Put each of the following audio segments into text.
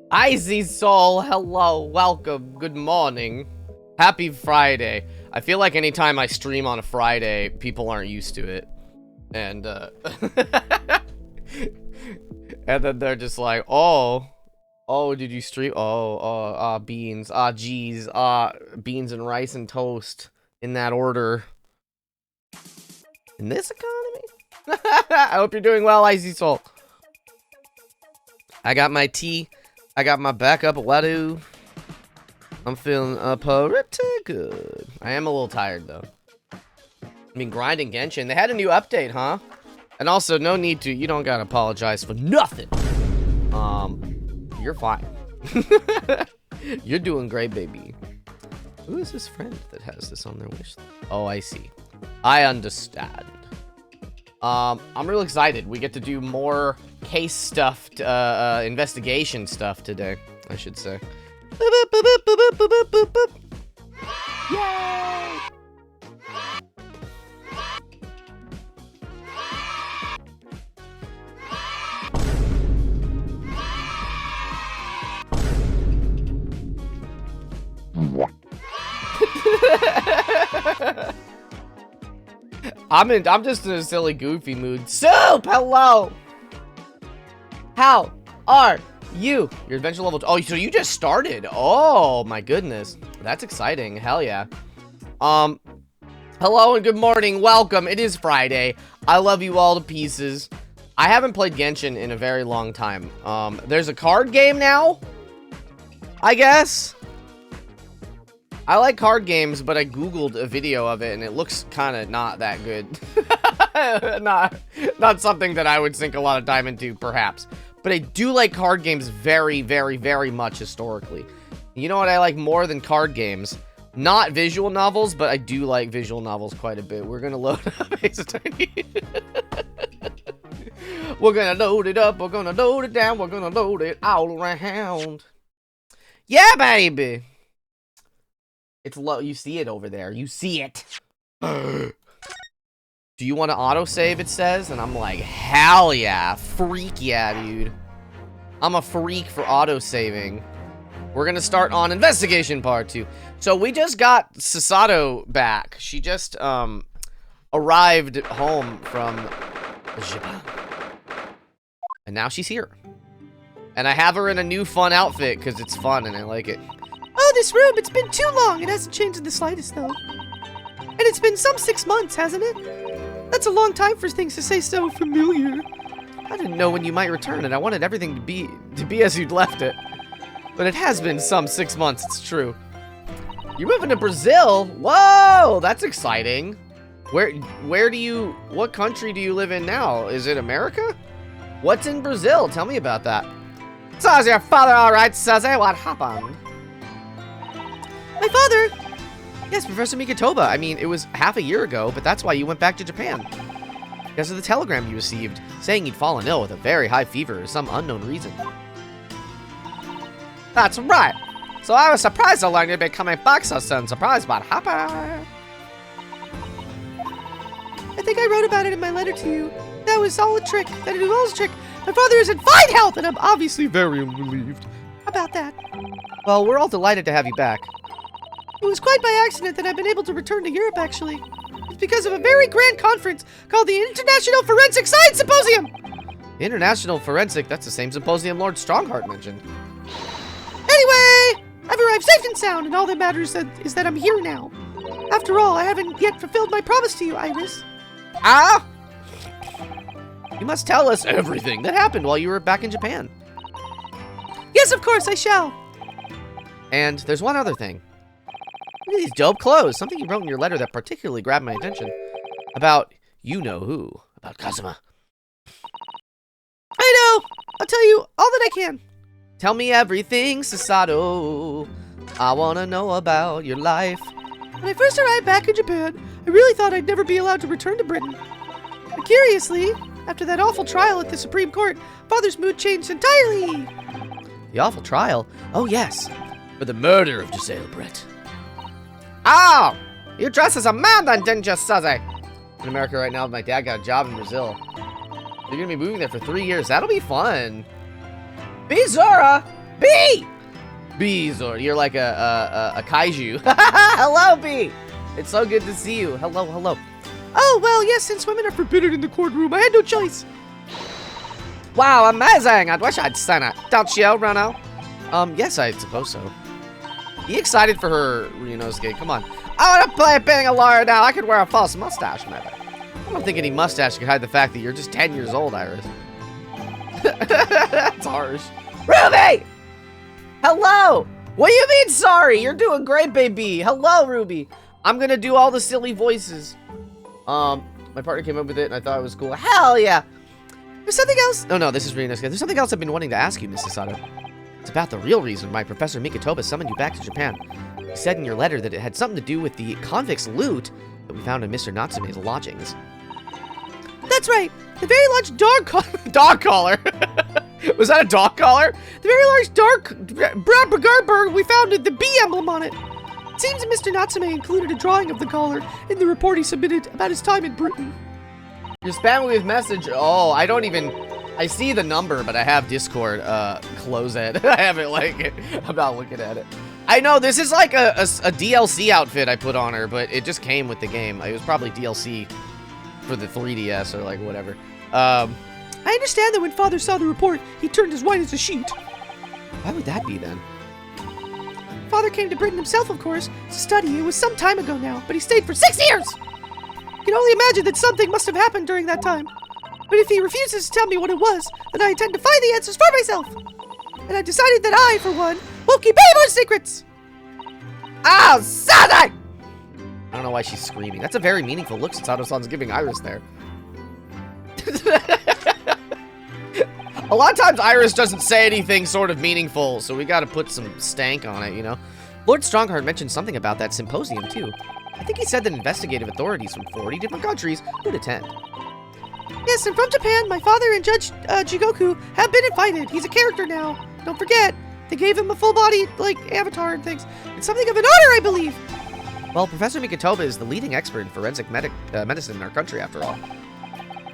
Icy Soul, hello, welcome, good morning. Happy Friday. I feel like anytime I stream on a Friday, people aren't used to it. And, and then they're just like, oh, did you stream? Beans. Geez. Beans and rice and toast. In that order. In this economy? I hope you're doing well, Icy Soul. I got my tea. I got my backup Wadu. I'm feeling pretty good. I am a little tired, though. I mean, grinding Genshin. They had a new update, huh? And also, no need to. You don't gotta apologize for nothing. You're fine. You're doing great, baby. Who is this friend that has this on their wish list? Oh, I see. I understand. I'm real excited. We get to do more case stuff, investigation stuff today, I should say. Yay! I'm just in a silly, goofy mood. Soup, hello. How are you? Your adventure level. Oh, so you just started? Oh my goodness, that's exciting. Hell yeah. Hello and good morning. Welcome. It is Friday. I love you all to pieces. I haven't played Genshin in a very long time. There's a card game now, I guess. I like card games, but I googled a video of it and it looks kind of not that good. not something that I would sink a lot of time into, perhaps. But I do like card games very, very, very much historically. You know what I like more than card games? Not visual novels, but I do like visual novels quite a bit. We're gonna load up. We're gonna load it up. We're gonna load it down. We're gonna load it all around. Yeah, baby. It's low. You see it over there. You see it. Do you want to autosave, it says? And I'm like, hell yeah. Freak yeah, dude. I'm a freak for autosaving. We're going to start on investigation part 2. So we just got Sasato back. She just arrived home from Japan. And now she's here. And I have her in a new fun outfit because it's fun and I like it. Oh, this room, it's been too long. It hasn't changed in the slightest, though. And it's been some 6 months, hasn't it? That's a long time for things to say so familiar. I didn't know when you might return, and I wanted everything to be as you'd left it. But it has been some 6 months, it's true. You're moving to Brazil? Whoa, that's exciting. What country do you live in now? Is it America? What's in Brazil? Tell me about that. So is your father all right, Suzy? What happened? My father? Yes, Professor Mikitoba. I mean, it was half a year ago, but that's why you went back to Japan. Because of the telegram you received, saying you'd fallen ill with a very high fever for some unknown reason. That's right. So I was surprised to learn you'd be coming back so soon. Surprised what happened? I think I wrote about it in my letter to you. That was all a trick. That it was all a trick. My father is in fine health, and I'm obviously very relieved about that. Well, we're all delighted to have you back. It was quite by accident that I've been able to return to Europe, actually. It's because of a very grand conference called the International Forensic Science Symposium! International Forensic, that's the same symposium Lord Strongheart mentioned. Anyway, I've arrived safe and sound, and all that matters is that I'm here now. After all, I haven't yet fulfilled my promise to you, Iris. Ah! You must tell us everything that happened while you were back in Japan. Yes, of course, I shall. And there's one other thing. Look at these dope clothes. Something you wrote in your letter that particularly grabbed my attention. About you-know-who. About Kazuma. I know. I'll tell you all that I can. Tell me everything, Sasato. I want to know about your life. When I first arrived back in Japan, I really thought I'd never be allowed to return to Britain. But curiously, after that awful trial at the Supreme Court, Father's mood changed entirely. The awful trial? Oh, yes. For the murder of Giselle Brett. Oh! You dressed as a man then, didn't you, Suzy? In America right now, my dad got a job in Brazil. You're gonna be moving there for 3 years. That'll be fun. Bizarra! Bee! Bees, or you're like a kaiju. Hello, Bee! It's so good to see you. Hello, hello. Oh, well, yes, since women are forbidden in the courtroom, I had no choice. Wow, amazing! I wish I'd seen it. Don't you, Runo? Yes, I suppose so. Be excited for her, Ryunosuke. Come on. I want to play being a lawyer now. I could wear a false mustache, maybe. I don't think any mustache could hide the fact that you're just 10 years old, Iris. That's harsh. Ruby! Hello! What do you mean sorry? You're doing great, baby. Hello, Ruby. I'm gonna do all the silly voices. My partner came up with it and I thought it was cool. Hell yeah! There's something else. Oh no, this is Ryunosuke. There's something else I've been wanting to ask you, Mrs. Sato. It's about the real reason why Professor Mikotoba summoned you back to Japan. You said in your letter that it had something to do with the convict's loot that we found in Mr. Natsume's lodgings. That's right. The very large dog collar. Dog collar? Was that a dog collar? The very large dark we found the bee emblem on it. It seems that Mr. Natsume included a drawing of the collar in the report he submitted about his time in Britain. You're spamming me with message. Oh, I see the number, but I have Discord. Close it. I have it like, I'm not looking at it. I know, this is like a DLC outfit I put on her, but it just came with the game. It was probably DLC for the 3DS or like whatever. I understand that when Father saw the report, he turned as white as a sheet. Why would that be then? Father came to Britain himself, of course, to study. It was some time ago now, but he stayed for 6 years! I can only imagine that something must have happened during that time. But if he refuses to tell me what it was, then I intend to find the answers for myself. And I decided that I, for one, won't keep any more secrets! Oh, Saturday! I don't know why she's screaming. That's a very meaningful look Sato-san's giving Iris there. A lot of times Iris doesn't say anything sort of meaningful, so we gotta put some stank on it, you know? Lord Strongheart mentioned something about that symposium, too. I think he said that investigative authorities from 40 different countries would attend. Yes, and from Japan, my father and Judge Jigoku have been invited. He's a character now. Don't forget, they gave him a full body, like, avatar and things. It's something of an honor, I believe. Well, Professor Mikotoba is the leading expert in forensic medicine in our country, after all.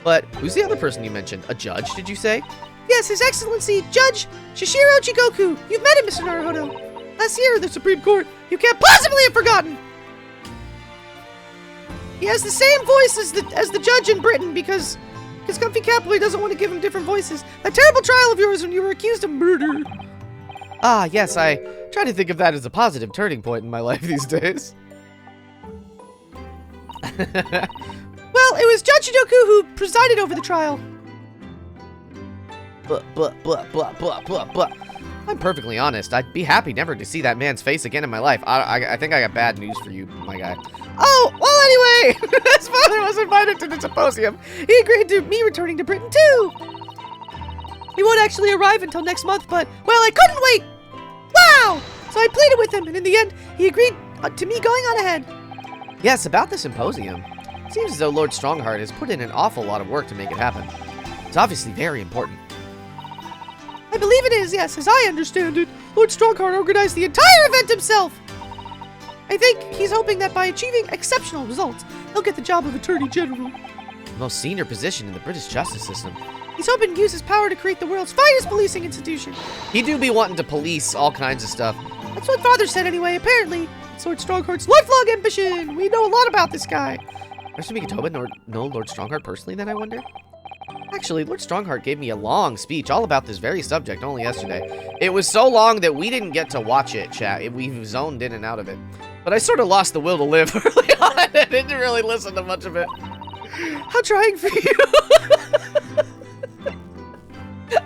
But who's the other person you mentioned? A judge, did you say? Yes, His Excellency, Judge Shishiro Jigoku. You've met him, Mr. Naruhodo. Last year, the Supreme Court. You can't possibly have forgotten. He has the same voice as the judge in Britain because Comfy Catboy doesn't want to give him different voices. That terrible trial of yours when you were accused of murder. Ah, yes, I try to think of that as a positive turning point in my life these days. Well, it was Judge Jigoku who presided over the trial. I'm perfectly honest. I'd be happy never to see that man's face again in my life. I think I got bad news for you, my guy. Oh, well, anyway, his father was invited to the symposium. He agreed to me returning to Britain, too. He won't actually arrive until next month, but, well, I couldn't wait. Wow! So I pleaded with him, and in the end, he agreed to me going on ahead. Yes, about the symposium. Seems as though Lord Strongheart has put in an awful lot of work to make it happen. It's obviously very important. I believe it is, yes. As I understand it, Lord Strongheart organized the entire event himself. I think he's hoping that by achieving exceptional results, he'll get the job of Attorney General. The most senior position in the British justice system. He's hoping to use his power to create the world's finest policing institution. He do be wanting to police all kinds of stuff. That's what Father said anyway, apparently. It's Lord Strongheart's lifelong ambition. We know a lot about this guy. Professor Mikotoba know Lord Strongheart personally, then, I wonder? Actually, Lord Strongheart gave me a long speech all about this very subject only yesterday. It was so long that we didn't get to watch it, chat. We zoned in and out of it. But I sort of lost the will to live early on. I didn't really listen to much of it. How trying for you.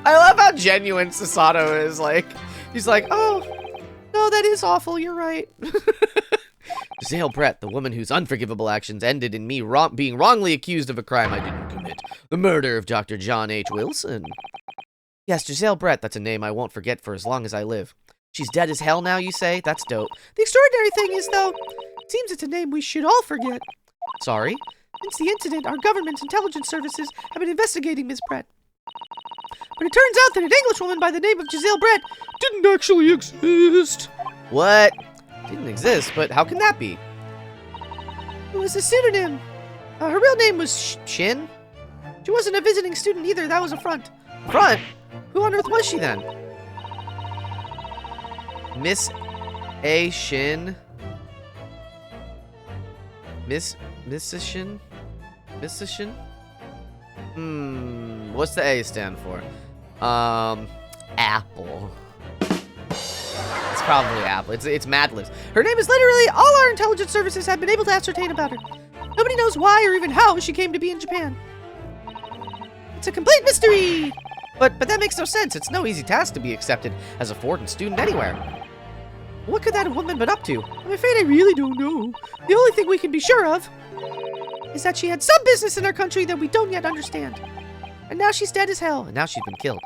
I love how genuine Sasato is. Like, he's like, oh, no, that is awful. You're right. Giselle Brett, the woman whose unforgivable actions ended in me being wrongly accused of a crime I didn't commit. The murder of Dr. John H. Wilson. Yes, Giselle Brett, that's a name I won't forget for as long as I live. She's dead as hell now, you say? That's dope. The extraordinary thing is, though, it seems it's a name we should all forget. Sorry? Since the incident, our government's intelligence services have been investigating Miss Brett. But it turns out that an Englishwoman by the name of Giselle Brett didn't actually exist. What? Didn't exist, but how can that be? It was a pseudonym. Her real name was Shin? She wasn't a visiting student either. That was a front. Front? Who on earth was she then? Miss A. Shin. Mrs. Shin? What's the A stand for? Apple. It's probably Apple. It's Mad Libs. Her name is literally all our intelligence services have been able to ascertain about her. Nobody knows why or even how she came to be in Japan. It's a complete mystery! But that makes no sense. It's no easy task to be accepted as a foreign student anywhere. What could that have woman been up to? I'm afraid I really don't know. The only thing we can be sure of is that she had some business in our country that we don't yet understand. And now she's dead as hell. And now she's been killed.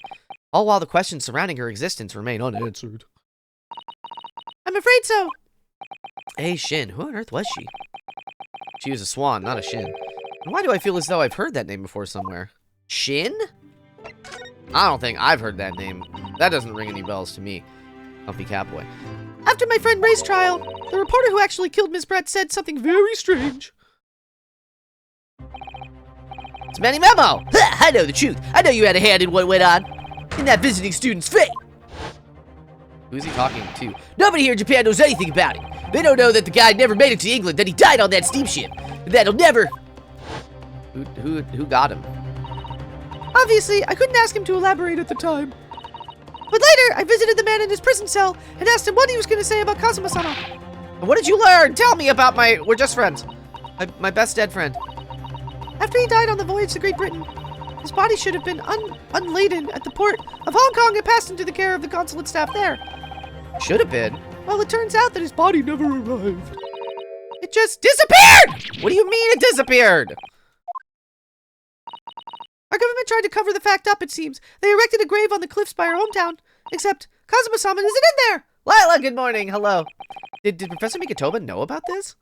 All while the questions surrounding her existence remain unanswered. I'm afraid so. Hey, Shin. Who on earth was she? She was a swan, not a Shin. And why do I feel as though I've heard that name before somewhere? Shin? I don't think I've heard that name. That doesn't ring any bells to me. Comfy Catboy. After my friend Ray's trial, the reporter who actually killed Miss Brett said something very strange. It's Manny Memo! Ha, I know the truth. I know you had a hand in what went on. In that visiting student's fate. Who's he talking to? Nobody here in Japan knows anything about it. They don't know that the guy never made it to England, that he died on that steamship. And that'll never... Who got him? Obviously, I couldn't ask him to elaborate at the time. But later, I visited the man in his prison cell and asked him what he was going to say about Kazuma-sama. What did you learn? Tell me about we're just friends. My best dead friend. After he died on the voyage to Great Britain, his body should have been unladen at the port of Hong Kong and passed into the care of the consulate staff there. Should have been. Well, it turns out that his body never arrived. It just disappeared! What do you mean it disappeared? Our government tried to cover the fact up, it seems. They erected a grave on the cliffs by our hometown. Except, Kazuma-sama isn't in there! Lila, good morning. Hello. Did Professor Mikitoba know about this?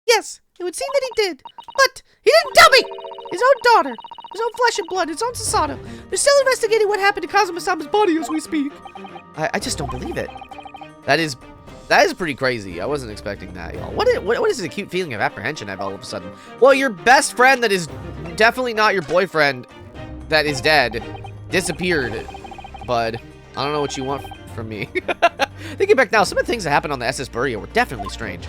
Yes, it would seem that he did. But he didn't tell me! His own daughter, his own flesh and blood, his own Sasato. They're still investigating what happened to Kazuma-sama's body as we speak. I just don't believe it. That is pretty crazy. I wasn't expecting that, y'all. What is this acute feeling of apprehension I have all of a sudden? Well, your best friend that is definitely not your boyfriend that is dead disappeared, bud. I don't know what you want from me. Thinking back now, some of the things that happened on the SS Buria were definitely strange.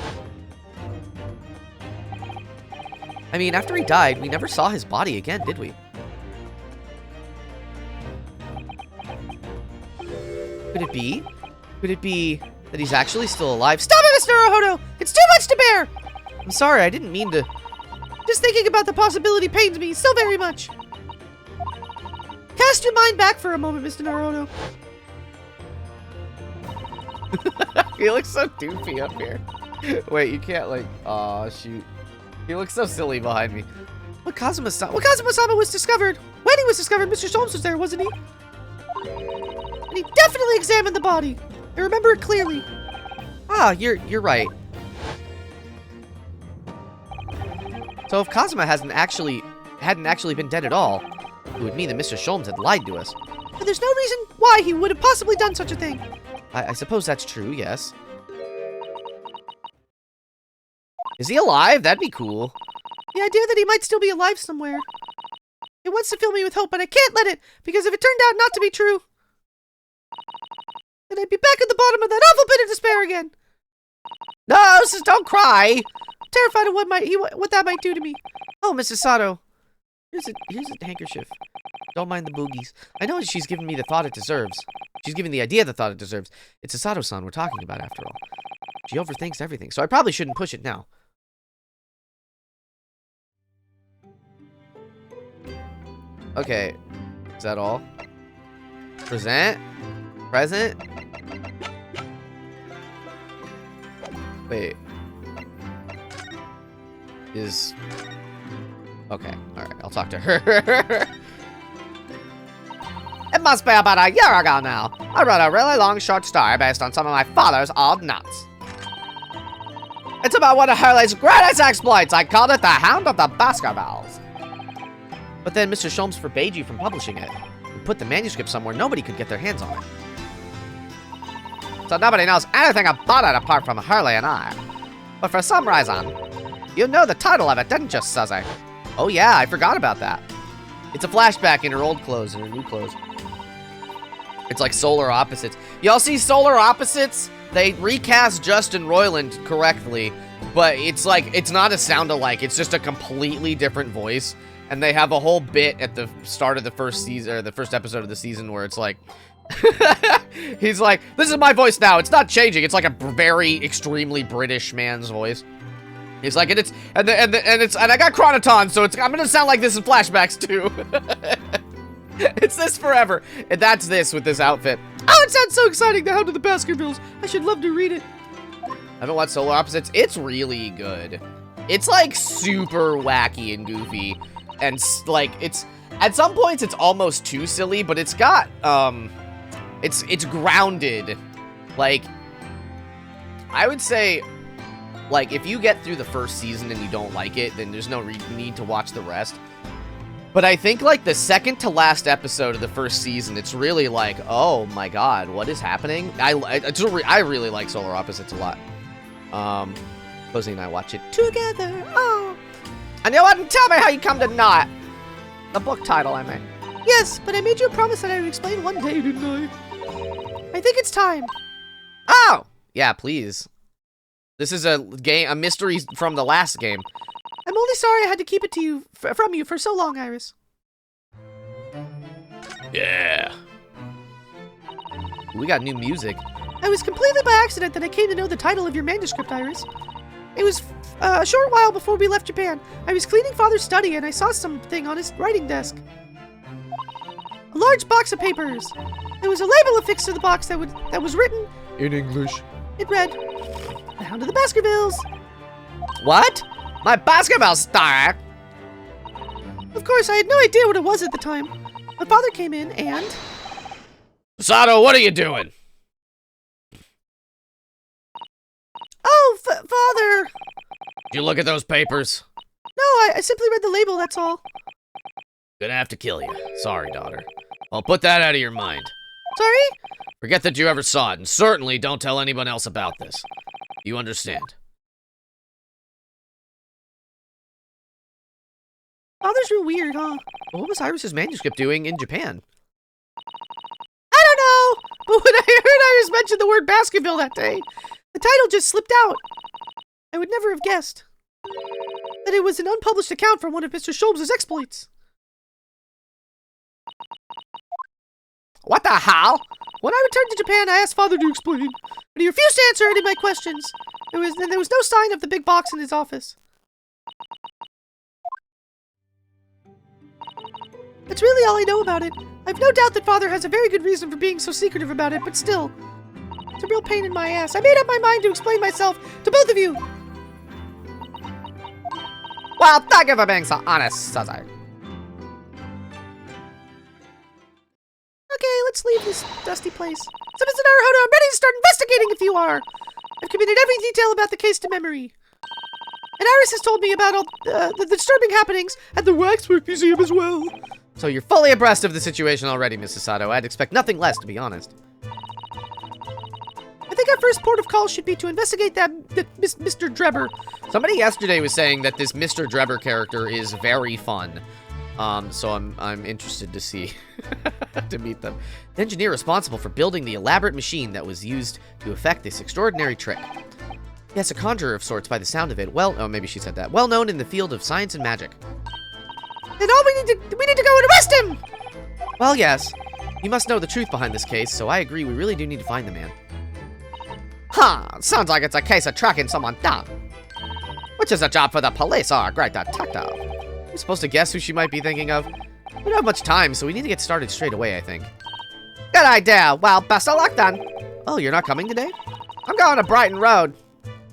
I mean, after he died, we never saw his body again, did we? Could it be? Could it be that he's actually still alive? Stop it, Mr. Naruhodo! It's too much to bear! I'm sorry, I didn't mean to... Just thinking about the possibility pains me so very much. Cast your mind back for a moment, Mr. Naruhodo. He looks so doofy up here. Wait, you can't like... Aw, shoot. He looks so silly behind me. When Kazuma-sama was discovered, when he was discovered, Mr. Solms was there, wasn't he? And he definitely examined the body. I remember it clearly. Ah, you're right. So if Kazuma hadn't actually been dead at all, it would mean that Mr. Sholmes had lied to us. And there's no reason why he would have possibly done such a thing. I suppose that's true, yes. Is he alive? That'd be cool. The idea that he might still be alive somewhere. It wants to fill me with hope, but I can't let it, because if it turned out not to be true, then I'd be back at the bottom of that awful pit of despair again. No, sis, don't cry. I'm terrified of what that might do to me. Oh, Mrs. Sato. Here's a handkerchief. Don't mind the boogies. I know she's giving me the thought it deserves. She's giving the idea the thought it deserves. It's a Sato-san we're talking about, after all. She overthinks everything, so I probably shouldn't push it now. Okay. Is that all? Present? Wait. Okay, alright, I'll talk to her. It must be about a year ago now. I wrote a really long short story based on some of my father's old nuts. It's about one of Hurley's greatest exploits. I called it the Hound of the Baskervilles. But then Mr. Sholmes forbade you from publishing it. And put the manuscript somewhere nobody could get their hands on it. So nobody knows anything about it apart from Hurley and I. But for some reason, you know the title of it, didn't you, Suzy? Oh yeah, I forgot about that. It's a flashback in her old clothes and her new clothes. It's like Solar Opposites. Y'all see Solar Opposites? They recast Justin Roiland correctly, but it's like, it's not a sound-alike. It's just a completely different voice. And they have a whole bit at the start of the first season, or the first episode of the season, where it's like, he's like, this is my voice now. It's not changing. It's like a very extremely British man's voice. He's like, and I got Chronoton, so I'm gonna sound like this in flashbacks too. It's this forever, and that's this with this outfit. Oh, it sounds so exciting! The Hound of the Baskervilles. I should love to read it. I haven't watched Solar Opposites. It's really good. It's like super wacky and goofy, and like it's at some points it's almost too silly, but it's got it's grounded. Like, I would say, like, if you get through the first season and you don't like it, then there's no need to watch the rest. But I think, like, the second to last episode of the first season, it's really like, oh my god, what is happening? I really like Solar Opposites a lot. Cozy and I watch it together. Oh. And you wouldn't tell me how you come to know it. The book title, I mean. Yes, but I made you a promise that I would explain one day, didn't I? I think it's time. Oh! Yeah, please. This is a mystery from the last game. I'm only sorry I had to keep it to you from you for so long, Iris. Yeah. We got new music. I was completely by accident that I came to know the title of your manuscript, Iris. It was a short while before we left Japan. I was cleaning Father's study and I saw something on his writing desk. A large box of papers. There was a label affixed to the box that was written in English. It read, "The Hound of the Baskervilles." What? My basketball star? Of course, I had no idea what it was at the time. My father came in and... Sato, what are you doing? Oh, Father! Did you look at those papers? No, I simply read the label, that's all. Gonna have to kill you. Sorry, daughter. Well, put that out of your mind. Sorry? Forget that you ever saw it, and certainly don't tell anyone else about this. You understand? Father's real weird, huh? What was Iris's manuscript doing in Japan? I don't know! But when I heard Iris mention the word Baskerville that day, the title just slipped out. I would never have guessed that it was an unpublished account from one of Mr. Sholmes' exploits. What the hell? When I returned to Japan, I asked Father to explain, but he refused to answer any of my questions. There was no sign of the big box in his office. That's really all I know about it. I've no doubt that Father has a very good reason for being so secretive about it, but still, it's a real pain in my ass. I made up my mind to explain myself to both of you. Well, thank you for being so honest, Sazai. Okay, let's leave this dusty place. So, Mr. Naruhodo, I'm ready to start investigating if you are. I've committed every detail about the case to memory. And Iris has told me about all the disturbing happenings at the Waxwork Museum as well. So you're fully abreast of the situation already, Mrs. Sato. I'd expect nothing less, to be honest. I think our first port of call should be to investigate that Mr. Drebber. Somebody yesterday was saying that this Mr. Drebber character is very fun. So I'm interested to see, to meet them. The engineer responsible for building the elaborate machine that was used to effect this extraordinary trick. Yes, a conjurer of sorts by the sound of it. Well, oh, maybe she said that. Well known in the field of science and magic. Then all we need to go and arrest him! Well, yes. You must know the truth behind this case, so I agree we really do need to find the man. Huh, sounds like it's a case of tracking someone down. Which is a job for the police or a great detective. I'm supposed to guess who she might be thinking of. We don't have much time, so we need to get started straight away, I think. Good idea. Well, best of luck then. Oh, you're not coming today? I'm going to Brighton Road.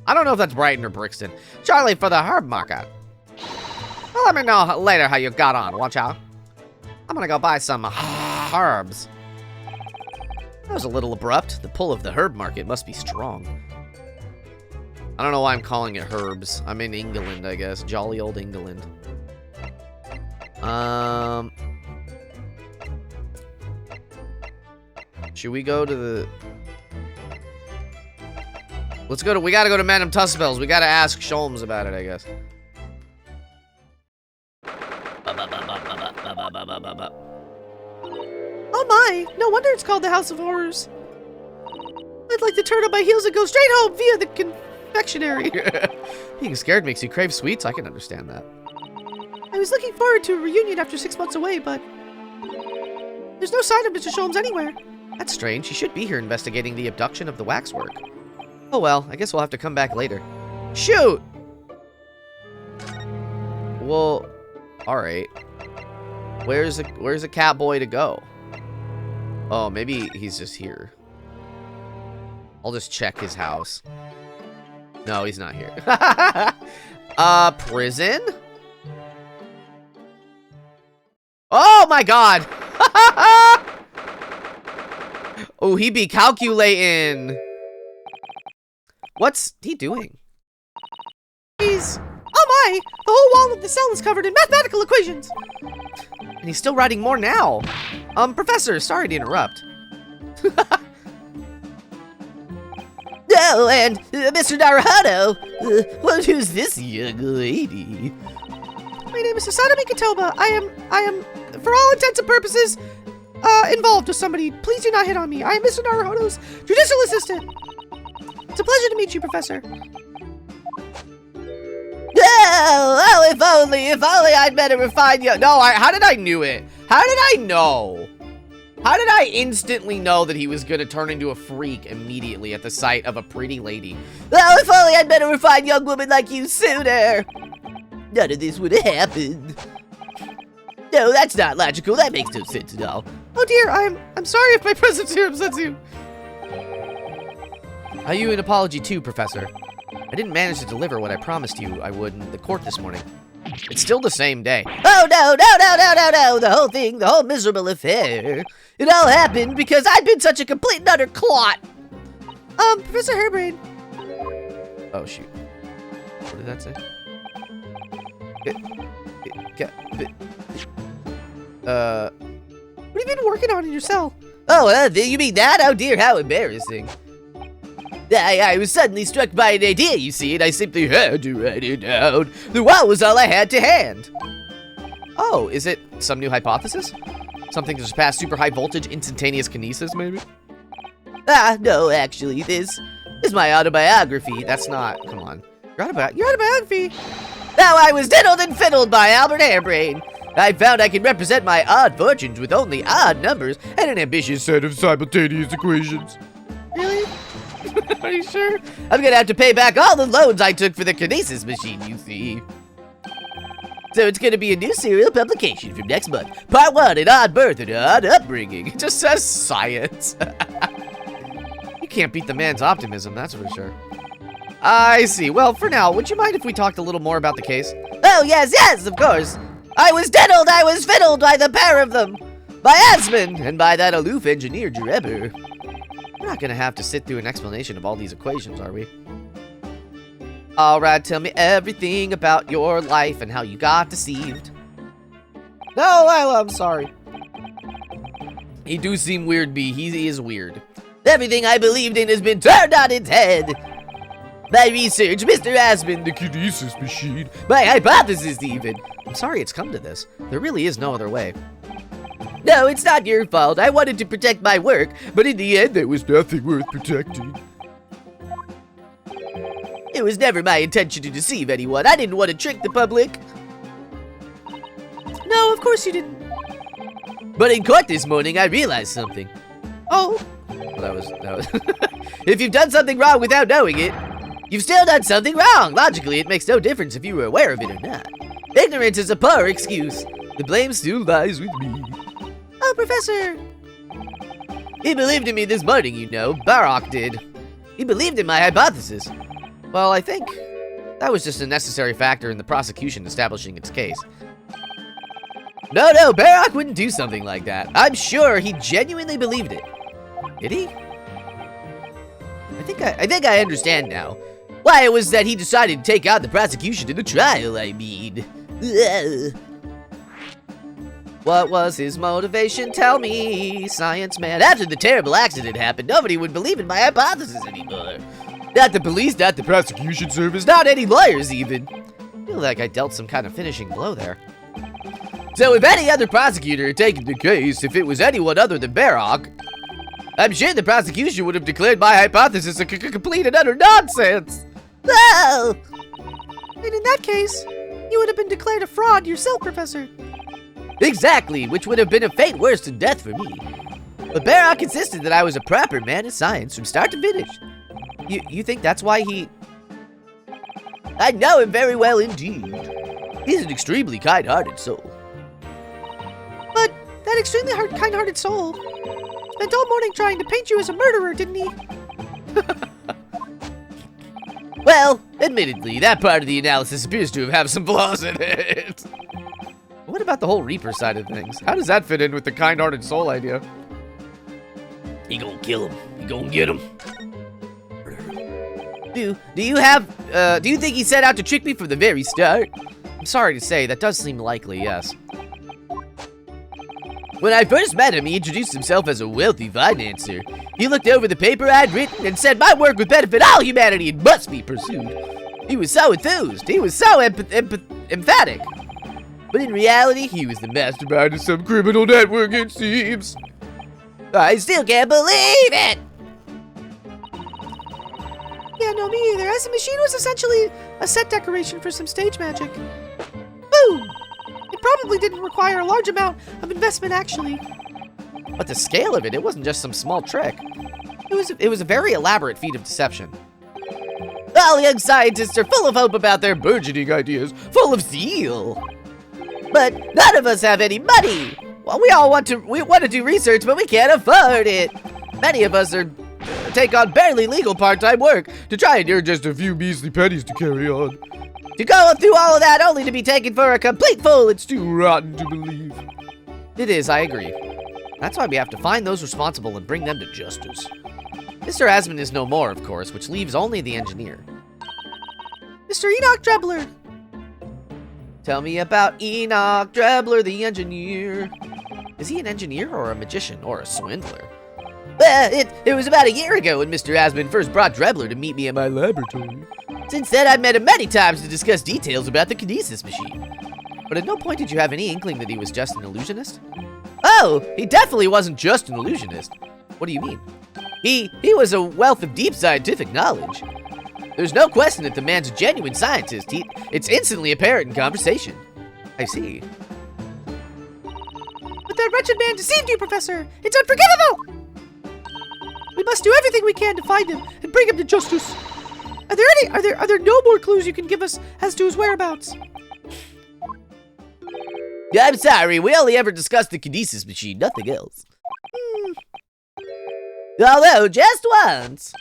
I don't know if that's Brighton or Brixton. Charlie for the herb market. Well, let me know later how you got on, won't ya? I'm gonna go buy some herbs. That was a little abrupt. The pull of the herb market must be strong. I don't know why I'm calling it herbs. I'm in England, I guess. Jolly old England. Should we go to the... Let's go to... We gotta go to Madame Tussbell's. We gotta ask Sholmes about it, I guess. Oh my, no No wonder it's called the House of Horrors. I'd like to turn on my heels and go straight home via the confectionery. Being scared makes you crave sweets. I can understand that. I was looking forward to a reunion after 6 months away, but there's no sign of Mr. Sholmes anywhere. That's strange. He should be here investigating the abduction of the waxwork. Oh well, I guess we'll have to come back later. Shoot! Well, alright. Where's a Catboy to go? Oh, maybe he's just here. I'll just check his house. No, he's not here. Prison? Oh my god! Oh, he be calculating. What's he doing? He's... Oh my! The whole wall of the cell is covered in mathematical equations! And he's still writing more now. Professor, sorry to interrupt. Oh, and Mr. Naruhodo, who's this young lady? My name is Asada Mikitoba. I am, for all intents and purposes, involved with somebody. Please do not hit on me. I am Mr. Naruhodo's judicial assistant. It's a pleasure to meet you, Professor. Oh, if only I'd met a refined young... No, how did I knew it? How did I know? How did I instantly know that he was going to turn into a freak immediately at the sight of a pretty lady? Oh, if only I'd met a refined young woman like you sooner. None of this would have happened. No, that's not logical. That makes no sense at all. Oh dear, I'm sorry if my presence here upsets you. I owe you an apology too, Professor. I didn't manage to deliver what I promised you I would in the court this morning. It's still the same day. Oh, no. The whole thing, the whole miserable affair. It all happened because I'd been such a complete and utter clot. Professor Hairbrain. Oh, shoot. What did that say? What have you been working on in your cell? Oh, you mean that? Oh, dear, how embarrassing. I was suddenly struck by an idea, you see, and I simply had to write it down. The wall was all I had to hand. Oh, is it some new hypothesis? Something to surpass super high voltage instantaneous kinesis, maybe? No, actually, this is my autobiography. That's not, come on. Your autobiography? Now I was diddled and fiddled by Albert Hairbrain. I found I could represent my odd fortunes with only odd numbers and an ambitious set of simultaneous equations. Really? Are you sure? I'm gonna have to pay back all the loans I took for the kinesis machine, you see. So it's gonna be a new serial publication from next month. Part 1, an odd birth and an odd upbringing. It just says science. You can't beat the man's optimism, that's for sure. I see. Well, for now, would you mind if we talked a little more about the case? Oh, yes, of course. I was diddled, I was fiddled by the pair of them. By Asman, and by that aloof engineer, Jereber. We're not gonna have to sit through an explanation of all these equations, are we? Alright, tell me everything about your life and how you got deceived. No, I'm sorry. He do seem weird, B. He is weird. Everything I believed in has been turned on its head. My research, Mr. Asman, the kinesis machine, my hypothesis even. I'm sorry it's come to this. There really is no other way. No, it's not your fault. I wanted to protect my work, but in the end, there was nothing worth protecting. It was never my intention to deceive anyone. I didn't want to trick the public. No, of course you didn't. But in court this morning, I realized something. Oh? Well, that was... If you've done something wrong without knowing it, you've still done something wrong. Logically, it makes no difference if you were aware of it or not. Ignorance is a poor excuse. The blame still lies with me. Oh, Professor! He believed in me this morning, you know. Barak did. He believed in my hypothesis. Well, I think that was just a necessary factor in the prosecution establishing its case. No, Barak wouldn't do something like that. I'm sure he genuinely believed it. Did he? I think I understand now. Why it was that he decided to take out the prosecution in the trial, I mean. Ugh. What was his motivation? Tell me, science man. After the terrible accident happened, nobody would believe in my hypothesis anymore. Not the police, not the prosecution service, not any lawyers even. I feel like I dealt some kind of finishing blow there. So if any other prosecutor had taken the case, if it was anyone other than Barrock, I'm sure the prosecution would have declared my hypothesis a complete and utter nonsense. Oh! And in that case, you would have been declared a fraud yourself, Professor. Exactly, which would have been a fate worse than death for me. But Barrock insisted that I was a proper man of science from start to finish. You think that's why he... I know him very well indeed. He's an extremely kind-hearted soul. But that extremely kind-hearted soul spent all morning trying to paint you as a murderer, didn't he? Well, admittedly, that part of the analysis appears to have some flaws in it. What about the whole Reaper side of things? How does that fit in with the kind-hearted soul idea? You gonna kill him. You gonna get him. Do you think he set out to trick me from the very start? I'm sorry to say, that does seem likely, yes. When I first met him, he introduced himself as a wealthy financier. He looked over the paper I'd written and said my work would benefit all humanity and must be pursued. He was so enthused. He was so emphatic. But in reality, he was the mastermind of some criminal network, it seems. I still can't believe it! Yeah, no, me either. As the machine was essentially a set decoration for some stage magic. Boom! It probably didn't require a large amount of investment, actually. But the scale of it, it wasn't just some small trick. It was a very elaborate feat of deception. All young scientists are full of hope about their burgeoning ideas, full of zeal. But none of us have any money. Well, we want to do research, but we can't afford it. Many of us take on barely legal part-time work to try and earn just a few measly pennies to carry on. To go through all of that only to be taken for a complete fool, it's too rotten to believe. It is, I agree. That's why we have to find those responsible and bring them to justice. Mr. Asman is no more, of course, which leaves only the engineer. Mr. Enoch Drebler! Tell me about Enoch Drebler, the engineer. Is he an engineer or a magician or a swindler? It was about a year ago when Mr. Asman first brought Drebler to meet me at my laboratory. Since then, I've met him many times to discuss details about the kinesis machine. But at no point did you have any inkling that he was just an illusionist? Oh, he definitely wasn't just an illusionist. What do you mean? He was a wealth of deep scientific knowledge. There's no question that the man's a genuine scientist. It's instantly apparent in conversation. I see. But that wretched man deceived you, Professor! It's unforgivable! We must do everything we can to find him and bring him to justice. Are there no more clues you can give us as to his whereabouts? I'm sorry, we only ever discussed the kinesis machine, nothing else. Although, just once.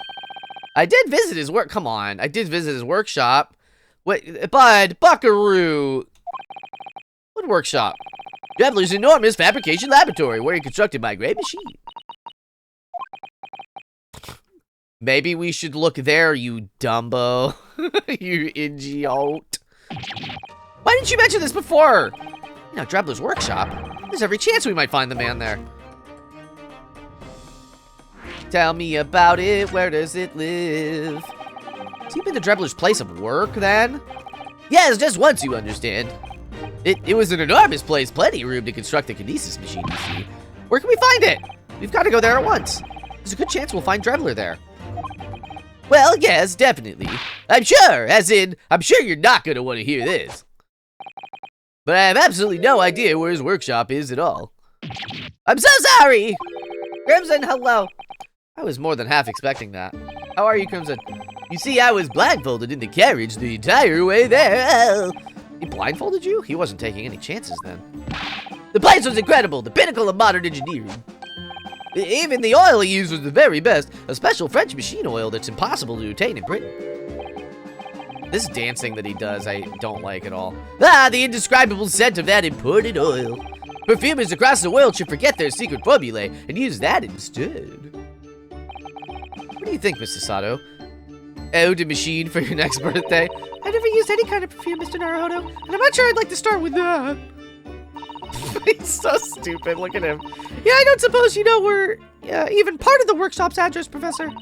I did visit his work. Come on, I did visit his workshop. Wait, Bud, Buckaroo. What workshop? Drebler's enormous fabrication laboratory where he constructed my great machine. Maybe we should look there, you Dumbo. You idiot. Why didn't you mention this before? You know, Drebler's workshop. There's every chance we might find the man there. Tell me about it. Where does it live? Has he been to Drebler's place of work, then? Yes, just once, you understand. It was an enormous place. Plenty of room to construct the kinesis machine, you see. Where can we find it? We've got to go there at once. There's a good chance we'll find Drebler there. Well, yes, definitely. I'm sure, as in, I'm sure you're not going to want to hear this. But I have absolutely no idea where his workshop is at all. I'm so sorry! Crimson, hello. I was more than half expecting that. How are you, Crimson? You see, I was blindfolded in the carriage the entire way there. Oh. He blindfolded you? He wasn't taking any chances then. The place was incredible, the pinnacle of modern engineering. Even the oil he used was the very best, a special French machine oil that's impossible to obtain in Britain. This dancing that he does, I don't like at all. Ah, the indescribable scent of that imported oil. Perfumers across the world should forget their secret formulae and use that instead. What do you think, Mr. Sato? Ode a machine for your next birthday? I've never used any kind of perfume, Mr. Naruhodo, and I'm not sure I'd like to start with that. He's so stupid, look at him. Yeah, I don't suppose you know we're even part of the workshop's address, Professor.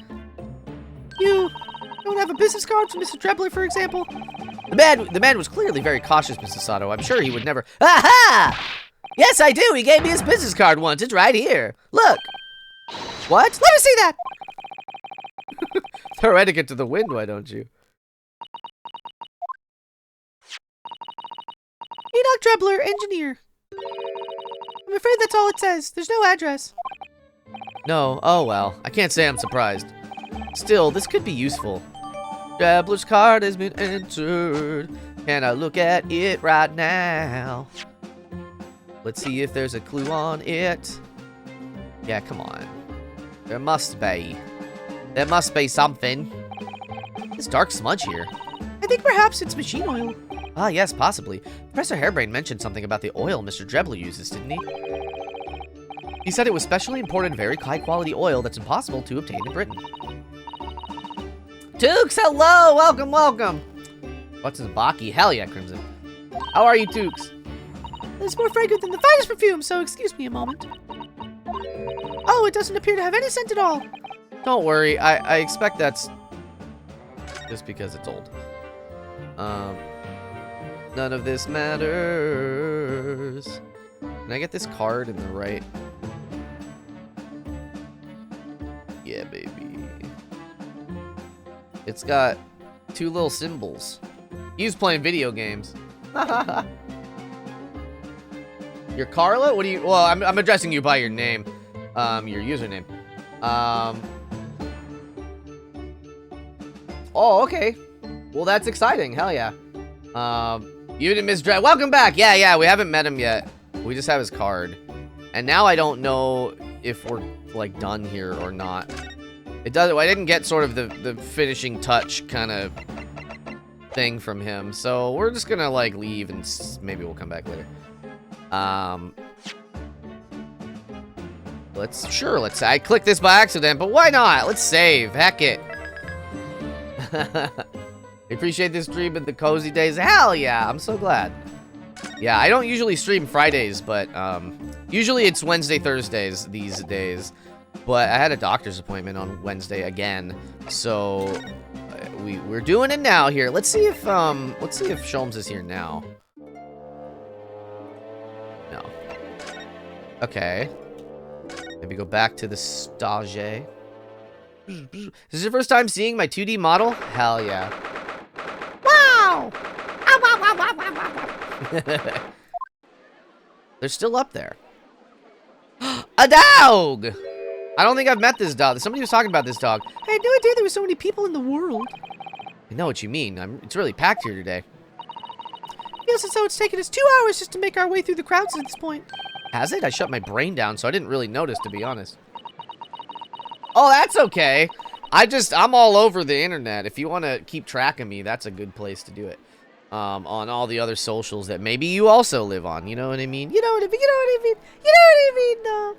You don't have a business card from Mr. Drebler, for example? The man was clearly very cautious, Mrs. Sato. I'm sure he would never... Aha! Yes, I do. He gave me his business card once. It's right here. Look. What? Let me see that. Throw etiquette to the wind, why don't you? Enoch Trebler, engineer. I'm afraid that's all it says. There's no address. No. Oh, well. I can't say I'm surprised. Still, this could be useful. Trebler's card has been entered. Can I look at it right now? Let's see if there's a clue on it. Yeah, come on. There must be. There must be something. This dark smudge here. I think perhaps it's machine oil. Ah, yes, possibly. Professor Hairbrain mentioned something about the oil Mr. Trebler uses, didn't he? He said it was specially imported, very high-quality oil that's impossible to obtain in Britain. Tukes, hello! Welcome, welcome! What's his Baki? Hell yeah, Crimson. How are you, Tukes? It's more fragrant than the finest perfume, so excuse me a moment. Oh, it doesn't appear to have any scent at all. Don't worry, I expect that's just because it's old. None of this matters. Can I get this card in the right? Yeah, baby. It's got two little symbols. He was playing video games. You're Carla? What do you... Well, I'm addressing you by your name. Your username. Oh, okay. Well, that's exciting. Hell yeah. You didn't miss Dread. Welcome back. Yeah, we haven't met him yet. We just have his card. And now I don't know if we're, like, done here or not. It does. I didn't get sort of the finishing touch kind of thing from him. So we're just gonna, like, leave and maybe we'll come back later. Let's I clicked this by accident, but why not? Let's save. Heck it. We appreciate this stream in the cozy days. Hell yeah, I'm so glad. Yeah, I don't usually stream Fridays, but usually it's Wednesday, Thursdays these days. But I had a doctor's appointment on Wednesday again, so we're doing it now here. Let's see if Sholmes is here now. No. Okay. Maybe go back to the stage. Is this your first time seeing my 2D model? Hell yeah. Wow! They're still up there. A dog! I don't think I've met this dog. Somebody was talking about this dog. I had no idea there were so many people in the world. I know what you mean. It's really packed here today. Feels as though it's taken us 2 hours just to make our way through the crowds at this point. Has it? I shut my brain down, so I didn't really notice, to be honest. Oh, that's okay. I'm all over the internet. If you want to keep track of me, that's a good place to do it. On all the other socials that maybe you also live on. You know what I mean? You know what I mean? You know what I mean? You know what I mean? No.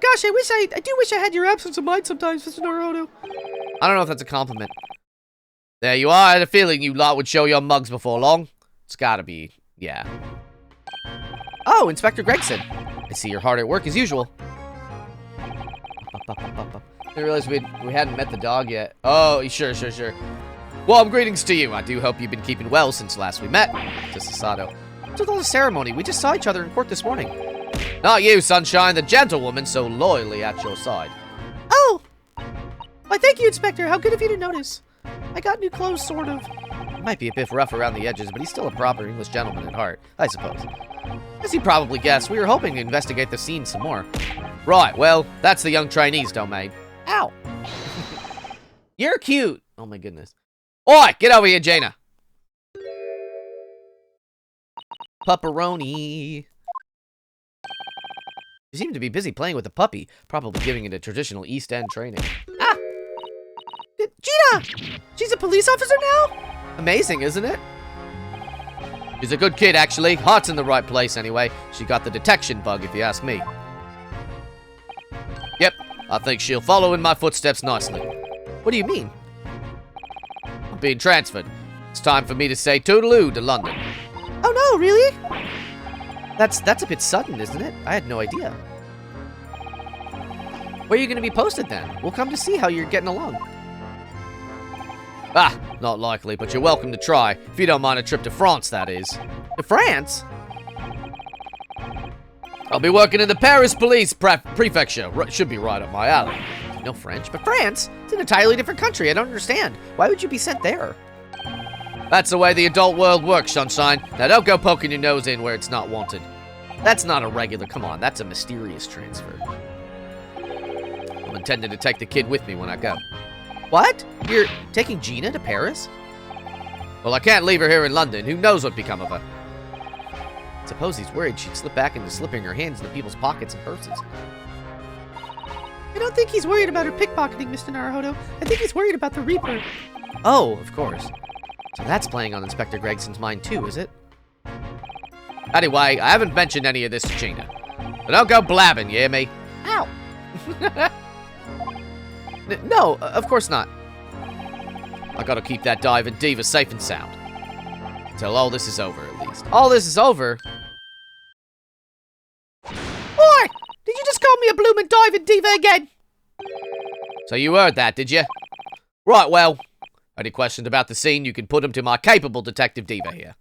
Gosh, I do wish I had your absence of mind sometimes, Mr. Naruto. I don't know if that's a compliment. There you are. I had a feeling you lot would show your mugs before long. It's gotta be, yeah. Oh, Inspector Gregson. I see you're hard at work as usual. I didn't realize we hadn't met the dog yet. Oh, sure. Well, greetings to you. I do hope you've been keeping well since last we met. To Sasato. What's with all the ceremony? We just saw each other in court this morning. Not you, Sunshine, the gentlewoman so loyally at your side. Oh! Why, thank you, Inspector. How good of you to notice. I got new clothes, sort of. He might be a bit rough around the edges, but he's still a proper English gentleman at heart, I suppose. As you probably guessed, we were hoping to investigate the scene some more. Right, well, that's the young Chinese domain. Ow! You're cute! Oh my goodness. Oi, get over here, Jaina! Pupperoni. You seem to be busy playing with the puppy, probably giving it a traditional East End training. Ah! Gina! She's a police officer now? Amazing, isn't it? She's a good kid, actually. Heart's in the right place, anyway. She got the detection bug, if you ask me. Yep, I think she'll follow in my footsteps nicely. What do you mean? I'm being transferred. It's time for me to say toodaloo to London. Oh no, really? That's a bit sudden, isn't it? I had no idea. Where are you going to be posted, then? We'll come to see how you're getting along. Ah, not likely, but you're welcome to try. If you don't mind a trip to France, that is. To France? I'll be working in the Paris Police Prefecture. Should be right up my alley. No French, but France? It's an entirely different country. I don't understand. Why would you be sent there? That's the way the adult world works, Sunshine. Now don't go poking your nose in where it's not wanted. That's not a regular, come on, that's a mysterious transfer. I'm intending to take the kid with me when I go. What? You're taking Gina to Paris? Well, I can't leave her here in London. Who knows what'd become of her? Suppose he's worried she'd slip back into slipping her hands into people's pockets and purses. I don't think he's worried about her pickpocketing, Mr. Naruhodo. I think he's worried about the Reaper. Oh, of course. So that's playing on Inspector Gregson's mind too, is it? Anyway, I haven't mentioned any of this to Gina. So don't go blabbing, you hear me? Ow! No, of course not. I gotta keep that diving diva safe and sound. Until all this is over, at least. All this is over? Boy! Did you just call me a bloomin' diving diva again? So you heard that, did you? Right, well, any questions about the scene, you can put them to my capable detective diva here.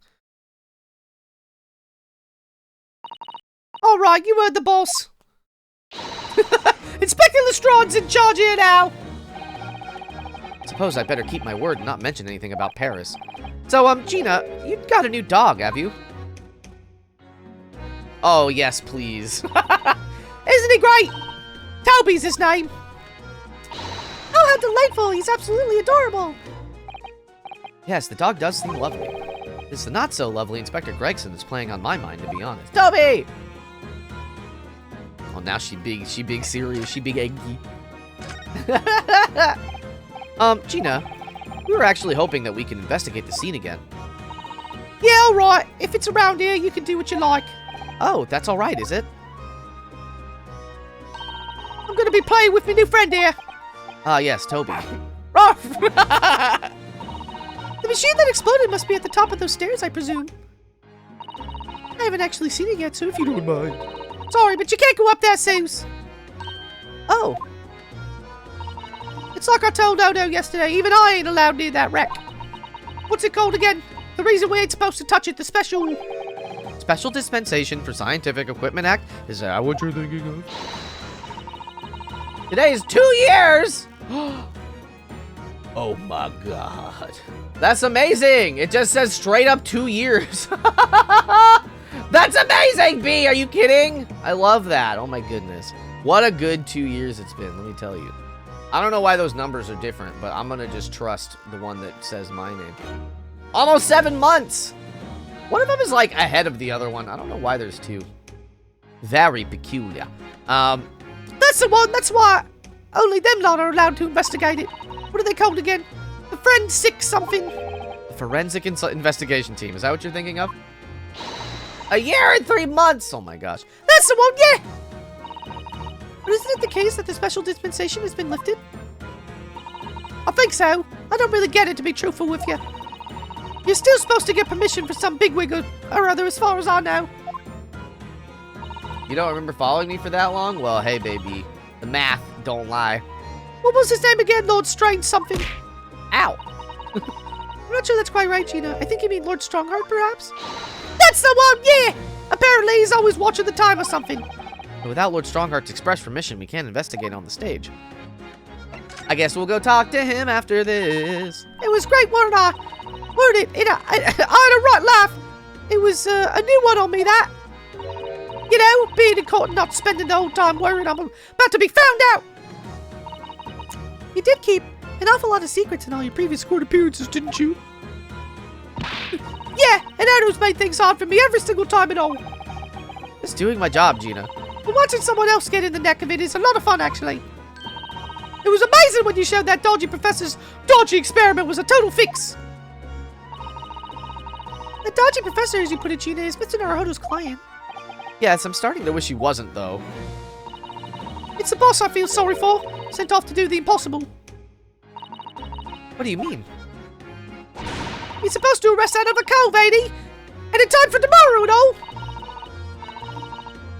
Alright, you heard the boss. Inspector Lestrada's in charge here now. Suppose I better keep my word and not mention anything about Paris. So, Gina, you got a new dog, have you? Oh, yes, please. Isn't he great? Toby's his name. Oh, how delightful. He's absolutely adorable. Yes, the dog does seem lovely. It's the not-so-lovely Inspector Gregson that's playing on my mind, to be honest. Toby! Oh, now she big serious, she big eggy. Gina, we were actually hoping that we could investigate the scene again. Yeah, alright. If it's around here, you can do what you like. Oh, that's alright, is it? I'm gonna be playing with my new friend here. Yes, Toby. The machine that exploded must be at the top of those stairs, I presume. I haven't actually seen it yet, so if you don't mind. Sorry, but you can't go up there, Seuss. Oh. It's like I told Odo yesterday, even I ain't allowed near that wreck. What's it called again? The reason we ain't supposed to touch it, the special Dispensation for Scientific Equipment Act? Is that what you're thinking of? Today is 2 years! Oh my god. That's amazing! It just says straight up 2 years. That's amazing, B! Are you kidding? I love that. Oh my goodness. What a good 2 years it's been, let me tell you. I don't know why those numbers are different, but I'm gonna just trust the one that says my name. Almost 7 months! One of them is like ahead of the other one. I don't know why there's two. Very peculiar. That's the one, that's why only them lot are allowed to investigate it. What are they called again? The forensic something. The Forensic Investigation Team. Is that what you're thinking of? 1 year and 3 months! Oh my gosh. That's the one, yeah! But isn't it the case that the special dispensation has been lifted? I think so. I don't really get it, to be truthful with you. You're still supposed to get permission for some bigwig or other, as far as I know. You don't remember following me for that long? Well, hey, baby. The math don't lie. What was his name again? Lord Strange something. Ow. I'm not sure that's quite right, Gina. I think you mean Lord Strongheart, perhaps? That's the one, yeah! Apparently he's always watching the time or something. But without Lord Strongheart's express permission, we can't investigate on the stage. I guess we'll go talk to him after this. It was great, weren't I? Weren't it? I had a right laugh. It was a new one on me, that. You know, being in court and not spending the whole time worrying I'm about to be found out. You did keep an awful lot of secrets in all your previous court appearances, didn't you? Yeah, and Odo's made things hard for me every single time and all. Just doing my job, Gina. But watching someone else get in the neck of it is a lot of fun, actually. It was amazing when you showed that dodgy professor's dodgy experiment was a total fix. The dodgy professor, as you put it, Gina, is Mr. Naruhodo's client. Yes, I'm starting to wish he wasn't, though. It's the boss I feel sorry for, sent off to do the impossible. What do you mean? He's supposed to arrest that other cove, ain't he? And in time for tomorrow and all.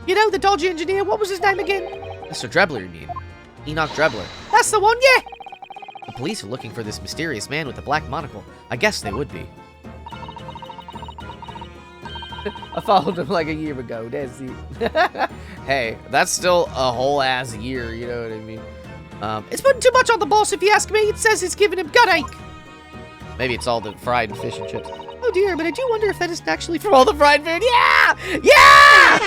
You know, the dodgy engineer, what was his name again? Mr. Drebler, you mean? Enoch Drebler. That's the one, yeah! The police are looking for this mysterious man with the black monocle. I guess they would be. I followed him like a year ago. That's it. Hey, that's still a whole ass year. You know what I mean? It's putting too much on the boss, if you ask me. It says it's giving him gut ache. Maybe it's all the fried fish and chips. Oh dear, but I do wonder if that isn't actually From all the fried food. Yeah! Yeah!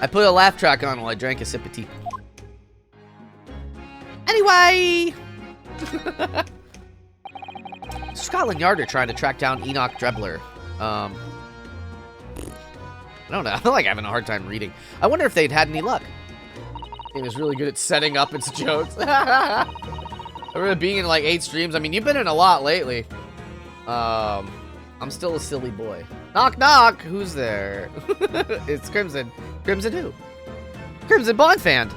I put a laugh track on while I drank a sip of tea. Anyway. Scotland Yard are trying to track down Enoch Drebler. I don't know. I feel like having a hard time reading. I wonder if they'd had any luck. Game is really good at setting up its jokes. I remember being in like 8 streams. I mean, you've been in a lot lately. I'm still a silly boy. Knock, knock. Who's there? It's Crimson. Crimson who? Crimson Bond fan.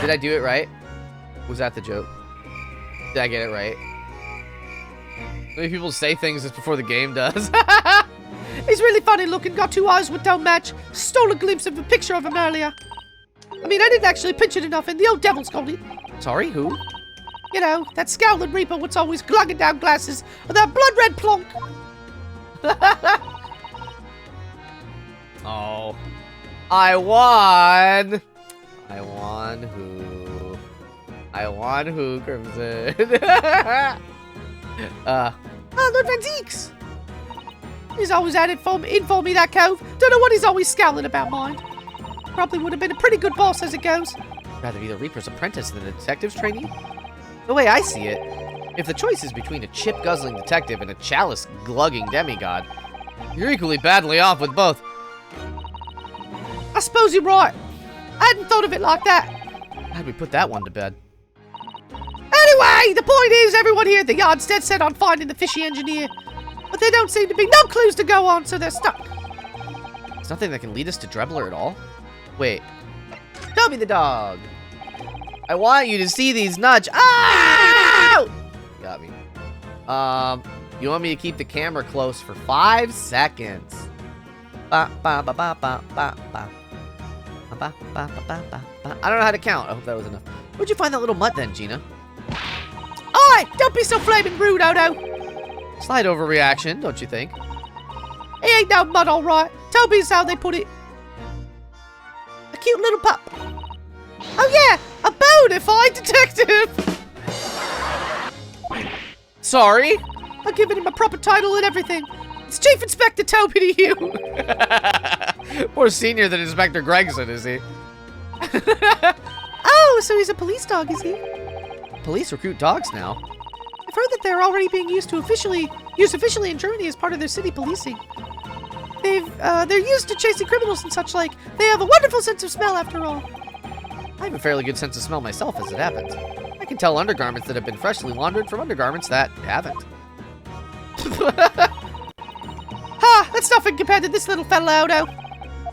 Did I do it right? Was that the joke? Did I get it right? Maybe people say things just before the game does. He's really funny looking, got 2 eyes that don't match. Stole a glimpse of a picture of him earlier. I mean, I didn't actually pinch it enough, and the old devil's called it. Sorry, who? You know, that scowling reaper what's always glugging down glasses with that blood red plonk. Oh. I won! I won who? I won who, Crimson? Lord Van Zeeks. He's always at it for me, that cove. Don't know what he's always scowling about, mind. Probably would have been a pretty good boss as it goes. Rather be the Reaper's apprentice than a detective's trainee? The way I see it, if the choice is between a chip-guzzling detective and a chalice-glugging demigod, you're equally badly off with both. I suppose you're right. I hadn't thought of it like that. How'd we put that one to bed? Anyway, the point is everyone here at the yard's dead set on finding the fishy engineer. But there don't seem to be no clues to go on, so they're stuck. There's nothing that can lead us to Drebler at all? Wait. Toby the dog. I want you to see these nuts. Ow! Got me. You want me to keep the camera close for 5 seconds? Ba ba ba ba ba ba ba. Ba, ba, ba, ba, ba, ba. I don't know how to count. I hope that was enough. Where'd you find that little mutt then, Gina? Oi! Don't be so flaming rude, Odo. Slight overreaction, don't you think? He ain't no mud, all right. Toby's how they put it. A cute little pup. Oh yeah, a bona fide detective. Sorry? I've given him a proper title and everything. It's Chief Inspector Toby to you. More senior than Inspector Gregson, is he? Oh, so he's a police dog, is he? Police recruit dogs now. I've heard that they're already being used officially in Germany as part of their city policing. They're used to chasing criminals and such like. They have a wonderful sense of smell after all. I have a fairly good sense of smell myself, as it happens. I can tell undergarments that have been freshly laundered from undergarments that haven't. Ha! That's nothing compared to this little fella, Odo.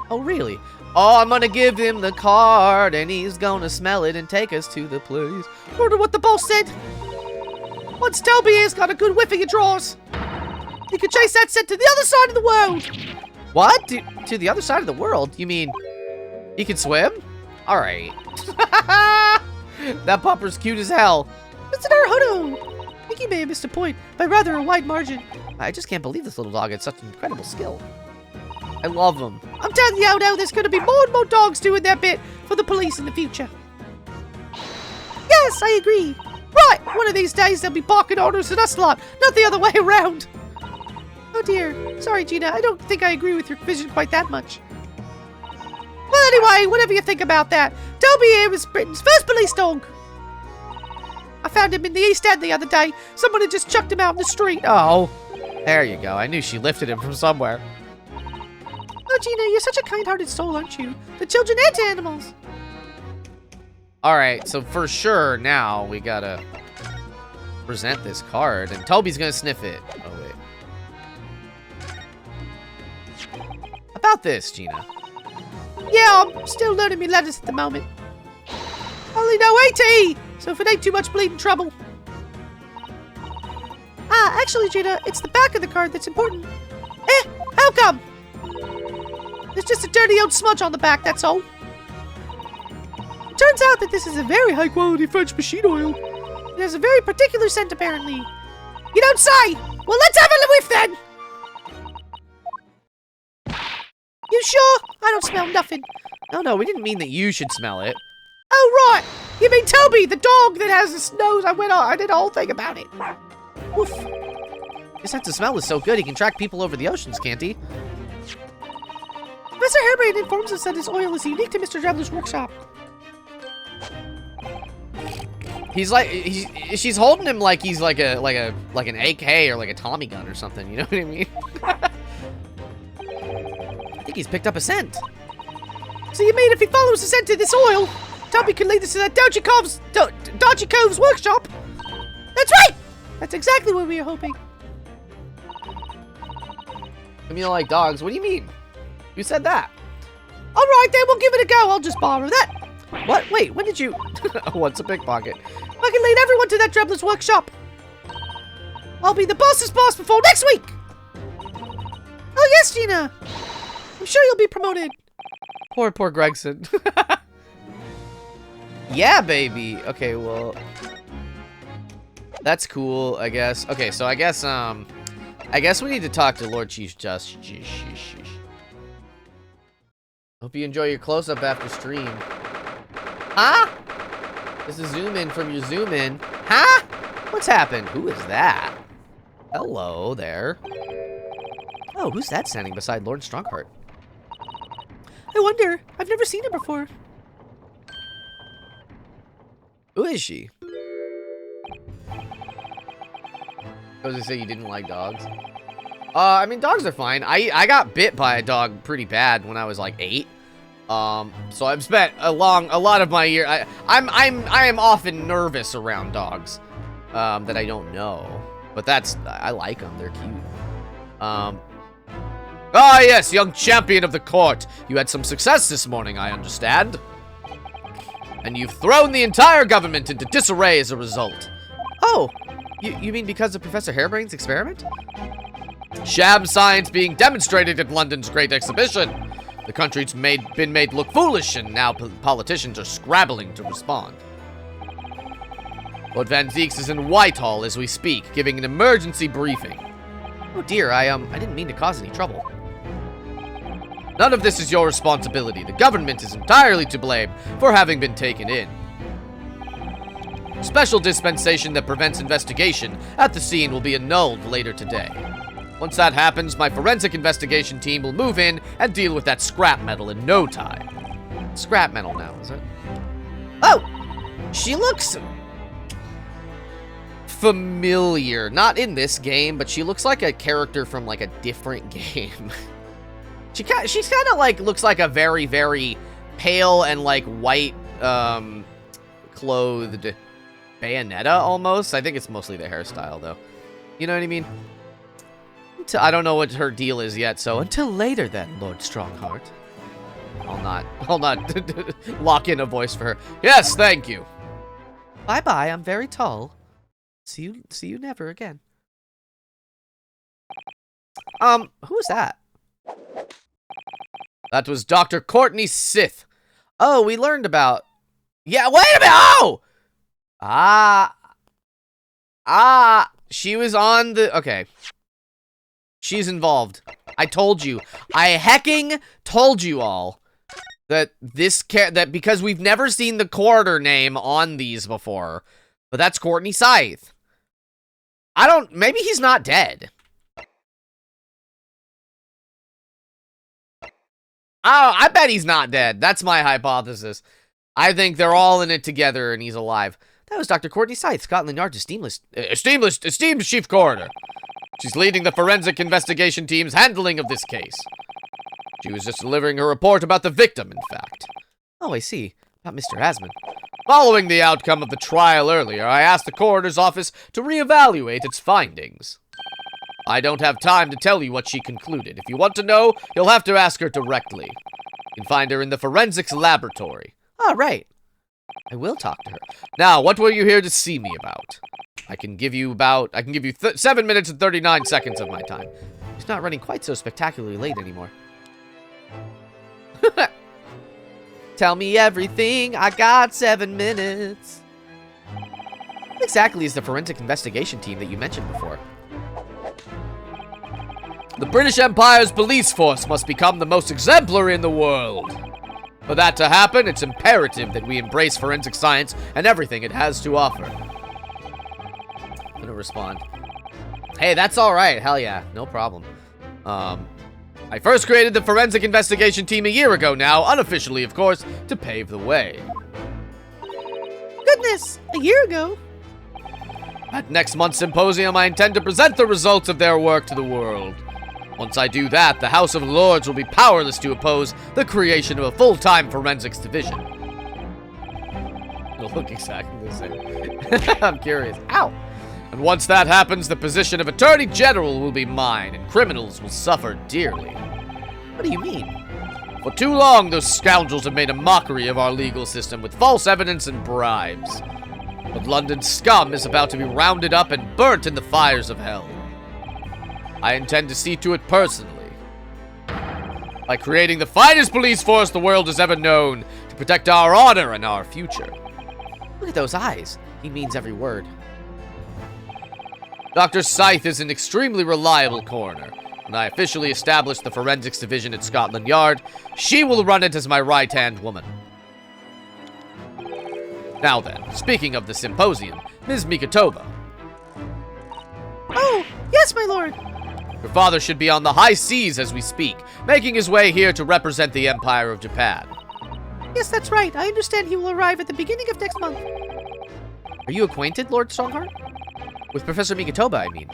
Oh, really? Oh, I'm gonna give him the card, and he's gonna smell it and take us to the place. Wonder what the boss said. Once Toby here's got a good whiff of your drawers, he could chase that scent to the other side of the world. What? To the other side of the world? You mean he can swim? All right. That pupper's cute as hell. Mr. Naruto! I think you may have missed a point by rather a wide margin. I just can't believe this little dog had such incredible skill. I love him. I'm telling you, Odo, there's going to be more and more dogs doing their bit for the police in the future. Yes, I agree. Right, one of these days they'll be barking orders at us lot, not the other way around. Oh dear. Sorry, Gina, I don't think I agree with your vision quite that much. Well, anyway, whatever you think about that, Toby here was Britain's first police dog. I found him in the East End the other day. Someone had just chucked him out in the street. Oh, there you go. I knew she lifted him from somewhere. Oh, Gina, you're such a kind-hearted soul, aren't you? To children and to animals. All right, so for sure now we gotta present this card, and Toby's gonna sniff it. Oh, wait. About this, Gina. Yeah, I'm still learning me letters at the moment. Only know AT, so if it ain't too much bleeding trouble. Ah, actually, Gina, it's the back of the card that's important. How come? There's just a dirty old smudge on the back, that's all. turns out that this is a very high-quality French machine oil. It has a very particular scent, apparently. You don't say! Well, let's have a whiff, then! You sure? I don't smell nothing. No, we didn't mean that you should smell it. Oh, right! You mean Toby, the dog that has this nose? I did a whole thing about it. Oof. His sense of smell is so good, he can track people over the oceans, can't he? Professor Harebrained informs us that his oil is unique to Mr. Traveler's workshop. He's like, she's holding him like he's like an AK or like a Tommy gun or something, you know what I mean? I think he's picked up a scent. So you mean if he follows the scent to this oil, Toby can lead us to that Dodgy Cove's workshop? That's right! That's exactly what we were hoping. I mean, you don't like dogs? What do you mean? Who said that? Alright then, we'll give it a go. I'll just borrow that. What? Wait, when did you... What's a pickpocket? I can lead everyone to that Traveler's workshop. I'll be the boss's boss before next week. Oh yes, Gina. I'm sure you'll be promoted. Poor Gregson. Yeah, baby. Okay, well... That's cool, I guess. Okay, so I guess we need to talk to Lord Chief Justice. Hope you enjoy your close-up after stream. Huh? This is zoom in from your zoom in. Huh? What's happened? Who is that? Hello there. Oh, who's that standing beside Lord Strongheart? I wonder. I've never seen her before. Who is she? I was gonna say you didn't like dogs. I mean, dogs are fine. I got bit by a dog pretty bad when I was like 8. So I've spent a lot of my year. I am often nervous around dogs, that I don't know. But I like them. They're cute. Ah yes, young champion of the court. You had some success this morning, I understand. And you've thrown the entire government into disarray as a result. Oh, you mean because of Professor Harebrained's experiment? Sham science being demonstrated at London's Great Exhibition. The country's been made look foolish, and now politicians are scrabbling to respond. Lord Van Zeeks is in Whitehall as we speak, giving an emergency briefing. Oh dear, I didn't mean to cause any trouble. None of this is your responsibility. The government is entirely to blame for having been taken in. Special dispensation that prevents investigation at the scene will be annulled later today. Once that happens, my forensic investigation team will move in and deal with that scrap metal in no time. Scrap metal now, is it? Oh! She looks... familiar. Not in this game, but she looks like a character from, like, a different game. She's kind of, like, looks like a very, very pale and, like, white, clothed Bayonetta, almost. I think it's mostly the hairstyle, though. You know what I mean? I don't know what her deal is yet, so until later then, Lord Strongheart. I'll not lock in a voice for her. Yes, thank you. Bye-bye, I'm very tall. See you never again. Who was that? That was Dr. Courtney Sith. Oh, we learned about... Yeah, wait a minute! Oh! She was on the... Okay. She's involved. I told you. I hecking told you all that that because we've never seen the quarter name on these before. But that's Courtney Scythe. Maybe he's not dead. Oh, I bet he's not dead. That's my hypothesis. I think they're all in it together and he's alive. That was Dr. Courtney Scythe, Scotland Yard's esteemed chief coroner. She's leading the forensic investigation team's handling of this case. She was just delivering her report about the victim, in fact. Oh, I see. About Mr. Asman. Following the outcome of the trial earlier, I asked the coroner's office to reevaluate its findings. I don't have time to tell you what she concluded. If you want to know, you'll have to ask her directly. You can find her in the forensics laboratory. Oh, right. I will talk to her. Now, what were you here to see me about? I can give you 7 minutes and 39 seconds of my time. It's not running quite so spectacularly late anymore. Tell me everything. I got 7 minutes. What exactly is the forensic investigation team that you mentioned before? The British Empire's police force must become the most exemplary in the world. For that to happen, it's imperative that we embrace forensic science and everything it has to offer. I'm gonna respond. Hey, that's alright. Hell yeah. No problem. I first created the forensic investigation team a year ago now, unofficially, of course, to pave the way. Goodness! A year ago? At next month's symposium, I intend to present the results of their work to the world. Once I do that, the House of Lords will be powerless to oppose the creation of a full-time forensics division. It'll look exactly the same. I'm curious. Ow! And once that happens, the position of Attorney General will be mine, and criminals will suffer dearly. What do you mean? For too long, those scoundrels have made a mockery of our legal system with false evidence and bribes. But London's scum is about to be rounded up and burnt in the fires of hell. I intend to see to it personally. By creating the finest police force the world has ever known to protect our honor and our future. Look at those eyes. He means every word. Dr. Scythe is an extremely reliable coroner. When I officially establish the forensics division at Scotland Yard, she will run it as my right-hand woman. Now then, speaking of the symposium, Ms. Mikitoba. Oh, yes, my lord. Your father should be on the high seas as we speak, making his way here to represent the Empire of Japan. Yes, that's right. I understand he will arrive at the beginning of next month. Are you acquainted, Lord Strongheart? With Professor Mikitoba, I mean.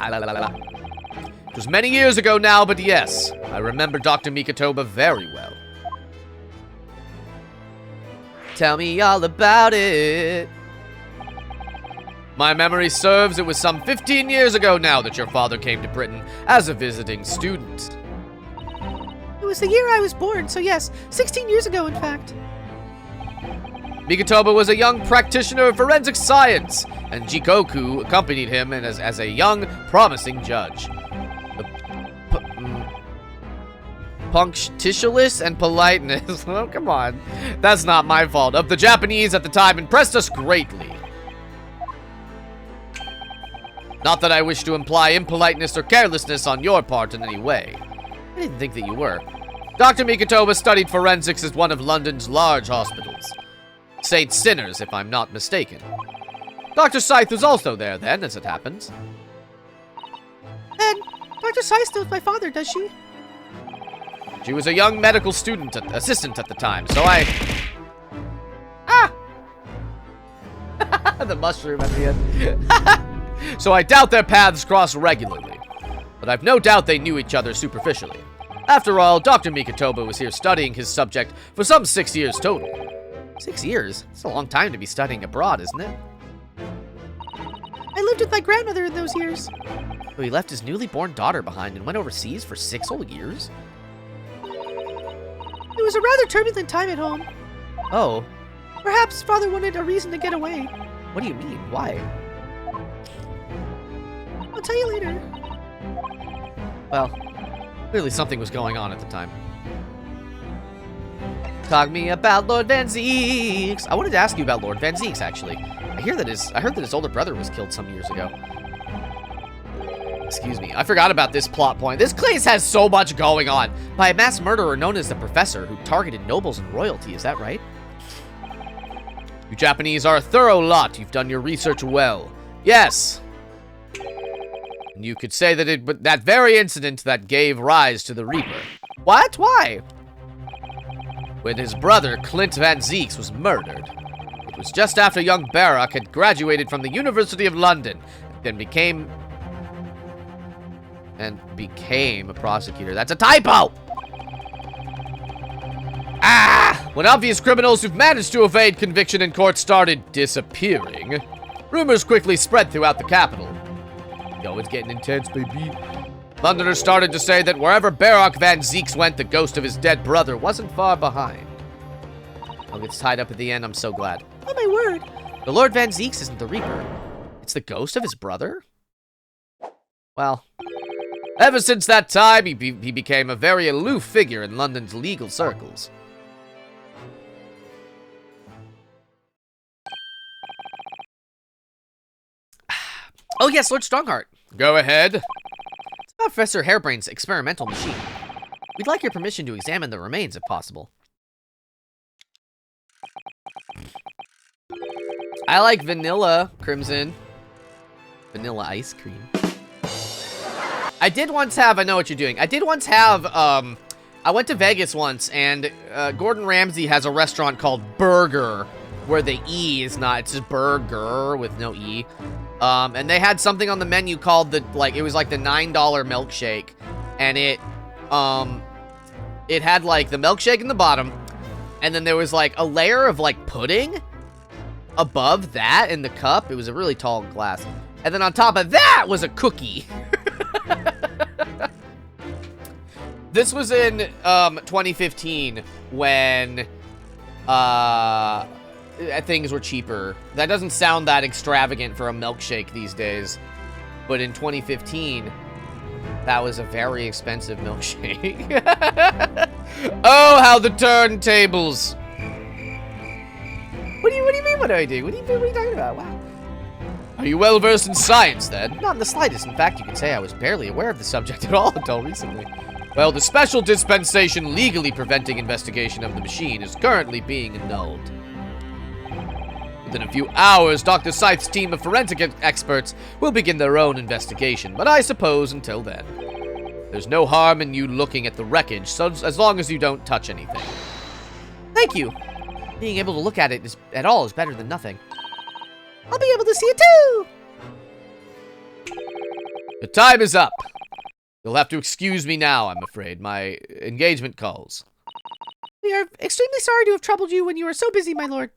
It was many years ago now, but yes, I remember Dr. Mikitoba very well. Tell me all about it. My memory serves, it was some 15 years ago now that your father came to Britain as a visiting student. It was the year I was born, so yes, 16 years ago, in fact. Mikitoba was a young practitioner of forensic science, and Jikoku accompanied him as a young, promising judge. Punctilious and politeness. Oh, come on. That's not my fault. Of the Japanese at the time impressed us greatly. Not that I wish to imply impoliteness or carelessness on your part in any way. I didn't think that you were. Dr. Mikitoba studied forensics at one of London's large hospitals. St. Sinners, if I'm not mistaken. Dr. Scythe was also there then, as it happens. And Dr. Scythe knows my father, does she? She was a young medical assistant at the time, so I... The mushroom at the end. So I doubt their paths cross regularly. But I've no doubt they knew each other superficially. After all, Dr. Mikitoba was here studying his subject for some 6 years total. 6 years? It's a long time to be studying abroad, isn't it? I lived with my grandmother in those years. So he left his newly born daughter behind and went overseas for 6 whole years? It was a rather turbulent time at home. Oh. Perhaps father wanted a reason to get away. What do you mean? Why? I'll tell you later. Well, clearly something was going on at the time. Talk me about Lord Van Zeeks. I wanted to ask you about Lord Van Zeeks, actually. I heard that his older brother was killed some years ago. Excuse me, I forgot about this plot point. This place has so much going on. By a mass murderer known as the Professor, who targeted nobles and royalty, is that right? You Japanese are a thorough lot. You've done your research well. Yes. And you could say that that very incident that gave rise to the Reaper. What? Why? When his brother, Clint Van Zeeks, was murdered. It was just after young Barak had graduated from the University of London, and became a prosecutor. That's a typo! When obvious criminals who've managed to evade conviction in court started disappearing, rumors quickly spread throughout the capital. Yo, it's getting intense, baby. Londoners started to say that wherever Barak Van Zeeks went, the ghost of his dead brother wasn't far behind. Oh, gets tied up at the end, I'm so glad. Oh, my word. The Lord Van Zeeks isn't the Reaper. It's the ghost of his brother? Well, Ever since that time, he became a very aloof figure in London's legal circles. Oh yes, Lord Strongheart. Go ahead. It's about Professor Hairbrain's experimental machine. We'd like your permission to examine the remains if possible. I like vanilla, Crimson. Vanilla ice cream. I did once have, I know what you're doing. I did once have, I went to Vegas once, and Gordon Ramsay has a restaurant called Burger, where the E is not, it's just Burger with no E. And they had something on the menu called it was like the $9 milkshake, and it had like the milkshake in the bottom, and then there was like a layer of like pudding above that in the cup. It was a really tall glass. And then on top of that was a cookie. This was in 2015 when things were cheaper. That doesn't sound that extravagant for a milkshake these days. But in 2015, that was a very expensive milkshake. Oh, how the turntables. What do you mean what do I do? What are you talking about? Wow. Are you well versed in science, then? Not in the slightest. In fact, you could say I was barely aware of the subject at all until recently. Well, the special dispensation legally preventing investigation of the machine is currently being annulled. Within a few hours, Dr. Scythe's team of forensic experts will begin their own investigation, but I suppose until then, there's no harm in you looking at the wreckage, so as long as you don't touch anything. Thank you. Being able to look at it at all is better than nothing. I'll be able to see it too! The time is up. You'll have to excuse me now, I'm afraid. My engagement calls. We are extremely sorry to have troubled you when you were so busy, my lord.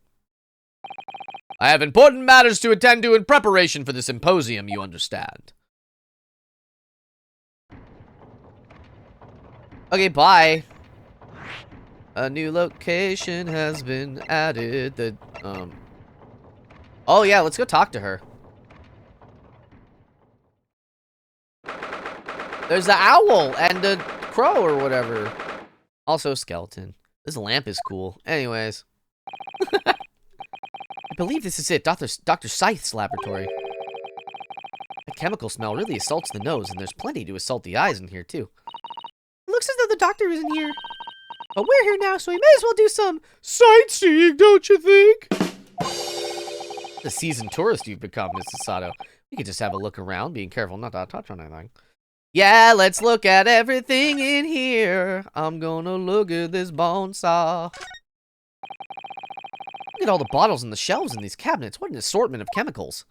I have important matters to attend to in preparation for the symposium, you understand. Okay, bye. A new location has been added. Oh yeah, let's go talk to her. There's the owl and the crow or whatever. Also skeleton. This lamp is cool. Anyways. I believe this is it, Dr. Scythe's laboratory. The chemical smell really assaults the nose, and there's plenty to assault the eyes in here, too. It looks as though the doctor isn't here. But we're here now, so we may as well do some sightseeing, don't you think? The seasoned tourist you've become, Mrs. Sato. We could just have a look around, being careful not to touch on anything. Yeah, let's look at everything in here. I'm gonna look at this bone saw. Look at all the bottles and the shelves in these cabinets. What an assortment of chemicals.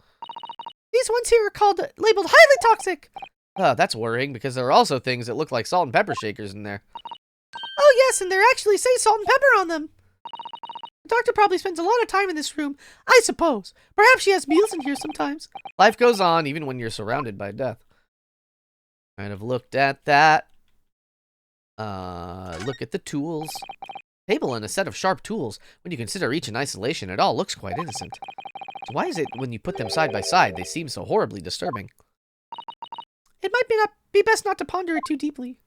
These ones here are labeled highly toxic. That's worrying, because there are also things that look like salt and pepper shakers in there. Oh yes, and there actually say salt and pepper on them. The doctor probably spends a lot of time in this room, I suppose. Perhaps she has meals in here sometimes. Life goes on, even when you're surrounded by death. Kind of looked at that. Look at the tools. Table and a set of sharp tools. When you consider each in isolation, it all looks quite innocent. So why is it when you put them side by side, they seem so horribly disturbing? It might be best not to ponder it too deeply.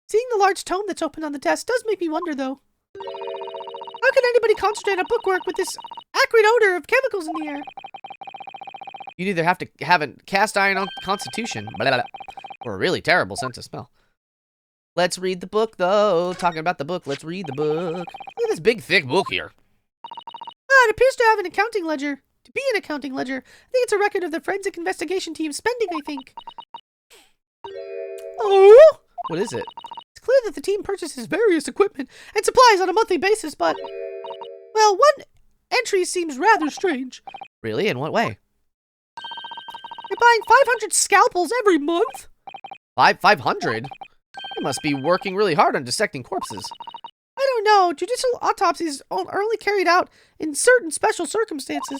Seeing the large tome that's open on the desk does make me wonder, though. How can anybody concentrate on bookwork with this acrid odor of chemicals in the air? You'd either have to have a cast iron constitution, blah, blah, blah, or a really terrible sense of smell. Let's read the book, though. Talking about the book, let's read the book. Look at this big, thick book here. It appears to have an accounting ledger. To be an accounting ledger, I think it's a record of the forensic investigation team's spending, I think. Oh? What is it? It's clear that the team purchases various equipment and supplies on a monthly basis, but... well, one entry seems rather strange. Really? In what way? They're buying 500 scalpels every month? 500? You must be working really hard on dissecting corpses. I don't know. Judicial autopsies are only carried out in certain special circumstances.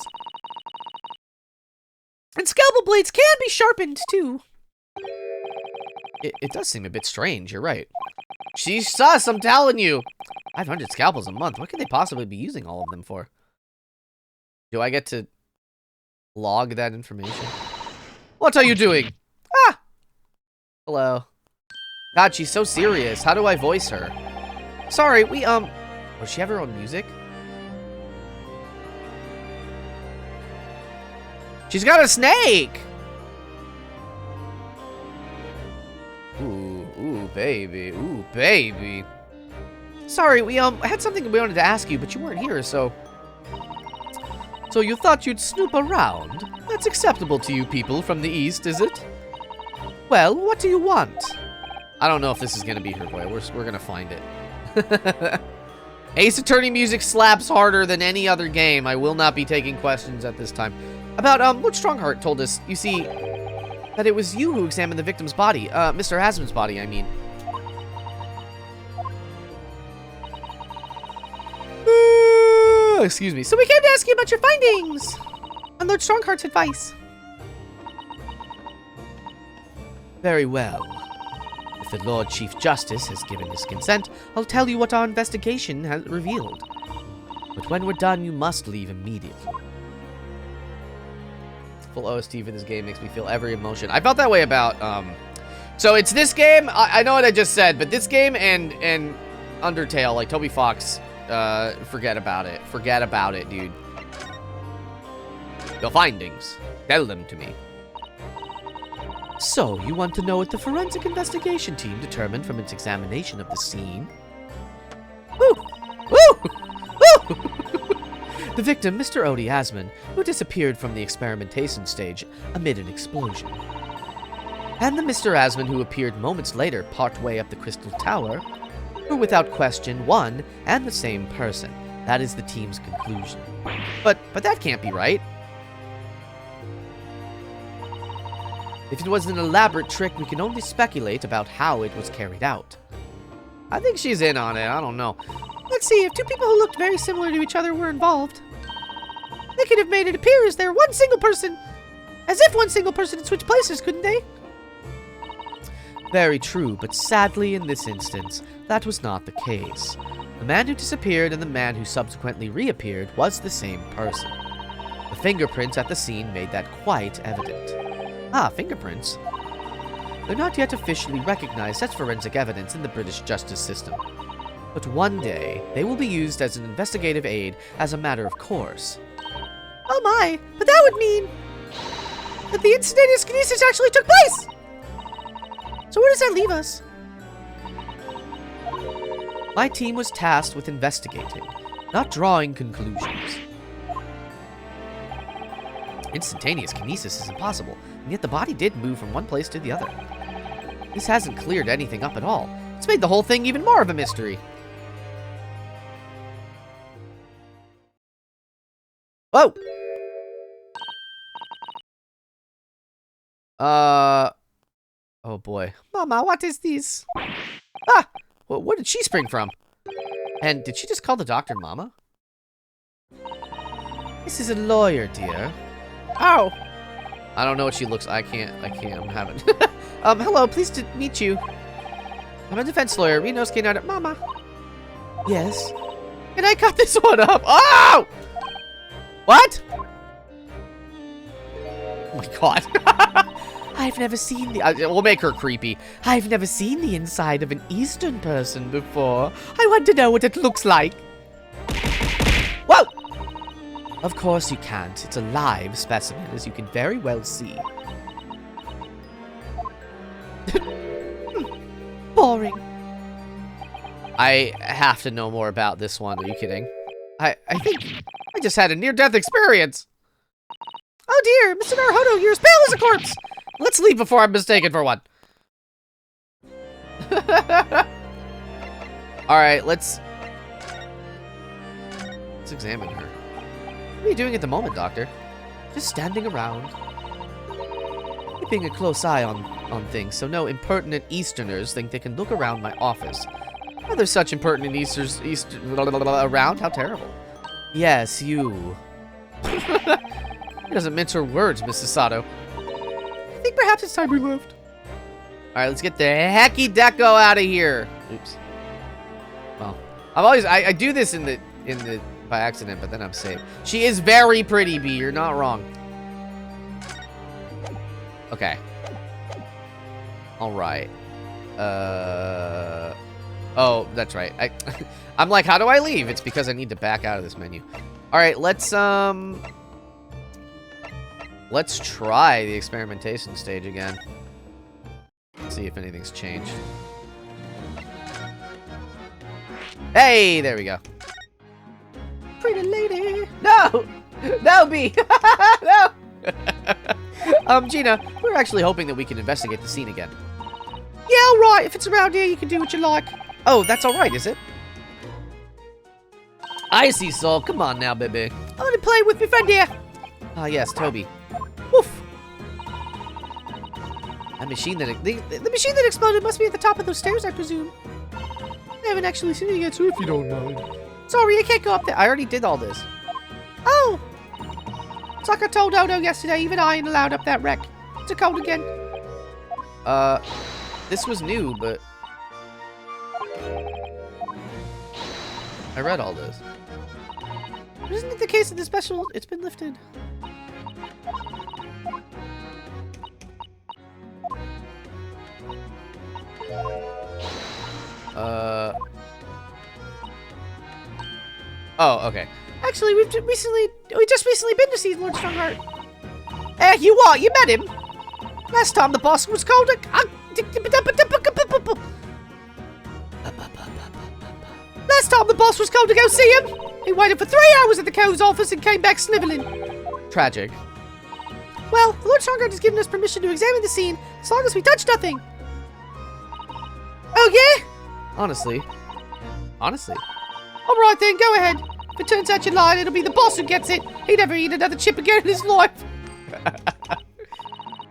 And scalpel blades can be sharpened, too. It does seem a bit strange, you're right. She's sus, I'm telling you. 500 scalpels a month. What could they possibly be using all of them for? Do I get to log that information? What are you doing? Ah! Hello. God, she's so serious. How do I voice her? Sorry, does she have her own music? She's got a snake! Ooh, baby. Ooh, baby. Sorry, we had something we wanted to ask you, but you weren't here, so... So you thought you'd snoop around? That's acceptable to you people from the East, is it? Well, what do you want? I don't know if this is gonna be her voice. We're gonna find it. Ace Attorney music slaps harder than any other game. I will not be taking questions at this time. About, what Strongheart told us, you see, that it was you who examined the victim's body. Mr. Hasman's body, I mean. Excuse me. So we came to ask you about your findings on Lord Strongheart's advice. Very well. If the Lord Chief Justice has given his consent, I'll tell you what our investigation has revealed. But when we're done, you must leave immediately. Full OST for this game makes me feel every emotion. I felt that way about, so it's this game, I know what I just said, but this game and Undertale, like Toby Fox, forget about it. Forget about it, dude. Your findings. Tell them to me. So, you want to know what the forensic investigation team determined from its examination of the scene? Woo! Woo! Woo! The victim, Mr. Odie Asman, who disappeared from the experimentation stage amid an explosion. And the Mr. Asman who appeared moments later partway up the Crystal Tower were without question one and the same person. That is the team's conclusion. But that can't be right. If it was an elaborate trick, we can only speculate about how it was carried out. I think she's in on it. I don't know. Let's see, if two people who looked very similar to each other were involved, they could have made it appear as they're one single person. As if one single person had switched places, couldn't they? Very true, but sadly in this instance, that was not the case. The man who disappeared and the man who subsequently reappeared was the same person. The fingerprints at the scene made that quite evident. Ah, fingerprints. They're not yet officially recognized as forensic evidence in the British justice system. But one day, they will be used as an investigative aid as a matter of course. Oh my, but that would mean that the instantaneous kinesis actually took place! So where does that leave us? My team was tasked with investigating, not drawing conclusions. Instantaneous kinesis is impossible, and yet the body did move from one place to the other. This hasn't cleared anything up at all. It's made the whole thing even more of a mystery. Whoa! Oh boy. Mama, what is this? Ah! Where did she spring from? And did she just call the doctor Mama? This is a lawyer, dear. Ow! I don't know what she looks. I'm having. Hello, pleased to meet you. I'm a defense lawyer. Rinosuke Nada. Mama. Yes. Can I cut this one up? Oh! What? Oh my god. I've never seen the... we'll make her creepy. I've never seen the inside of an Eastern person before. I want to know what it looks like. Whoa! Of course you can't. It's a live specimen, as you can very well see. Boring. I have to know more about this one. Are you kidding? I think I just had a near-death experience. Oh dear, Mr. Naruhodo, you're as pale as a corpse. Let's leave before I'm mistaken for one. Alright, let's examine her. What are you doing at the moment, Doctor? Just standing around. Keeping a close eye on things, so no impertinent Easterners think they can look around my office. Are there such impertinent Easterners around? How terrible. Yes, you. He doesn't mince her words, Mrs. Sato. I think perhaps it's time we left. Alright, let's get the hecky deco out of here. Oops. Well, I do this in the by accident, but then I'm safe. She is very pretty, B. You're not wrong. Okay. Alright. Oh, that's right. I'm like, how do I leave? It's because I need to back out of this menu. Alright, let's try the experimentation stage again. See if anything's changed. Hey, there we go. Pretty lady. No! No, B! No! Gina, we're actually hoping that we can investigate the scene again. Yeah, alright. If it's around here, you can do what you like. Oh, that's alright, is it? I see, Soul. Come on now, baby. I want to play with my friend here. Ah, yes, Toby. Woof. That machine that... The machine that exploded must be at the top of those stairs, I presume. I haven't actually seen it yet, so if you don't mind. Sorry, I can't go up there. I already did all this. Oh! It's like I told Odo yesterday, even I ain't allowed up that wreck. It's a code again. This was new, but... I read all this. Isn't it the case of the special? It's been lifted. Oh, okay. Actually, we just recently been to see Lord Strongheart. You what? You met him? Last time the boss was called a... Last time the boss was called to go see him, he waited for 3 hours at the Co's office and came back sniveling. Tragic. Well, the Lord Strongheart has given us permission to examine the scene as long as we touch nothing. Oh, yeah? Honestly. All right, then, go ahead. If it turns out you're lying, it'll be the boss who gets it. He'd never eat another chip again in his life.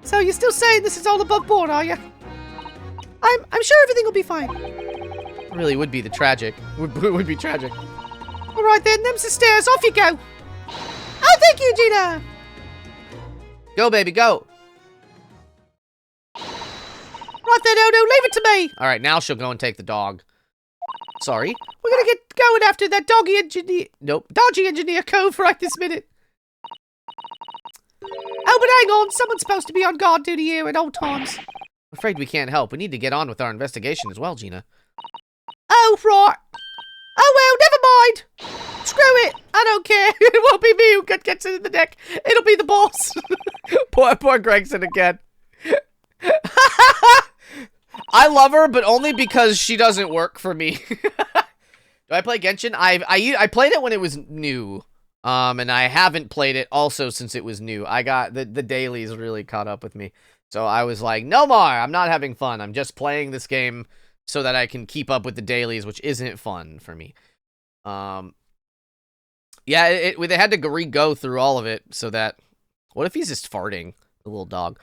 So you're still saying this is all above board, are you? I'm sure everything will be fine. It really would be the tragic. Would be tragic. All right, then, them's the stairs. Off you go. Oh, thank you, Gina. Go, baby, go. Right then, Odo, leave it to me. All right, now she'll go and take the dog. Sorry. We're gonna get going after that doggy engineer. Nope, dodgy engineer cove right this minute. Oh, but hang on. Someone's supposed to be on guard duty here at all times. I'm afraid we can't help. We need to get on with our investigation as well, Gina. Oh, right. Oh, well, never mind. Screw it. I don't care. It won't be me who gets it in the neck. It'll be the boss. Poor Gregson again. I love her, but only because she doesn't work for me. Do I play Genshin? I played it when it was new. And I haven't played it also since it was new. I got the dailies really caught up with me. So I was like, no more. I'm not having fun. I'm just playing this game so that I can keep up with the dailies, which isn't fun for me. Yeah, they had to re-go through all of it so that... What if he's just farting? The little dog.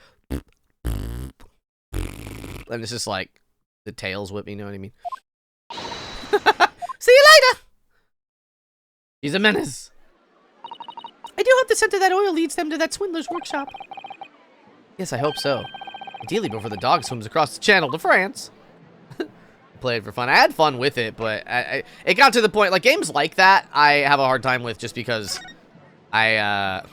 And it's just like the tails whip, you know what I mean? See you later! He's a menace. I do hope the scent of that oil leads them to that swindler's workshop. Yes, I hope so. Ideally before the dog swims across the channel to France. Played for fun. I had fun with it, but it got to the point, like, games like that, I have a hard time with just because at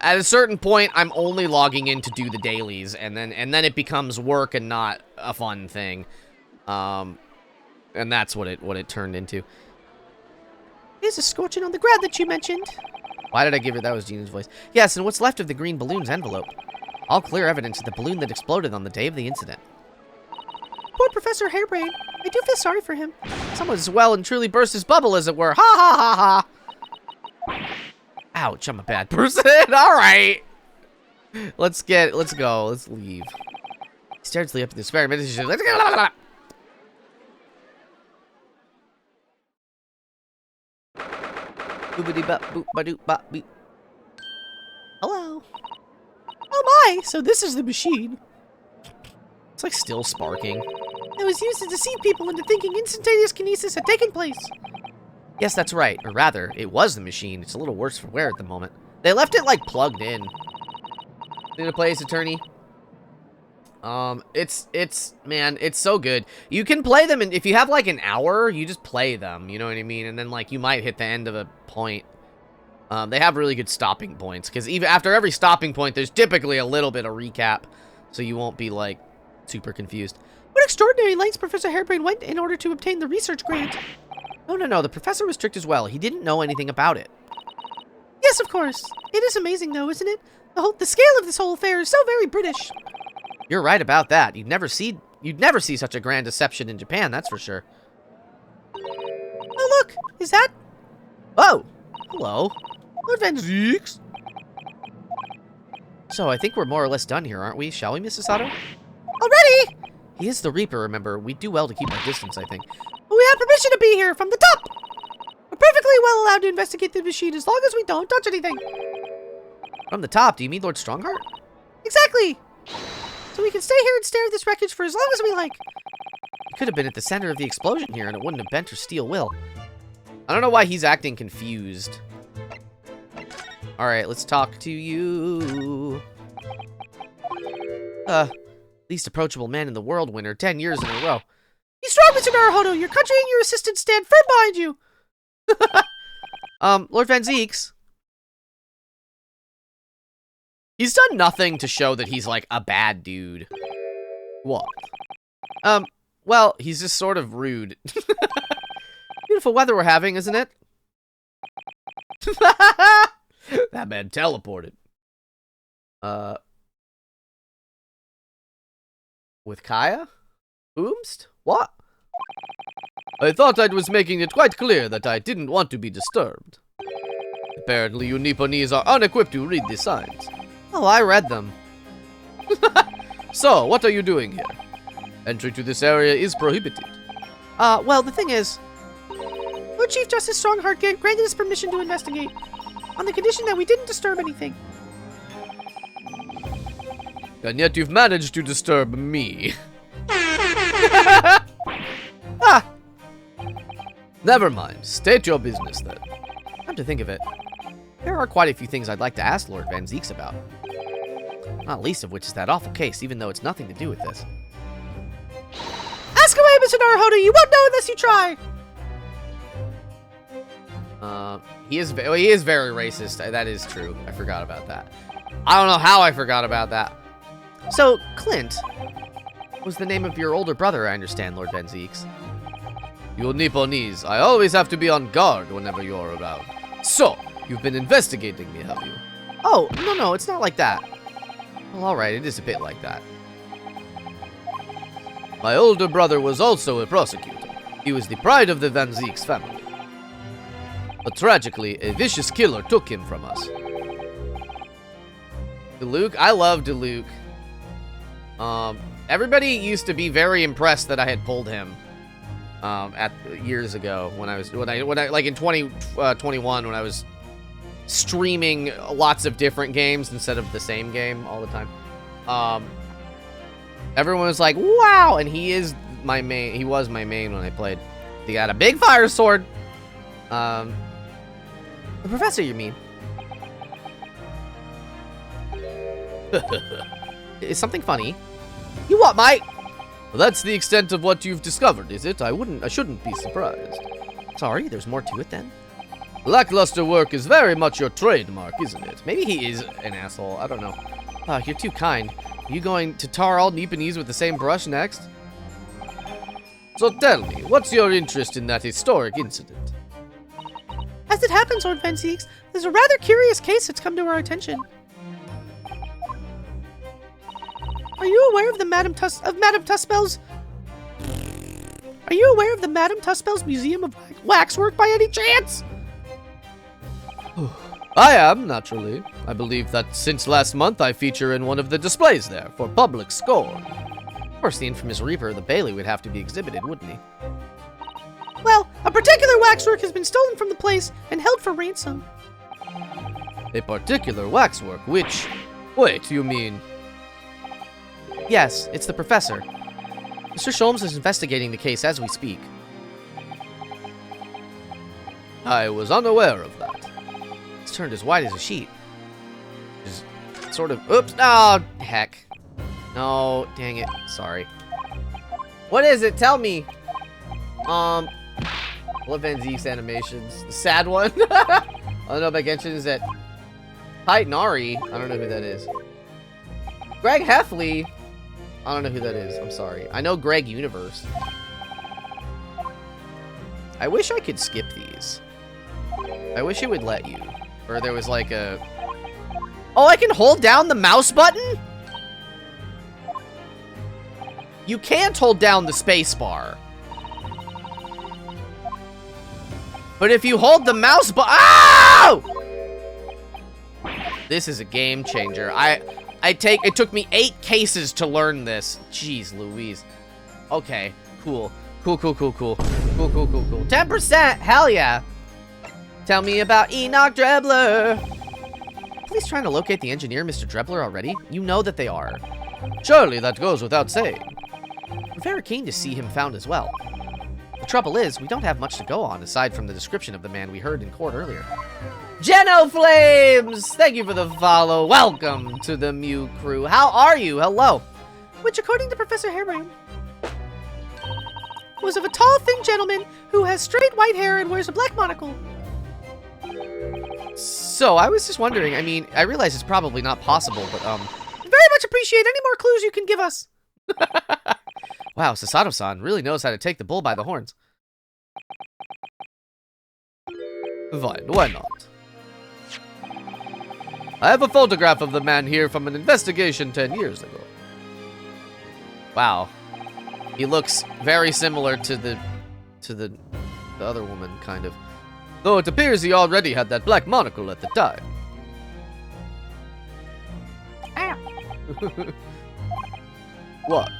a certain point, I'm only logging in to do the dailies, and then it becomes work and not a fun thing. And that's what it turned into. Here's a scorching on the ground that you mentioned. Why did I give her that was Gina's voice? Yes, and what's left of the green balloon's envelope? All clear evidence of the balloon that exploded on the day of the incident. Poor Professor Hairbrain. I do feel sorry for him. Someone's well and truly burst his bubble, as it were. Ha ha ha ha. Ouch, I'm a bad person. All right. Let's go. Let's leave. He starts to leave up to the experiment. Let's go. Hello. Oh my, so this is the machine. It's like still sparking. It was used to deceive people into thinking instantaneous kinesis had taken place. Yes, that's right. Or rather, it was the machine. It's a little worse for wear at the moment. They left it, like, plugged in. Need to play Ace Attorney? Man, it's so good. You can play them, and if you have, like, an hour, you just play them, you know what I mean? And then, like, you might hit the end of a point. They have really good stopping points, because even after every stopping point, there's typically a little bit of recap, so you won't be, like, super confused. What extraordinary lengths Professor Hairbrain went in order to obtain the research grant? No. The professor was strict as well. He didn't know anything about it. Yes, of course. It is amazing, though, isn't it? The scale of this whole affair is so very British. You're right about that. You'd never see such a grand deception in Japan, that's for sure. Oh, look! Is that... Oh! Hello. Lord Van Zieks? So, I think we're more or less done here, aren't we? Shall we, Mrs. Sato? Already? He is the Reaper, remember. We do well to keep our distance, I think. We have permission to be here from the top! We're perfectly well allowed to investigate the machine as long as we don't touch anything. From the top, do you mean Lord Stronghart? Exactly! So we can stay here and stare at this wreckage for as long as we like. He could have been at the center of the explosion here and it wouldn't have bent her steel will. I don't know why he's acting confused. Alright, let's talk to you. Least approachable man in the world winner 10 years in a row. Be strong, Mr. Naruhodo! Your country and your assistants stand firm behind you! Lord Van Zieks. He's done nothing to show that he's, like, a bad dude. What? Well, he's just sort of rude. Beautiful weather we're having, isn't it? That man teleported. With Kaya? Oomst? What? I thought I was making it quite clear that I didn't want to be disturbed. Apparently you Nipponese are unequipped to read the signs. Oh, I read them. So, what are you doing here? Entry to this area is prohibited. Well, the thing is... Lord Chief Justice Stronghart granted us permission to investigate, on the condition that we didn't disturb anything. And yet you've managed to disturb me. Never mind. State your business, then. Come to think of it, there are quite a few things I'd like to ask Lord Van Zieks about. Not least of which is that awful case, even though it's nothing to do with this. Ask away, Mr. Naruhodo! You won't know unless you try! He is very racist. That is true. I forgot about that. I don't know how I forgot about that. So, Clint was the name of your older brother, I understand, Lord Van Zieks. You Nipponese, I always have to be on guard whenever you're around. So, you've been investigating me, have you? Oh, no, it's not like that. Well, alright, it is a bit like that. My older brother was also a prosecutor. He was the pride of the Van Zieks family. But tragically, a vicious killer took him from us. Diluc? I love Diluc. Everybody used to be very impressed that I had pulled him. Years ago when I like in 2021 when I was streaming lots of different games instead of the same game all the time. Everyone was like, wow, and he is my main. He was my main when I played. He got a big fire sword. The professor, you mean? Is something funny? You what, mate? Well, that's the extent of what you've discovered, is it? I shouldn't be surprised. Sorry, there's more to it then. Lackluster work is very much your trademark, isn't it? Maybe he is an asshole, I don't know. You're too kind. Are you going to tar all Nipponese with the same brush next? So tell me, what's your interest in that historic incident? As it happens, Lord Van Zieks, there's a rather curious case that's come to our attention. Are you aware of the Madame Tuspel's... Are you aware of the Madame Tuspel's Museum of Waxwork by any chance? I am, naturally. I believe that since last month I feature in one of the displays there for public scorn. Of course, the infamous Reaper, the Bailey, would have to be exhibited, wouldn't he? Well, a particular waxwork has been stolen from the place and held for ransom. A particular waxwork, which... Wait, you mean... Yes, it's the professor. Mr. Sholmes is investigating the case as we speak. I was unaware of that. It's turned as white as a sheet. Just sort of... Oops! Oh, heck. No, dang it. Sorry. What is it? Tell me. Love Van Zieks animations. The sad one. I don't know about Genshin. Is that Titanari? I don't know who that is. Greg Heffley. I don't know who that is. I'm sorry. I know Greg Universe. I wish I could skip these. I wish it would let you. Or there was like a... Oh, I can hold down the mouse button? You can't hold down the space bar. But if you hold the mouse button... Oh! This is a game changer. It took me 8 cases to learn this. Jeez Louise. Okay, cool. Cool. 10%! Hell yeah! Tell me about Enoch Drebler! Police trying to locate the engineer, Mr. Drebler, already? You know that they are. Surely that goes without saying. We're very keen to see him found as well. The trouble is, we don't have much to go on aside from the description of the man we heard in court earlier. Genoflames! Thank you for the follow. Welcome to the Mew crew. How are you? Hello. Which, according to Professor Hairbrain, was of a tall, thin gentleman who has straight white hair and wears a black monocle. So, I was just wondering, I mean, I realize it's probably not possible, but, Very much appreciate any more clues you can give us. Wow, Sasato-san really knows how to take the bull by the horns. Fine, why not? I have a photograph of the man here from an investigation 10 years ago. Wow. He looks very similar to the other woman, kind of. Though it appears he already had that black monocle at the time. Ow. What?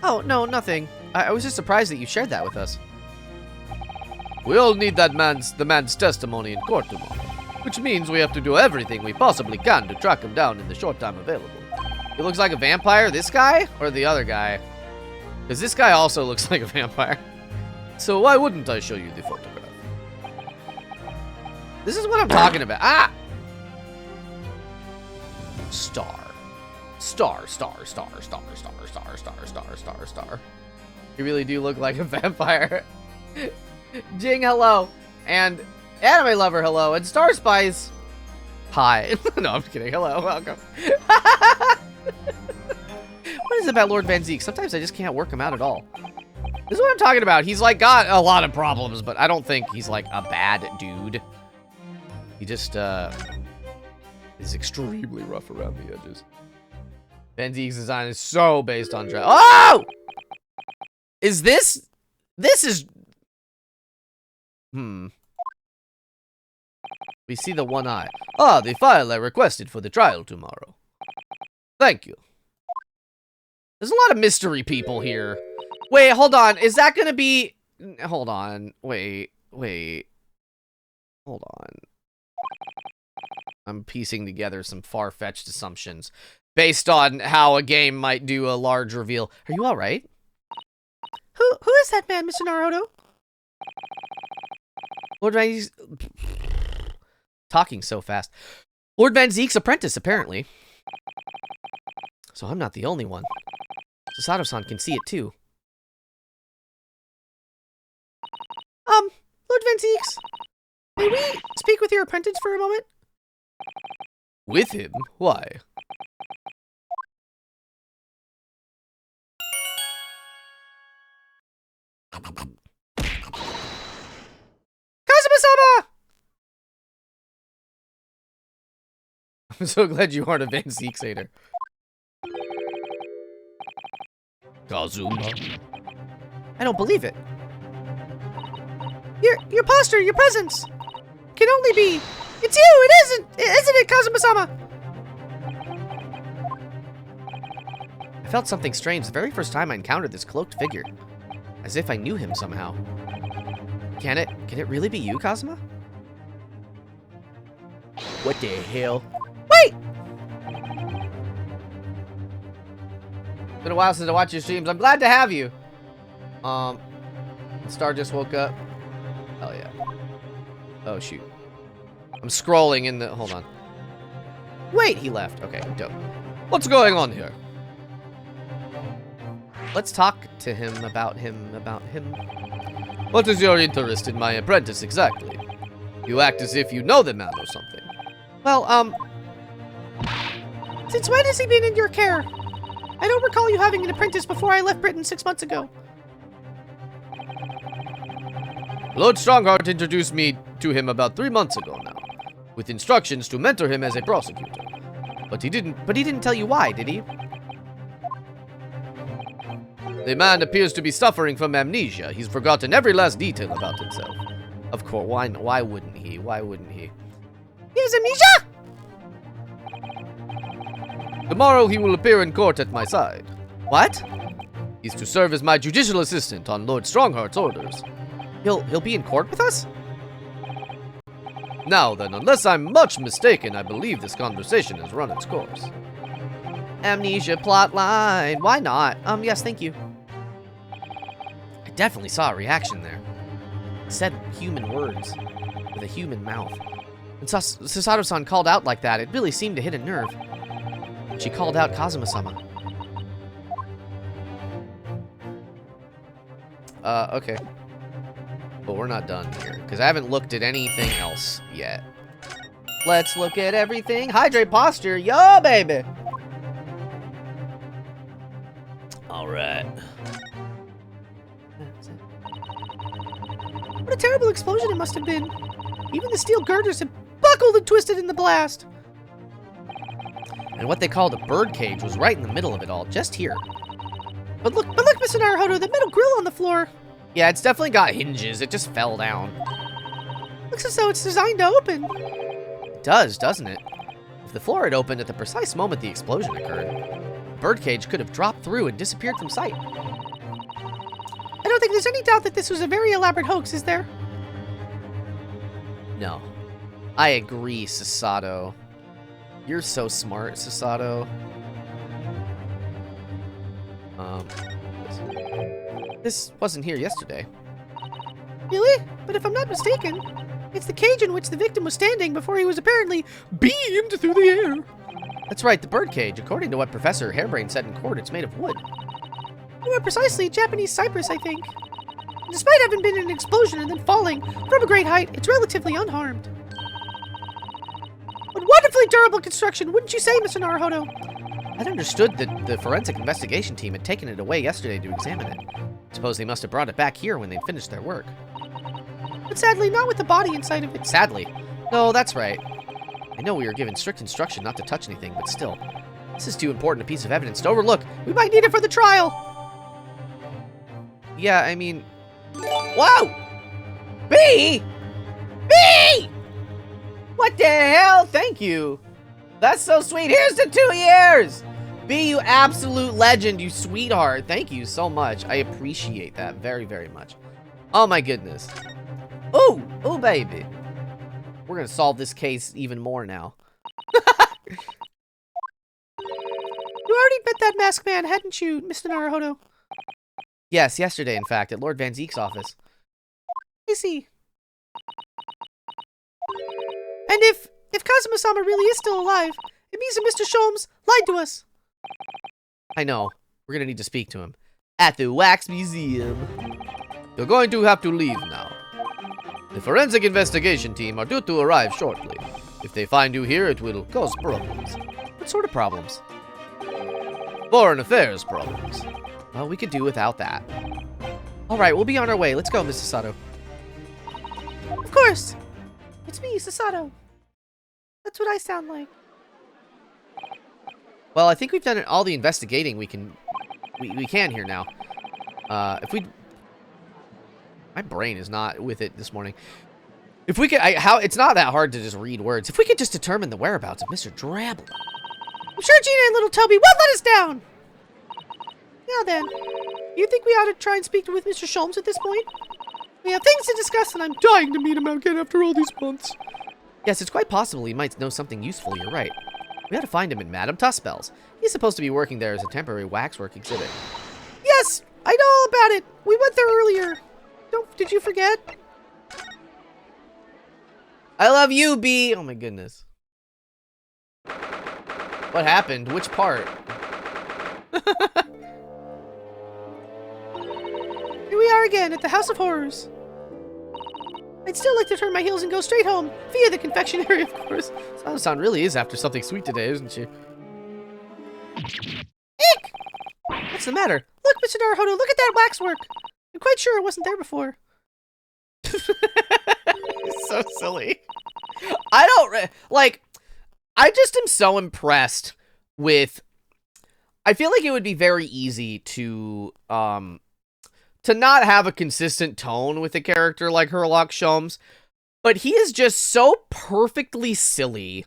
Oh, no, nothing. I was just surprised that you shared that with us. We all need the man's testimony in court tomorrow, which means we have to do everything we possibly can to track him down in the short time available. He looks like a vampire, this guy, or the other guy? Because this guy also looks like a vampire. So why wouldn't I show you the photograph? This is what I'm talking about. Ah! Star. You really do look like a vampire. Jing, hello. And Anime Lover, hello. And Star Spice, hi. No, I'm kidding. Hello, welcome. What is it about Lord Van Zeke? Sometimes I just can't work him out at all. This is what I'm talking about. He's like got a lot of problems, but I don't think he's like a bad dude. He just is extremely rough around the edges. Van Zeke's design is so based on Oh! Is this is We see the one eye. Ah, the file I requested for the trial tomorrow. Thank you. There's a lot of mystery people here. Wait, hold on. Is that gonna be... Hold on. Wait. Hold on. I'm piecing together some far-fetched assumptions based on how a game might do a large reveal. Are you alright? Who is that man, Mr. Naruto? Lord Van Zeke's... Talking so fast. Lord Van Zeke's apprentice, apparently. So I'm not the only one. Sasato-san can see it too. Lord Van Zeke's, may we speak with your apprentice for a moment? With him? Why? Kazuma-sama! I'm so glad you aren't a Van Zeke hater. Kazuma? I don't believe it. Your posture, your presence can only be... It's you, isn't it, Kazuma-sama? I felt something strange the very first time I encountered this cloaked figure. As if I knew him somehow. Can it really be you, Kazuma? What the hell? Wait! It's been a while since I watched your streams. I'm glad to have you. Star just woke up. Hell yeah. Oh, shoot. I'm scrolling in the... Hold on. Wait, he left. Okay, dope. What's going on here? Let's talk to him about him. What is your interest in my apprentice exactly? You act as if you know the man or something. Well, since when has he been in your care? I don't recall you having an apprentice before I left Britain 6 months ago. Lord Strongheart introduced me to him about 3 months ago now, with instructions to mentor him as a prosecutor. But he didn't tell you why, did he? The man appears to be suffering from amnesia. He's forgotten every last detail about himself. Of course, why wouldn't he? Why wouldn't he? He has amnesia? Tomorrow he will appear in court at my side. What? He's to serve as my judicial assistant on Lord Strongheart's orders. He'll be in court with us? Now then, unless I'm much mistaken, I believe this conversation has run its course. Amnesia plotline. Why not? Yes, thank you. I definitely saw a reaction there. It said human words with a human mouth. When Susato-san called out like that, it really seemed to hit a nerve. She called out Kazuma-sama. Okay. But we're not done here, because I haven't looked at anything else yet. Let's look at everything. Hydrate posture. Yo, baby! Alright. What a terrible explosion it must have been. Even the steel girders had buckled and twisted in the blast. And what they called a bird cage was right in the middle of it all, just here. But look, Mr. Naruhodo, the metal grill on the floor. Yeah, it's definitely got hinges. It just fell down. Looks as though it's designed to open. It does, doesn't it? If the floor had opened at the precise moment the explosion occurred, the birdcage could have dropped through and disappeared from sight. I don't think there's any doubt that this was a very elaborate hoax, is there? No. I agree, Susato. You're so smart, Susato. This wasn't here yesterday. Really? But if I'm not mistaken, it's the cage in which the victim was standing before he was apparently beamed through the air. That's right, the birdcage. According to what Professor Hairbrain said in court, it's made of wood. More precisely, Japanese cypress, I think. Despite having been in an explosion and then falling from a great height, it's relatively unharmed. What wonderfully durable construction, wouldn't you say, Mr. Naruhodo? I'd understood that the forensic investigation team had taken it away yesterday to examine it. Suppose they must have brought it back here when they'd finished their work. But sadly, not with the body inside of it. Sadly? No, that's right. I know we were given strict instruction not to touch anything, but still. This is too important a piece of evidence to overlook. We might need it for the trial. Yeah, I mean... Whoa! B! B! What the hell? Thank you. That's so sweet. Here's the 2 years! B, you absolute legend, you sweetheart. Thank you so much. I appreciate that very, very much. Oh my goodness. Ooh! Ooh, baby. We're gonna solve this case even more now. You already met that masked man, hadn't you, Mr. Naruhodo? Yes, yesterday, in fact, at Lord Van Zeek's office. I see. And if Kazuma-sama really is still alive, it means that Mr. Sholmes lied to us. I know. We're gonna need to speak to him. At the Wax Museum. You're going to have to leave now. The forensic investigation team are due to arrive shortly. If they find you here, it will cause problems. What sort of problems? Foreign affairs problems. Well, we could do without that. Alright, we'll be on our way. Let's go, Miss Susato. Of course. It's me, Susato. That's what I sound like. Well, I think we've done all the investigating we can here now. If we... My brain is not with it this morning. If we could... it's not that hard to just read words. If we could just determine the whereabouts of Mr. Drabble. I'm sure Gina and little Toby won't let us down. Now then, you think we ought to try and speak with Mr. Sholmes at this point? We have things to discuss, and I'm dying to meet him again after all these months. Yes, it's quite possible he might know something useful, you're right. We ought to find him in Madame Tuspel's. He's supposed to be working there as a temporary waxwork exhibit. Yes, I know all about it. We went there earlier. Did you forget? I love you, B! Oh my goodness. What happened? Which part? Here we are again at the House of Horrors. I'd still like to turn my heels and go straight home, via the confectionery, of course. Sato-san really is after something sweet today, isn't she? Eek! What's the matter? Look, Mr. Naruhodo, look at that waxwork. I'm quite sure it wasn't there before. So silly. I don't like. I just am so impressed with. I feel like it would be very easy to not have a consistent tone with a character like Herlock Sholmes, but he is just so perfectly silly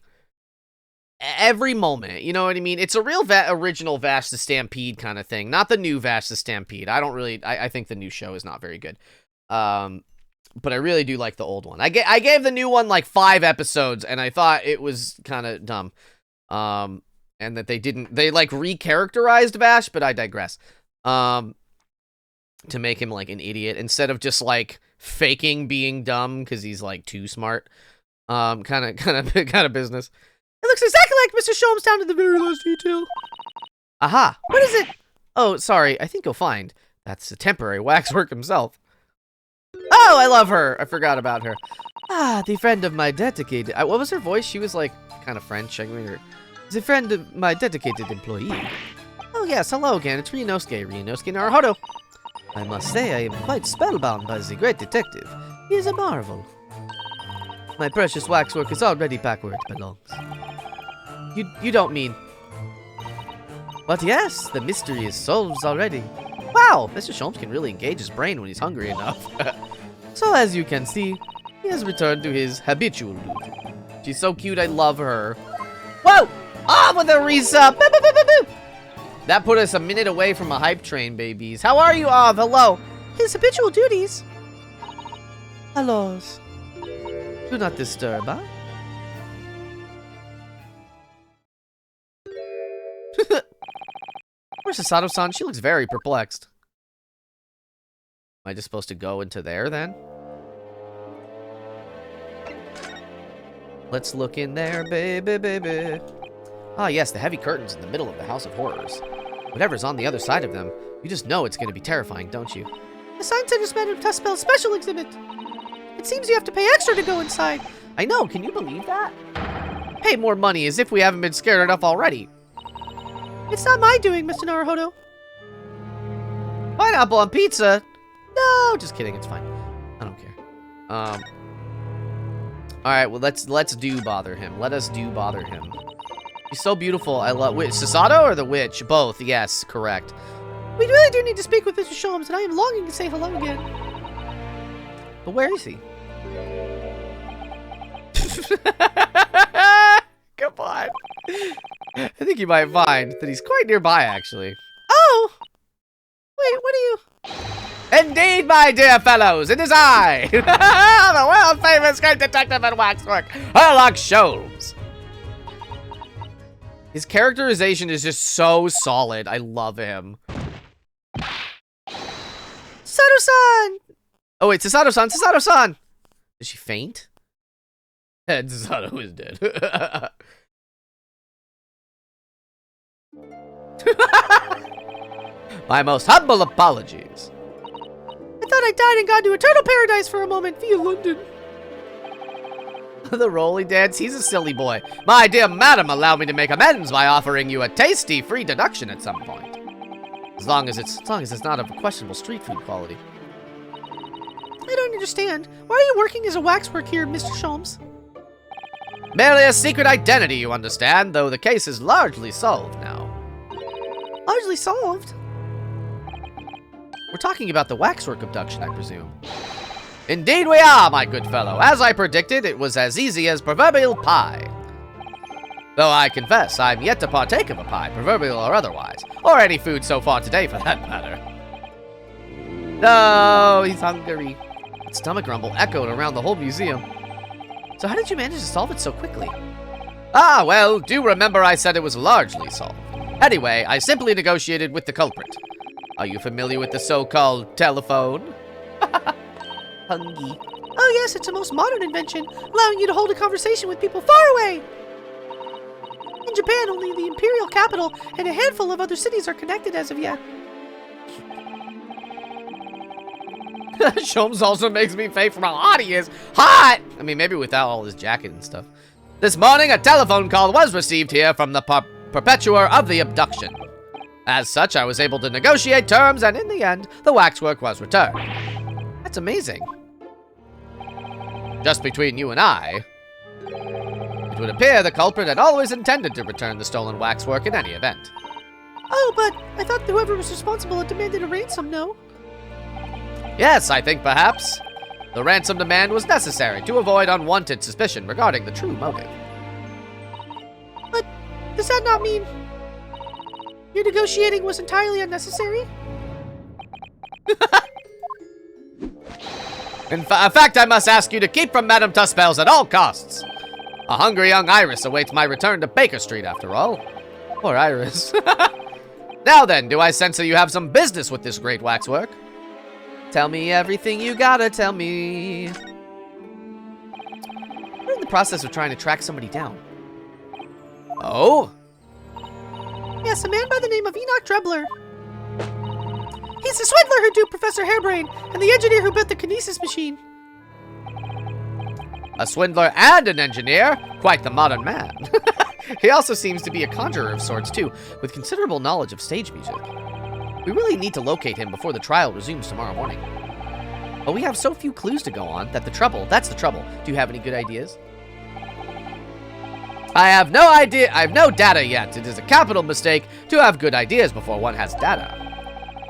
every moment. You know what I mean? It's a real original Vash the Stampede kind of thing, not the new Vash the Stampede. I think the new show is not very good. But I really do like the old one. I gave the new one like 5 episodes, and I thought it was kind of dumb. And that they like recharacterized Vash, but I digress. To make him like an idiot instead of just like faking being dumb because he's like too smart. Kind of business. It looks exactly like Mr. Sholmes down to the very last detail. Aha! What is it? Oh, sorry. I think you'll find that's the temporary waxwork himself. Oh, I love her. I forgot about her. Ah, the friend of my dedicated. What was her voice? She was like kind of French. I mean, the friend of my dedicated employee. Oh yes, hello again. It's Ryunosuke Naruhodo. I must say I am quite spellbound by the great detective. He is a marvel. My precious waxwork is already back where it belongs. You don't mean... But yes, the mystery is solved already. Wow, Mr. Sholmes can really engage his brain when he's hungry enough. So as you can see, he has returned to his habitual duty. She's so cute, I love her. Whoa! Off with a resub! Boo, boo, boo, boo, boo. That put us a minute away from a hype train, babies. How are you, Av? Hello. His habitual duties. Hello. Do not disturb, huh? Where's Sasato-san? She looks very perplexed. Am I just supposed to go into there, then? Let's look in there, baby, baby. Ah, yes, the heavy curtains in the middle of the House of Horrors. Whatever's on the other side of them, you just know it's going to be terrifying, don't you? The Science Center's Madame Tuspel's special exhibit. It seems you have to pay extra to go inside. I know, can you believe that? Pay more money as if we haven't been scared enough already. It's not my doing, Mr. Naruhodo. Pineapple on pizza? No, just kidding, it's fine. I don't care. Alright, well, let's do bother him. Let us do bother him. He's so beautiful. I love... Wait, Sasato or the witch? Both. Yes, correct. We really do need to speak with Mr. Sholmes, and I am longing to say hello again. But where is he? Come on. I think you might find that he's quite nearby, actually. Oh! Wait, what are you... Indeed, my dear fellows, it is I, the world-famous great detective and waxwork, Herlock Sholmes. His characterization is just so solid. I love him. Sasato-san! Oh, wait, Sasato-san, Sasato-san! Did she faint? And Sasato is dead. My most humble apologies. I thought I died and got to eternal paradise for a moment via London. The Rolly Dance, he's a silly boy. My dear madam, allow me to make amends by offering you a tasty free deduction at some point. As long as it's not of questionable street food quality. I don't understand. Why are you working as a waxwork here, Mr. Sholmes? Merely a secret identity, you understand, though the case is largely solved now. Largely solved? We're talking about the waxwork abduction, I presume. Indeed we are, my good fellow. As I predicted, it was as easy as proverbial pie. Though I confess, I'm yet to partake of a pie, proverbial or otherwise. Or any food so far today, for that matter. No, he's hungry. That stomach rumble echoed around the whole museum. So how did you manage to solve it so quickly? Ah, well, do remember I said it was largely solved. Anyway, I simply negotiated with the culprit. Are you familiar with the so-called telephone? Hungry. Oh yes, it's a most modern invention, allowing you to hold a conversation with people far away. In Japan, only the imperial capital and a handful of other cities are connected as of yet. Sholmes also makes me pay for how hot he is. Hot! I mean, maybe without all his jacket and stuff. This morning, a telephone call was received here from the perpetuator of the abduction. As such, I was able to negotiate terms, and in the end, the waxwork was returned. That's amazing. Just between you and I, it would appear the culprit had always intended to return the stolen waxwork in any event. Oh, but I thought whoever was responsible had demanded a ransom, no? Yes, I think perhaps the ransom demand was necessary to avoid unwanted suspicion regarding the true motive. But does that not mean your negotiating was entirely unnecessary? In fact, I must ask you to keep from Madame Tuspells at all costs. A hungry young Iris awaits my return to Baker Street, after all. Poor Iris. Now then, do I sense that you have some business with this great waxwork? Tell me everything you gotta tell me. We're in the process of trying to track somebody down. Oh? Yes, a man by the name of Enoch Trebler. He's the swindler who duped Professor Hairbrain and the engineer who built the kinesis machine. A swindler and an engineer? Quite the modern man. He also seems to be a conjurer of sorts, too, with considerable knowledge of stage music. We really need to locate him before the trial resumes tomorrow morning. But we have so few clues to go on that's the trouble. Do you have any good ideas? I have no idea. I have no data yet. It is a capital mistake to have good ideas before one has data.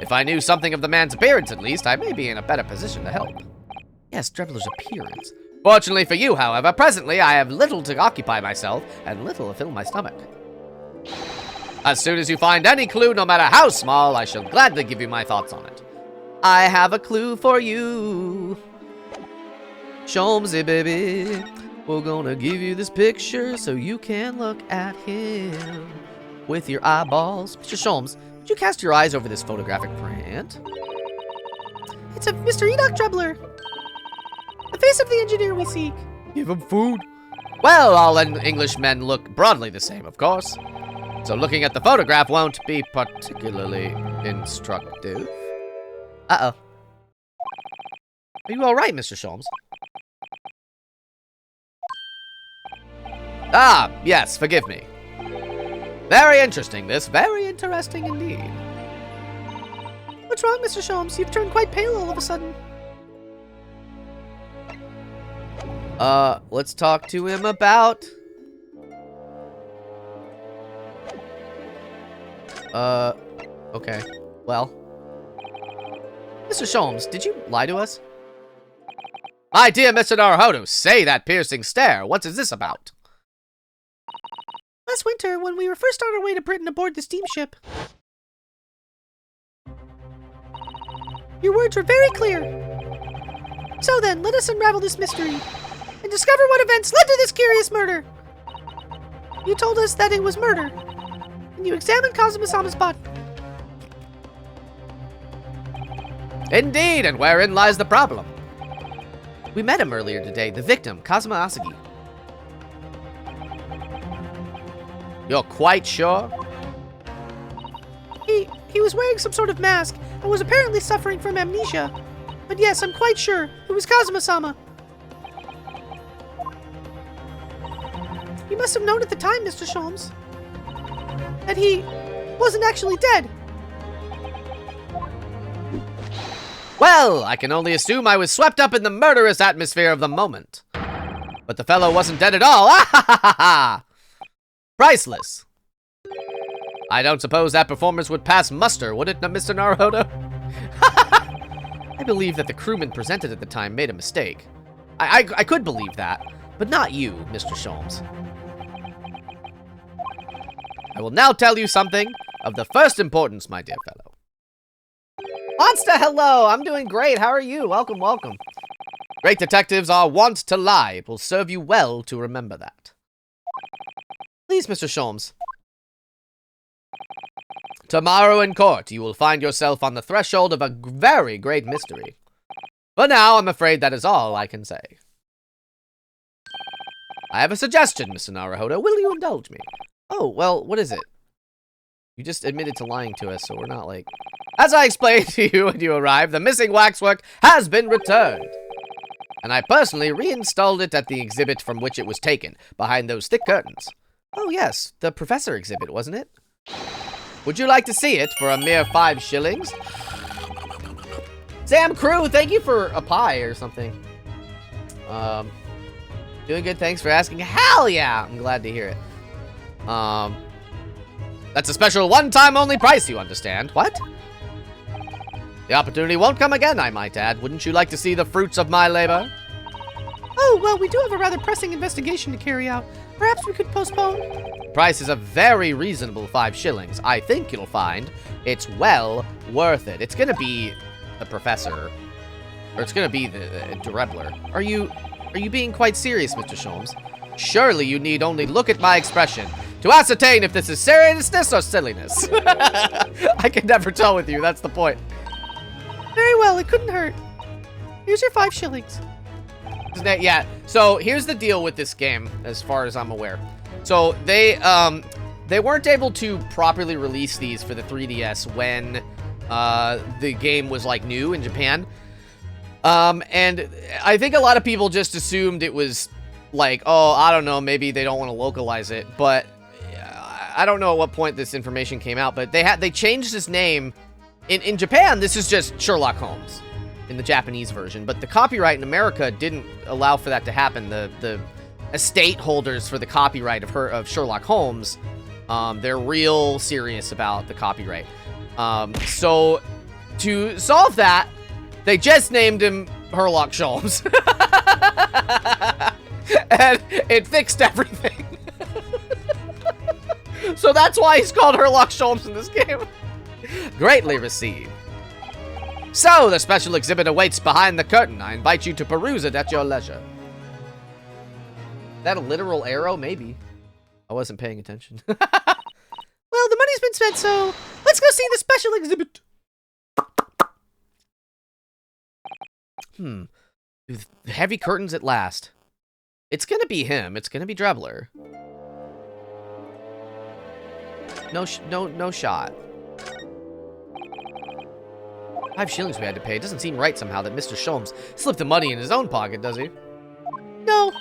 If I knew something of the man's appearance, at least, I may be in a better position to help. Yes, Trebler's appearance. Fortunately for you, however, presently I have little to occupy myself and little to fill my stomach. As soon as you find any clue, no matter how small, I shall gladly give you my thoughts on it. I have a clue for you. Sholmesy, baby. We're gonna give you this picture so you can look at him with your eyeballs. Mr. Sholmes, would you cast your eyes over this photographic print? It's of Mr. Enoch Trebler, the face of the engineer we seek. Give him food. Well, all Englishmen look broadly the same, of course. So looking at the photograph won't be particularly instructive. Uh-oh. Are you all right, Mr. Sholmes? Ah, yes, forgive me. Very interesting, this. Very interesting indeed. What's wrong, Mr. Sholmes? You've turned quite pale all of a sudden. Let's talk to him about... okay. Well. Mr. Sholmes, did you lie to us? My dear Mr. Naruhodo, say that piercing stare. What is this about? Last winter, when we were first on our way to Britain aboard the steamship, your words were very clear. So then, let us unravel this mystery and discover what events led to this curious murder. You told us that it was murder, and you examined Kazuma-sama's body. Indeed, and wherein lies the problem? We met him earlier today, the victim, Kazuma Asagi. You're quite sure? He was wearing some sort of mask and was apparently suffering from amnesia. But yes, I'm quite sure it was Kazuma-sama. You must have known at the time, Mr. Sholmes, that he wasn't actually dead. Well, I can only assume I was swept up in the murderous atmosphere of the moment. But the fellow wasn't dead at all. Ah ha ha ha ha! Priceless. I don't suppose that performance would pass muster, would it, Mr. Naruhodo? I believe that the crewman presented at the time made a mistake. I could believe that, but not you, Mr. Sholmes. I will now tell you something of the first importance, my dear fellow. Monster, hello! I'm doing great. How are you? Welcome, welcome. Great detectives are wont to lie. It will serve you well to remember that. Please, Mr. Sholmes. Tomorrow in court, you will find yourself on the threshold of a very great mystery. For now, I'm afraid that is all I can say. I have a suggestion, Mr. Naruhodo. Will you indulge me? Oh, well, what is it? You just admitted to lying to us, so we're not like... As I explained to you when you arrived, the missing waxwork has been returned. And I personally reinstalled it at the exhibit from which it was taken, behind those thick curtains. Oh, yes, the professor exhibit, wasn't it? Would you like to see it for a mere 5 shillings? Sam Crew, thank you for a pie or something. Doing good, thanks for asking. Hell yeah! I'm glad to hear it. That's a special one-time only price, you understand. What? The opportunity won't come again, I might add. Wouldn't you like to see the fruits of my labor? Oh, well, we do have a rather pressing investigation to carry out. Perhaps we could postpone? The price is a very reasonable 5 shillings. I think you'll find it's well worth it. It's gonna be the professor. Or it's gonna be the Drebler. Are you being quite serious, Mr. Sholmes? Surely you need only look at my expression to ascertain if this is seriousness or silliness. I can never tell with you, that's the point. Very well, it couldn't hurt. Here's your 5 shillings. Yeah, so here's the deal with this game, as far as I'm aware. So they weren't able to properly release these for the 3DS when the game was like new in Japan. And I think a lot of people just assumed it was like, oh, I don't know, maybe they don't want to localize it, but I don't know at what point this information came out, but they changed his name. In Japan, this is just Sherlock Holmes in the Japanese version, but the copyright in America didn't allow for that to happen. The estate holders for the copyright of Sherlock Holmes, they're real serious about the copyright. So to solve that, they just named him Herlock Sholmes. And it fixed everything. So that's why he's called Herlock Sholmes in this game. Greatly received. So, the special exhibit awaits behind the curtain. I invite you to peruse it at your leisure. Is that a literal arrow? Maybe. I wasn't paying attention. Well, the money's been spent, so let's go see the special exhibit. With heavy curtains at last. It's gonna be him. It's gonna be Drebler. No shot. 5 shillings we had to pay. It doesn't seem right somehow that Mr. Sholmes slipped the money in his own pocket, does he? No.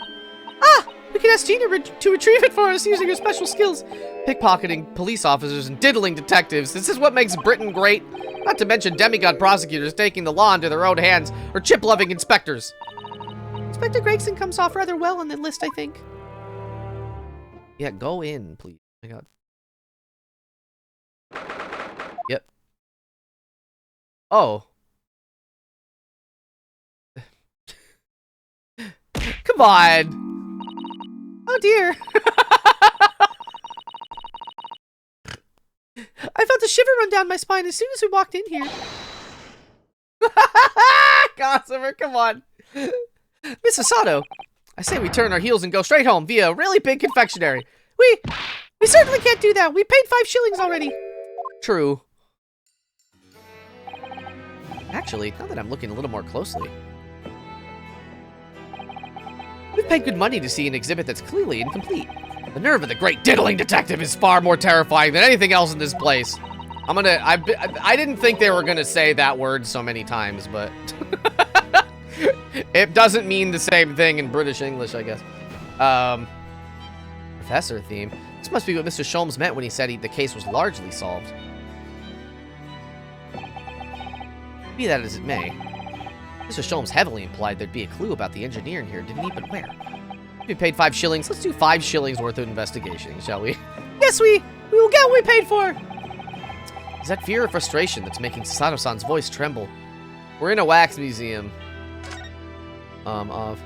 Ah! We can ask Gina to retrieve it for us using her special skills. Pickpocketing police officers and diddling detectives. This is what makes Britain great. Not to mention demigod prosecutors taking the law into their own hands, or chip-loving inspectors. Inspector Gregson comes off rather well on the list, I think. Yeah, go in, please. Oh my god. Yep. Oh. Come on. Oh dear. I felt a shiver run down my spine as soon as we walked in here. Gossamer, come on. Miss Sato, I say we turn our heels and go straight home via a really big confectionery. We certainly can't do that. We paid 5 shillings already. True. Actually, now that I'm looking a little more closely, we've paid good money to see an exhibit that's clearly incomplete. The nerve of the great diddling detective is far more terrifying than anything else in this place. I didn't think they were gonna say that word so many times, but it doesn't mean the same thing in British English, I guess. Professor theme. This must be what Mr. Sholmes meant when he said the case was largely solved. Be that as it may, Mr. Sholmes heavily implied there'd be a clue about the engineer in here, didn't he? But where? We paid 5 shillings. Let's do 5 shillings worth of investigation, shall we? Yes, we will get what we paid for. Is that fear or frustration that's making Sato-san's voice tremble? We're in a wax museum. Ooh.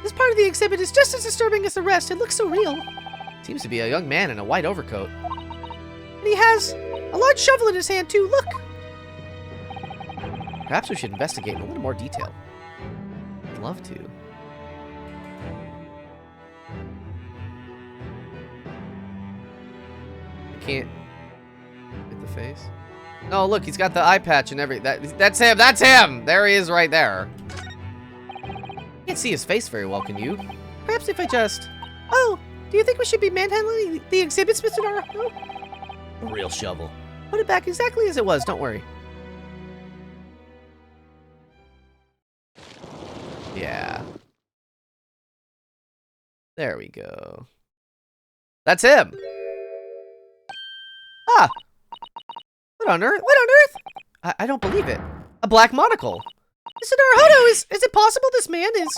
This part of the exhibit is just as disturbing as the rest. It looks so real. Seems to be a young man in a white overcoat. And he has a large shovel in his hand, too. Look. Perhaps we should investigate in a little more detail. I'd love to. I can't hit the face. No, look, he's got the eye patch and everything. That's him. That's him. There he is right there. Can't see his face very well, can you? Perhaps if I just... Oh, do you think we should be manhandling the exhibits, Mr. Naruto? A real shovel. Put it back exactly as it was, don't worry. Yeah. There we go. That's him. Ah. What on earth? What on earth? I don't believe it. A black monocle. Mr. Naruhodo, is it possible this man is...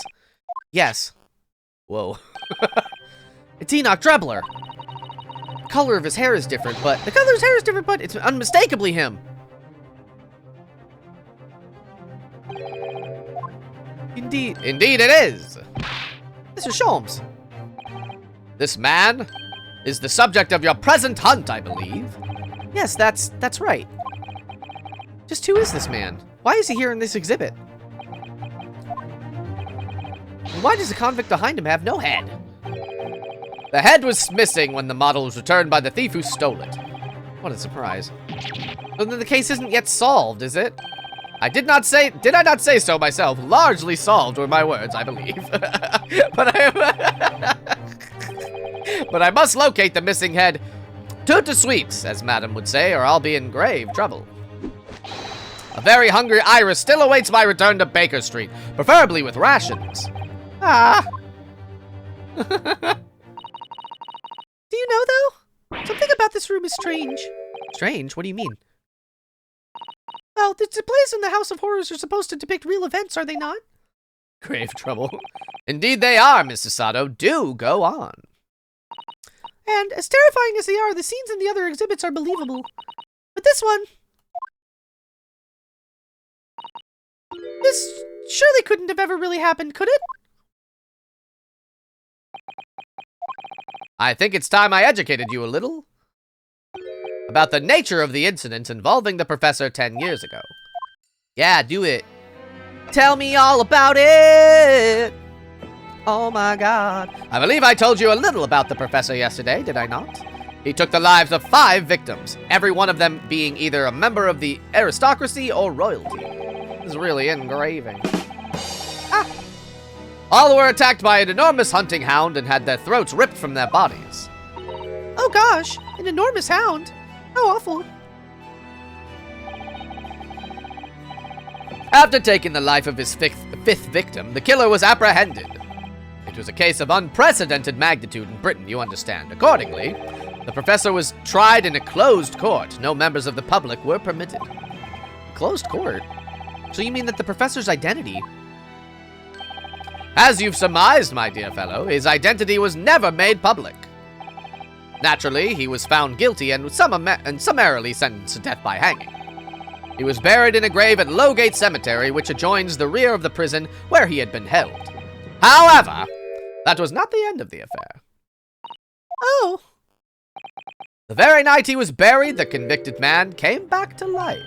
Yes. Whoa. It's Enoch Drebler. The color of his hair is different, but... The color of his hair is different, but... It's unmistakably him. Indeed. Indeed it is. Mr. Sholmes. This man is the subject of your present hunt, I believe. Yes, that's right. Just who is this man? Why is he here in this exhibit? And why does the convict behind him have no head? The head was missing when the model was returned by the thief who stole it. What a surprise. But then the case isn't yet solved, is it? Did I not say so myself? Largely solved were my words, I believe. But I must locate the missing head. Tout de suite, as Madame would say, or I'll be in grave trouble. A very hungry Iris still awaits my return to Baker Street, preferably with rations. Ah. Do you know, though? Something about this room is strange. Strange? What do you mean? Well, the displays in the House of Horrors are supposed to depict real events, are they not? Grave trouble. Indeed they are, Mrs. Sato. Do go on. And as terrifying as they are, the scenes in the other exhibits are believable. But this one... This surely couldn't have ever really happened, could it? I think it's time I educated you a little about the nature of the incident involving the professor 10 years ago. Yeah, do it. Tell me all about it. Oh my god. I believe I told you a little about the professor yesterday, did I not? He took the lives of 5 victims, every one of them being either a member of the aristocracy or royalty. This is really engraving. Ah. All were attacked by an enormous hunting hound and had their throats ripped from their bodies. Oh gosh, an enormous hound. How awful. After taking the life of his fifth victim, the killer was apprehended. It was a case of unprecedented magnitude in Britain, you understand. Accordingly, the professor was tried in a closed court. No members of the public were permitted. Closed court? So you mean that the professor's identity... As you've surmised, my dear fellow, his identity was never made public. Naturally, he was found guilty and summarily sentenced to death by hanging. He was buried in a grave at Lowgate Cemetery, which adjoins the rear of the prison where he had been held. However, that was not the end of the affair. Oh. The very night he was buried, the convicted man came back to life.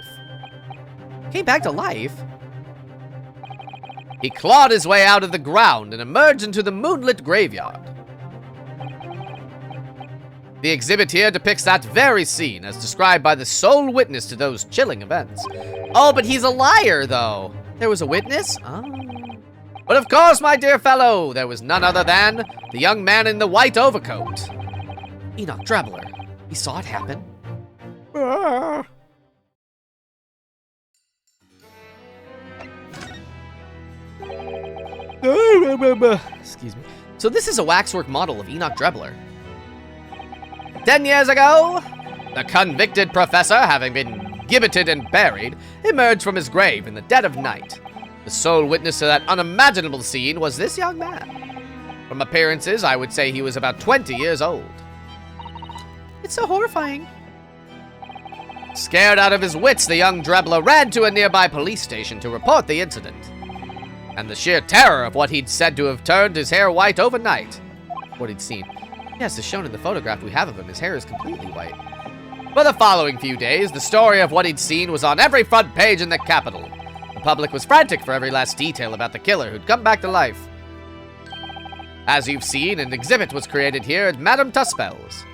Came back to life? He clawed his way out of the ground and emerged into the moonlit graveyard. The exhibit here depicts that very scene as described by the sole witness to those chilling events. Oh, but he's a liar, though. There was a witness? Oh. But of course, my dear fellow, there was none other than the young man in the white overcoat. Enoch Drebler. He saw it happen. Excuse me. So this is a waxwork model of Enoch Drebler. 10 years ago, the convicted professor, having been gibbeted and buried, emerged from his grave in the dead of night. The sole witness to that unimaginable scene was this young man. From appearances, I would say he was about 20 years old. It's so horrifying. Scared out of his wits, the young Drebler ran to a nearby police station to report the incident. And the sheer terror of what he'd said to have turned his hair white overnight. What he'd seen. Yes, as shown in the photograph we have of him, his hair is completely white. For the following few days, the story of what he'd seen was on every front page in the capital. The public was frantic for every last detail about the killer who'd come back to life. As you've seen, an exhibit was created here at Madame Tuspel's.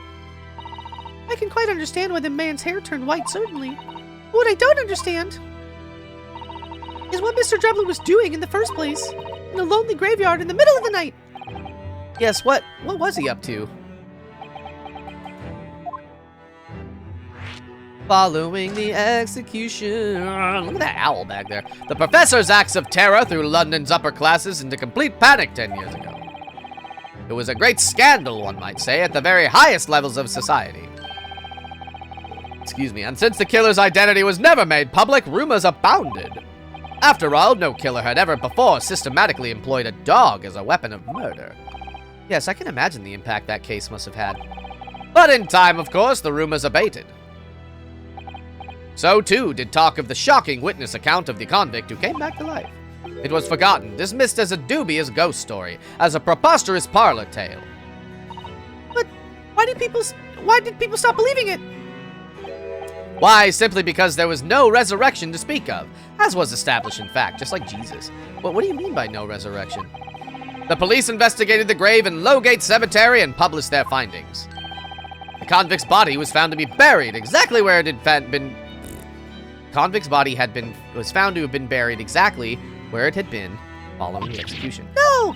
I can quite understand why the man's hair turned white, certainly. But what I don't understand is what Mr. Drebler was doing in the first place, in a lonely graveyard in the middle of the night. Yes, what was he up to? Following the execution. Look at that owl back there. The professor's acts of terror threw London's upper classes into complete panic 10 years ago. It was a great scandal, one might say, at the very highest levels of society. Excuse me, and since the killer's identity was never made public, rumors abounded. After all, no killer had ever before systematically employed a dog as a weapon of murder. Yes, I can imagine the impact that case must have had. But in time, of course, the rumors abated. So too did talk of the shocking witness account of the convict who came back to life. It was forgotten, dismissed as a dubious ghost story, as a preposterous parlor tale. But why did people stop believing it? Why? Simply because there was no resurrection to speak of, as was established in fact, just like Jesus. What do you mean by no resurrection? The police investigated the grave in Lowgate Cemetery and published their findings. The convict's body was found to be buried exactly where it had been. Convict's body was found to have been buried exactly where it had been following the execution. No!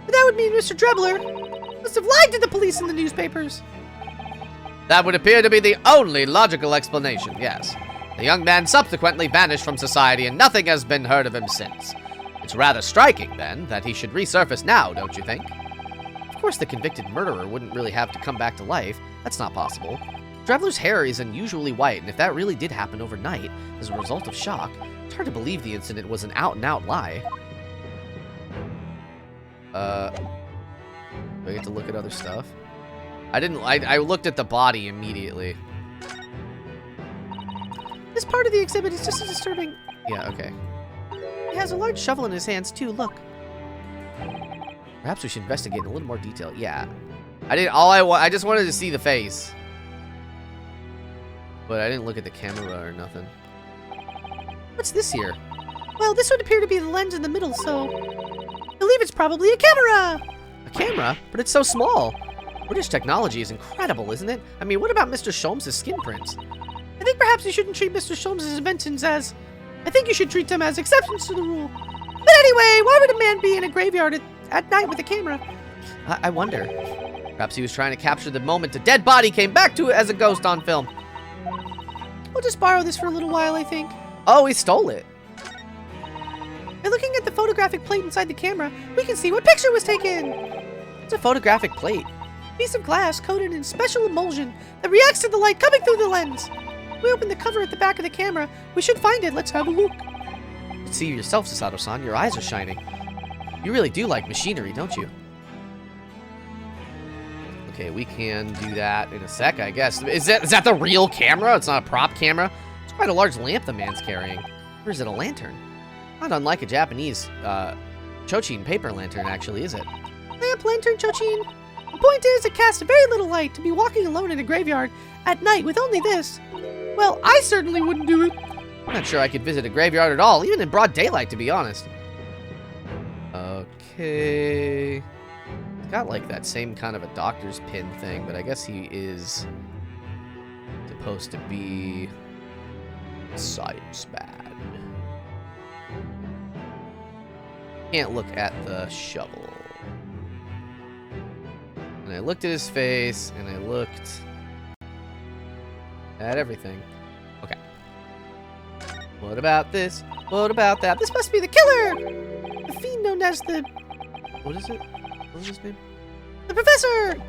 But that would mean Mr. Drebler must have lied to the police and the newspapers. That would appear to be the only logical explanation, yes. The young man subsequently vanished from society and nothing has been heard of him since. It's rather striking, then, that he should resurface now, don't you think? Of course, the convicted murderer wouldn't really have to come back to life. That's not possible. Drebler's hair is unusually white, and if that really did happen overnight as a result of shock, it's hard to believe the incident was an out-and-out lie. Do I get to look at other stuff? I looked at the body immediately. This part of the exhibit is just as disturbing. Yeah, okay. He has a large shovel in his hands, too, look. Perhaps we should investigate in a little more detail. Yeah. I just wanted to see the face. But I didn't look at the camera or nothing. What's this here? Well, this would appear to be the lens in the middle, so I believe it's probably a camera! A camera? But it's so small. British technology is incredible, isn't it? I mean, what about Mr. Sholmes' skin prints? I think perhaps you shouldn't treat Mr. Sholmes' inventions as... I think you should treat them as exceptions to the rule. But anyway, why would a man be in a graveyard at night with a camera? I wonder. Perhaps he was trying to capture the moment a dead body came back to it as a ghost on film. We'll just borrow this for a little while, I think. Oh, he stole it. By looking at the photographic plate inside the camera, we can see what picture was taken. It's a photographic plate. A piece of glass coated in special emulsion that reacts to the light coming through the lens. If we open the cover at the back of the camera, we should find it. Let's have a look. You can see yourself, Sasato-san. Your eyes are shining. You really do like machinery, don't you? Okay, we can do that in a sec, I guess. Is that the real camera? It's not a prop camera? It's quite a large lamp the man's carrying. Or is it a lantern? Not unlike a Japanese, Chochin paper lantern, actually, is it? Lamp, lantern, Chochin. The point is, it casts very little light to be walking alone in a graveyard at night with only this. Well, I certainly wouldn't do it. I'm not sure I could visit a graveyard at all, even in broad daylight, to be honest. Okay... He's got, like, that same kind of a doctor's pin thing, but I guess he is supposed to be a science man. Can't look at the shovel. And I looked at his face, and I looked at everything. Okay. What about this? What about that? This must be the killer! The fiend known as the... What is it? What was his name? The professor!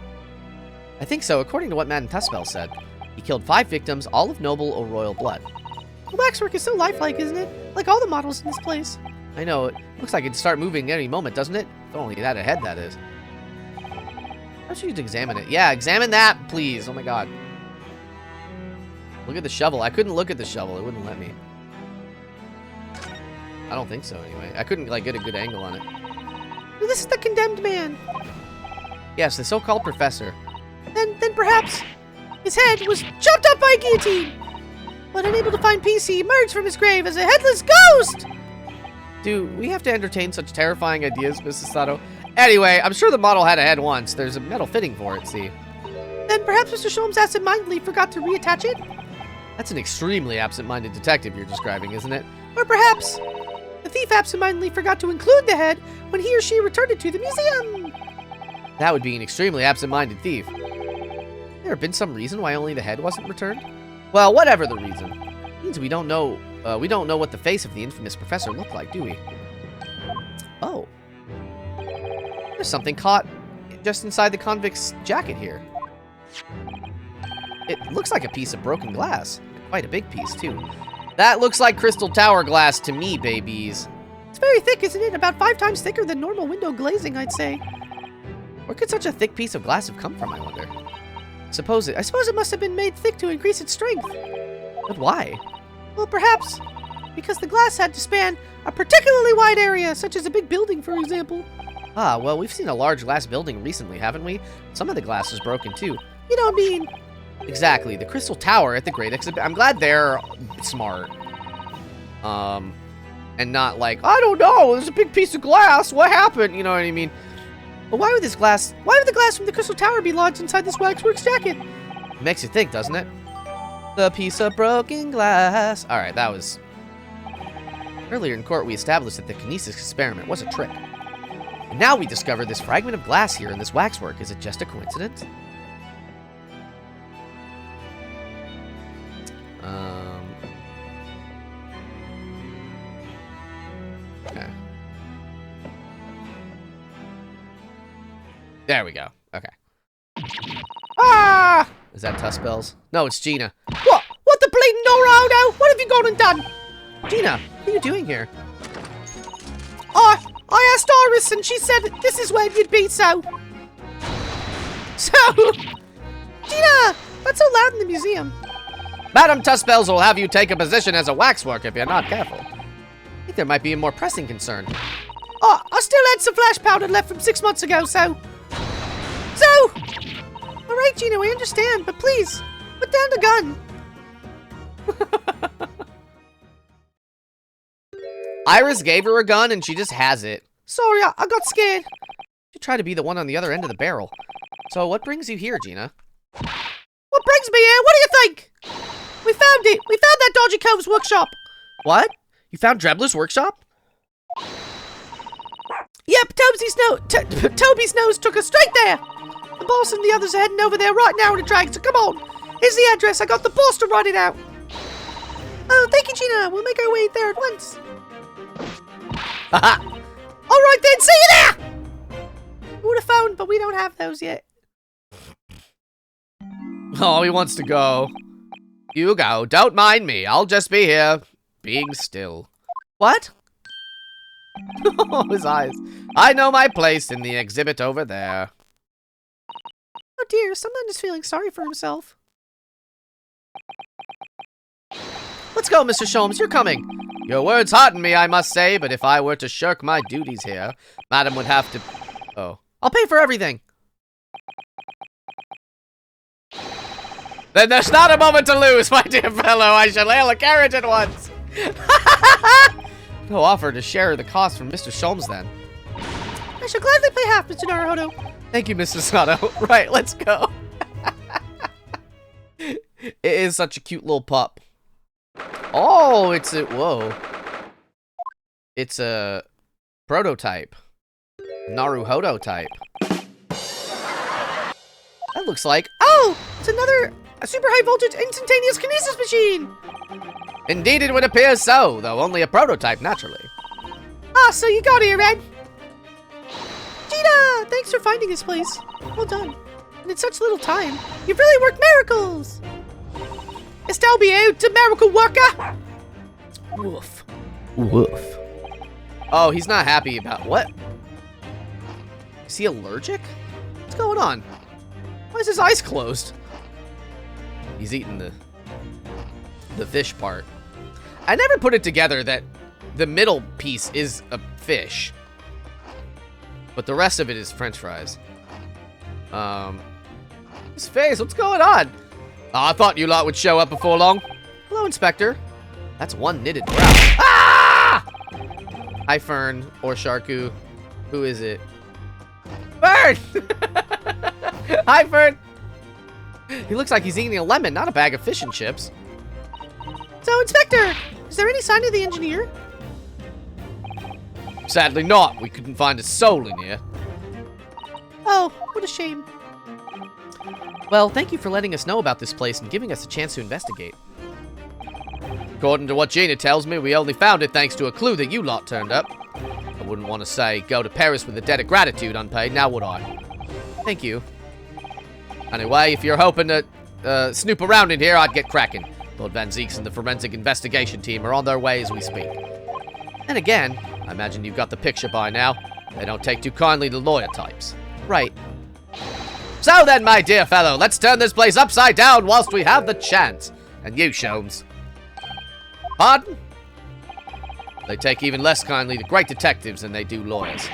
I think so, according to what Madame Tuspel said. He killed 5 victims, all of noble or royal blood. The waxwork is so lifelike, isn't it? Like all the models in this place. I know, it looks like it'd start moving any moment, doesn't it? If only it had a head, that is. How should you examine it? Yeah, examine that, please. Oh my god. Look at the shovel. I couldn't look at the shovel. It wouldn't let me. I don't think so, anyway. I couldn't, like, get a good angle on it. Well, this is the condemned man. Yes, the so-called professor. Then perhaps his head was chopped up by a guillotine. But unable to find peace, he emerged from his grave as a headless ghost! Do we have to entertain such terrifying ideas, Mrs. Sato? Anyway, I'm sure the model had a head once. There's a metal fitting for it, see? Then perhaps Mr. Sholmes absent-mindedly forgot to reattach it? That's an extremely absent-minded detective you're describing, isn't it? Or perhaps the thief absent-mindedly forgot to include the head when he or she returned it to the museum. That would be an extremely absent-minded thief. There have been some reason why only the head wasn't returned? Well, whatever the reason. It means we don't know what the face of the infamous professor looked like, do we? Oh. There's something caught just inside the convict's jacket here. It looks like a piece of broken glass. Quite a big piece, too. That looks like Crystal Tower glass to me, babies. It's very thick, isn't it? About 5 times thicker than normal window glazing, I'd say. Where could such a thick piece of glass have come from, I wonder? I suppose it must have been made thick to increase its strength. But why? Well, perhaps because the glass had to span a particularly wide area, such as a big building, for example. Ah, well, we've seen a large glass building recently, haven't we? Some of the glass is broken, too. You don't mean... Exactly, the Crystal Tower at the Great Exhibit. I'm glad they're smart. And not like, I don't know, there's a big piece of glass, what happened? You know what I mean? But why would the glass from the Crystal Tower be lodged inside this waxworks jacket? Makes you think, doesn't it? The piece of broken glass. Alright, that was... Earlier in court, we established that the kinesis experiment was a trick. And now we discover this fragment of glass here in this waxwork. Is it just a coincidence? Okay. There we go. Okay. Ah! Is that Tuspells? No, it's Gina. What? What the bleeding Dorado? What have you gone and done? Gina, what are you doing here? I asked Iris and she said this is where you'd be, so... Gina! That's so loud in the museum. Madam Tuspells will have you take a position as a waxwork if you're not careful. I think there might be a more pressing concern. I still had some flash powder left from 6 months ago, so... Alright, Gina, we understand, but please, put down the gun. Iris gave her a gun and she just has it. Sorry, I got scared. You try to be the one on the other end of the barrel. So what brings you here, Gina? What brings me here? What do you think? We found it. We found that dodgy cove's workshop. What? You found Drebler's workshop? Yep, Toby's nose took us straight there. The boss and the others are heading over there right now in a drag, so come on. Here's the address. I got the boss to write it out. Oh, thank you, Gina. We'll make our way there at once. Haha! Alright then, see you there! We would have phoned, but we don't have those yet. Oh, he wants to go. You go. Don't mind me. I'll just be here, being still. What? Oh, his eyes. I know my place in the exhibit over there. Oh dear, someone is feeling sorry for himself. Let's go, Mr. Sholmes. You're coming. Your words hearten me, I must say, but if I were to shirk my duties here, Madam would have to... Oh. I'll pay for everything. Then there's not a moment to lose, my dear fellow. I shall hail a carriage at once. No offer to share the cost from Mr. Sholmes, then. I shall gladly pay half, Mr. Naruhodo. Thank you, Mr. Sato. Right, let's go. It is such a cute little pup. Oh, it's a... Whoa. It's a prototype. Naruhodo type. That looks like... Oh! It's another super high voltage instantaneous kinesis machine! Indeed, it would appear so, though only a prototype, naturally. Ah, so you got here, Red. Gina! Thanks for finding this place. Well done. And in such little time, you've really worked miracles! Estelle be out, the miracle worker! Woof. Woof. Oh, he's not happy about... What? Is he allergic? What's going on? Why is his eyes closed? He's eating the fish part. I never put it together that the middle piece is a fish. But the rest of it is french fries. His face, what's going on? Oh, I thought you lot would show up before long. Hello, Inspector. That's one knitted brow. Ah! Hi, Fern or Sharku. Who is it? Fern! Hi, Fern. He looks like he's eating a lemon, not a bag of fish and chips. So, Inspector, is there any sign of the engineer? Sadly not. We couldn't find a soul in here. Oh, what a shame. Well, thank you for letting us know about this place and giving us a chance to investigate. According to what Gina tells me, we only found it thanks to a clue that you lot turned up. I wouldn't want to say, go to Paris with a debt of gratitude unpaid, now would I? Thank you. Anyway, if you're hoping to snoop around in here, I'd get cracking. Lord Van Zeeks and the forensic investigation team are on their way as we speak. And again, I imagine you've got the picture by now. They don't take too kindly to lawyer types. Right. So then, my dear fellow, let's turn this place upside down whilst we have the chance. And you, Sholmes. Pardon? They take even less kindly to great detectives than they do lawyers.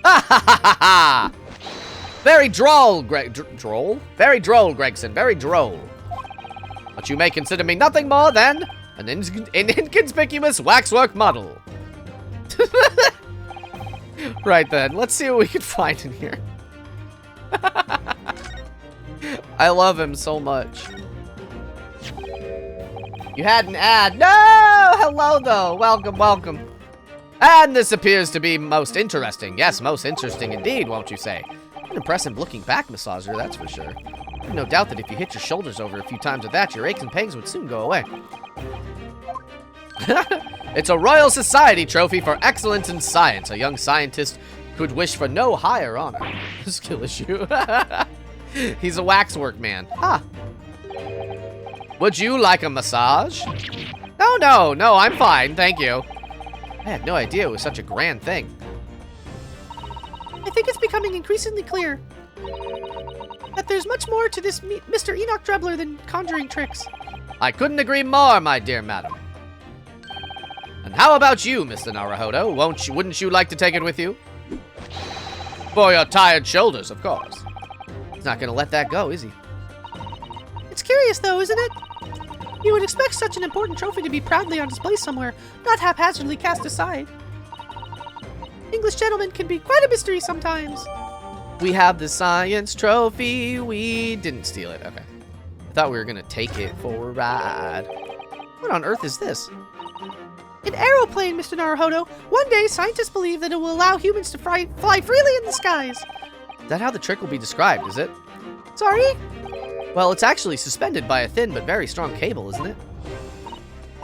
Ha ha ha ha ha! Very droll, droll? Very droll, Gregson, very droll. But you may consider me nothing more than an inconspicuous waxwork model. Right then, let's see what we can find in here. I love him so much. You had an ad. No! Hello, though. Welcome, welcome. And this appears to be most interesting. Yes, most interesting indeed, won't you say? An impressive looking back massager, that's for sure. I've no doubt that if you hit your shoulders over a few times with that, your aches and pains would soon go away. It's a Royal Society trophy for excellence in science. A young scientist could wish for no higher honor. Skill issue. He's a waxwork man. Huh. Would you like a massage? No, I'm fine, thank you. I had no idea it was such a grand thing. I think it's becoming increasingly clear that there's much more to this Mr. Enoch Drebler than conjuring tricks. I couldn't agree more, my dear madam. And how about you, Mr. Naruhodo? Wouldn't you like to take it with you? For your tired shoulders, of course. He's not gonna let that go, is he? It's curious, though, isn't it? You would expect such an important trophy to be proudly on display somewhere, not haphazardly cast aside. English gentlemen can be quite a mystery sometimes. We have the science trophy. We didn't steal it. Okay. I thought we were gonna take it for a ride. What on earth is this? An aeroplane, Mr. Naruhodo. One day, scientists believe that it will allow humans to fly freely in the skies. Is that how the trick will be described, is it? Sorry? Well, it's actually suspended by a thin but very strong cable, isn't it?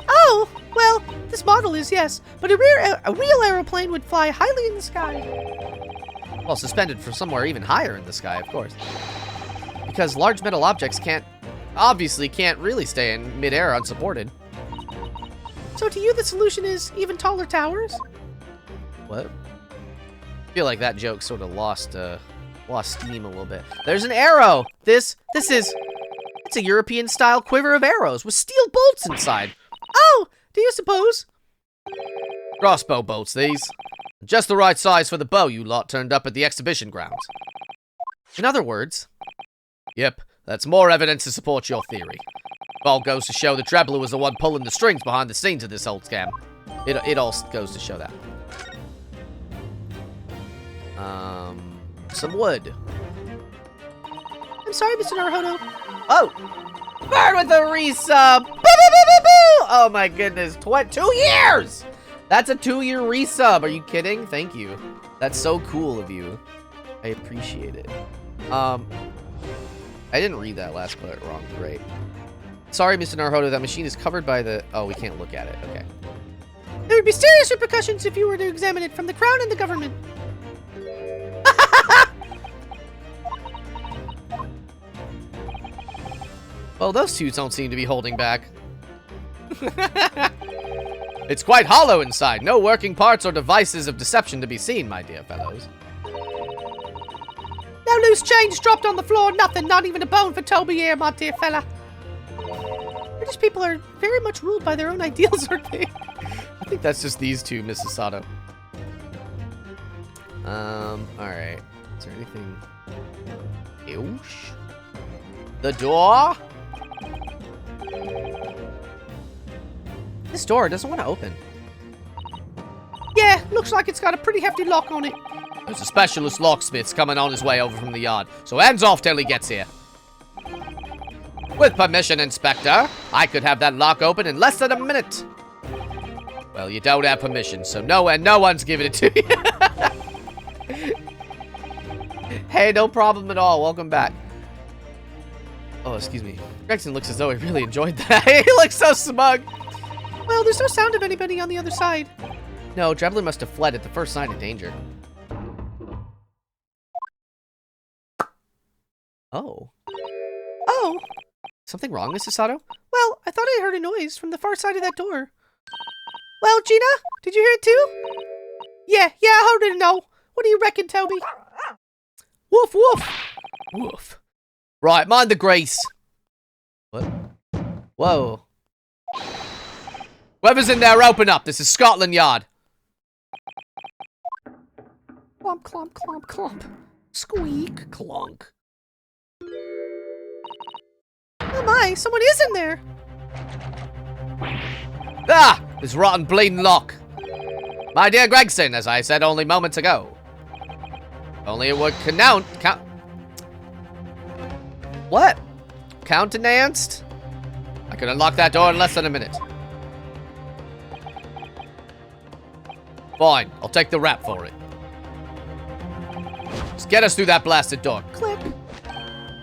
Oh, well, this model is, yes. But a real aeroplane would fly highly in the sky. Well, suspended from somewhere even higher in the sky, of course. Because large metal objects obviously can't really stay in midair unsupported. So to you, the solution is even taller towers? What? I feel like that joke sort of lost steam a little bit. There's an arrow! It's a European-style quiver of arrows with steel bolts inside. Oh, do you suppose? Crossbow bolts, these. Just the right size for the bow you lot turned up at the exhibition grounds. In other words... Yep, that's more evidence to support your theory. All goes to show that Trebler was the one pulling the strings behind the scenes of this whole scam. It all goes to show that. Some wood. I'm sorry, Mr. Naruhodo. Oh! Bird with a resub! Boo, boo, boo, boo, boo! Oh my goodness, 2 years! That's a 2-year resub, are you kidding? Thank you. That's so cool of you. I appreciate it. I didn't read that last part wrong, great. Sorry, Mr. Naruhodo, that machine is covered by the... Oh, we can't look at it, okay. There would be serious repercussions if you were to examine it from the Crown and the government. Well, those two don't seem to be holding back. It's quite hollow inside. No working parts or devices of deception to be seen, my dear fellows. No loose change dropped on the floor, nothing, not even a bone for Toby here, my dear fella. British people are very much ruled by their own ideals, aren't they? I think that's just these two, Mrs. Sato. Alright. Is there anything... Eosh? The door? This door doesn't want to open. Yeah, looks like it's got a pretty hefty lock on it. There's a specialist locksmith coming on his way over from the yard, so hands off till he gets here. With permission, Inspector, I could have that lock open in less than a minute. Well, you don't have permission, so no one's giving it to you. Hey, no problem at all. Welcome back. Oh, excuse me. Gregson looks as though he really enjoyed that. He looks so smug. Well, there's no sound of anybody on the other side. No, Trebler must have fled at the first sign of danger. Oh. Oh. Something wrong, Mrs. Sato? Well, I thought I heard a noise from the far side of that door. Well, Gina, did you hear it too? Yeah, I heard it now. What do you reckon, Toby? Woof, woof. Woof. Right, mind the grease. What? Whoa. Whoever's in there, open up. This is Scotland Yard. Clomp, clomp, clomp, clomp. Squeak. Clunk. Oh my, someone is in there. Ah! This rotten bleeding lock. My dear Gregson, as I said only moments ago. Only it would count. What? Countenanced? I could unlock that door in less than a minute. Fine, I'll take the rap for it. Just get us through that blasted door. Click.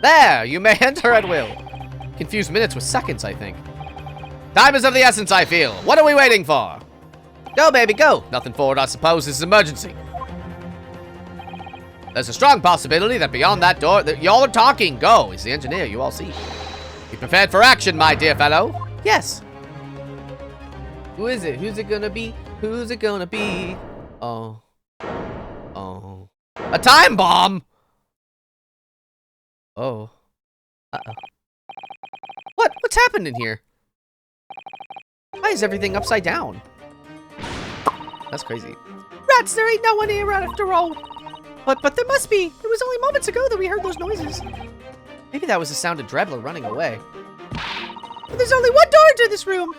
There, you may enter at will. Confuse minutes with seconds, I think. Time is of the essence, I feel. What are we waiting for? Go, baby, go. Nothing forward, I suppose. This is emergency. There's a strong possibility that beyond that door, that y'all are talking. Go. He's the engineer, you all see. Be prepared for action, my dear fellow. Yes. Who is it? Who's it gonna be? Who's it gonna be? Oh. Oh. A time bomb! Oh. Uh-oh. What's happened in here? Why is everything upside down? That's crazy. Rats, there ain't no one here after all. But there must be. It was only moments ago that we heard those noises. Maybe that was the sound of Drebler running away. But there's only one door into this room.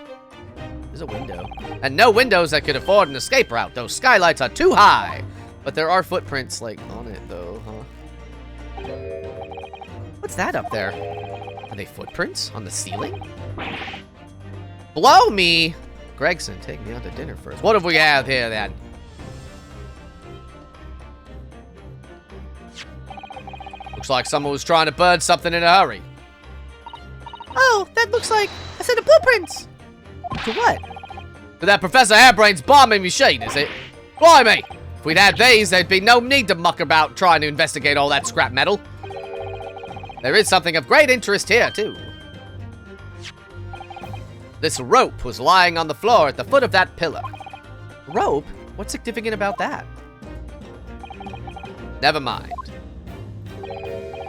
There's a window. And no windows that could afford an escape route. Those skylights are too high. But there are footprints, like, on it, though, huh? What's that up there? Are they footprints on the ceiling? Blow me! Gregson, take me out to dinner first. What have we have here, then? Looks like someone was trying to burn something in a hurry. Oh, that looks like a set of blueprints. To what? To that Professor Hairbrain's bombing machine, is it? Blimey! If we'd had these, there'd be no need to muck about trying to investigate all that scrap metal. There is something of great interest here, too. This rope was lying on the floor at the foot of that pillar. Rope? What's significant about that? Never mind.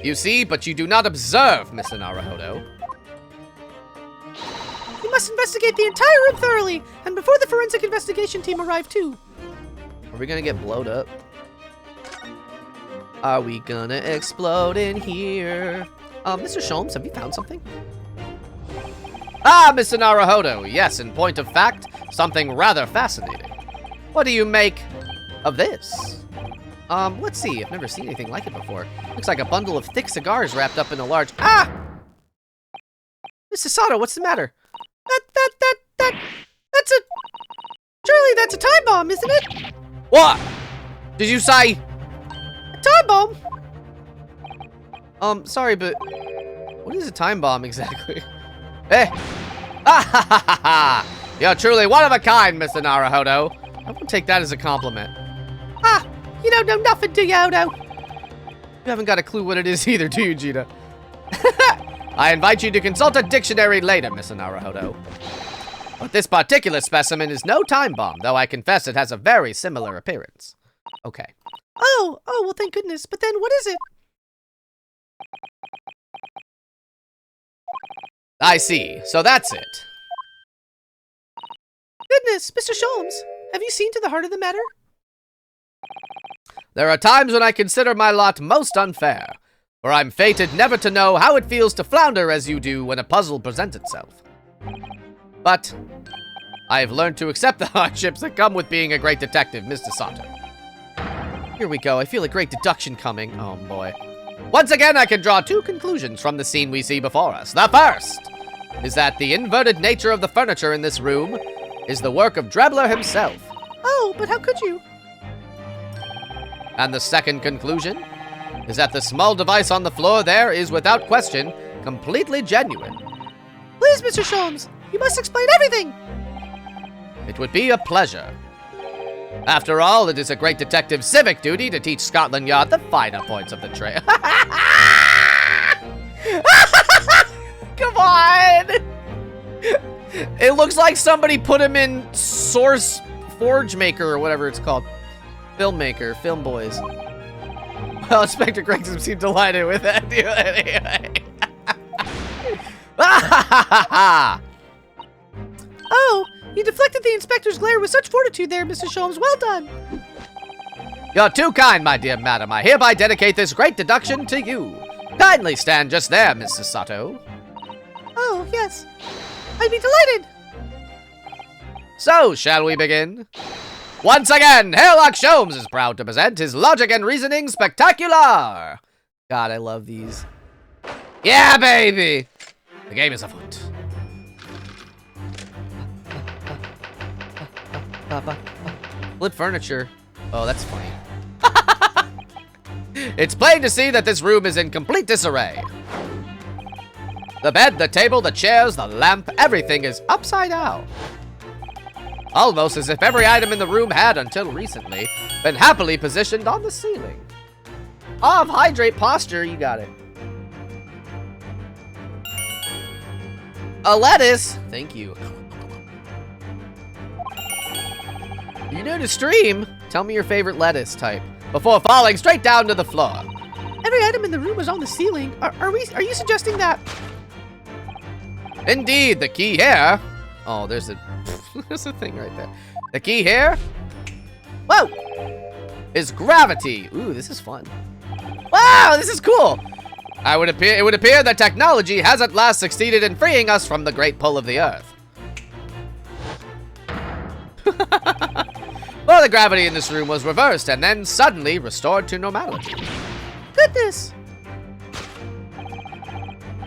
You see, but you do not observe, Mr. Naruhodo. You must investigate the entire room thoroughly, and before the forensic investigation team arrive, too. Are we gonna get blowed up? Are we gonna explode in here? Mr. Sholmes, have you found something? Ah, Mr. Naruhodo. Yes, in point of fact, something rather fascinating. What do you make of this? Let's see. I've never seen anything like it before. Looks like a bundle of thick cigars wrapped up in a large... Ah! Mrs. Sato, what's the matter? That's a... Surely that's a time bomb, isn't it? What? Did you say... A time bomb? Sorry, but... What is a time bomb exactly? Eh! Ah ha ha ha ha! You're truly one of a kind, Mr. Naruhodo. I won't take that as a compliment. Ah! You don't know nothing, do you, Odo? You haven't got a clue what it is either, do you, Gina? I invite you to consult a dictionary later, Mr. Naruhodo. But this particular specimen is no time bomb, though I confess it has a very similar appearance. Okay. Oh, well, thank goodness. But then what is it? I see. So that's it. Goodness, Mr. Sholmes, have you seen to the heart of the matter? There are times when I consider my lot most unfair, for I'm fated never to know how it feels to flounder as you do when a puzzle presents itself. But I have learned to accept the hardships that come with being a great detective, Mr. Sato. Here we go. I feel a great deduction coming. Oh, boy. Once again, I can draw two conclusions from the scene we see before us. The first is that the inverted nature of the furniture in this room is the work of Drebler himself. Oh, but how could you? And the second conclusion is that the small device on the floor there is, without question, completely genuine. Please, Mr. Sholmes, you must explain everything. It would be a pleasure. After all, it is a great detective's civic duty to teach Scotland Yard the finer points of the trade. Come on! It looks like somebody put him in Source Forge Maker or whatever it's called. Filmmaker, Film Boys. Well, Inspector Gregson seemed delighted with that deal anyway. Oh, you deflected the inspector's glare with such fortitude there, Mrs. Sholmes. Well done. You're too kind, my dear madam. I hereby dedicate this great deduction to you. Kindly stand just there, Mrs. Sato. Oh, yes. I'd be delighted. So, shall we begin? Once again, Sherlock Sholmes is proud to present his Logic and Reasoning Spectacular. God, I love these. Yeah, baby! The game is afoot. Flip furniture. Oh, that's funny. It's plain to see that this room is in complete disarray. The bed, the table, the chairs, the lamp, everything is upside down. Almost as if every item in the room had, until recently, been happily positioned on the ceiling. Of hydrate posture, you got it. A lettuce. Thank you. You new to stream? Tell me your favorite lettuce type before falling straight down to the floor. Every item in the room was on the ceiling. Are you suggesting that? Indeed, the key here. Oh, there's a there's a thing right there. The key here. Whoa! Is gravity. Ooh, this is fun. Wow, this is cool. It would appear that technology has at last succeeded in freeing us from the great pull of the Earth. Well, the gravity in this room was reversed and then suddenly restored to normality. Goodness!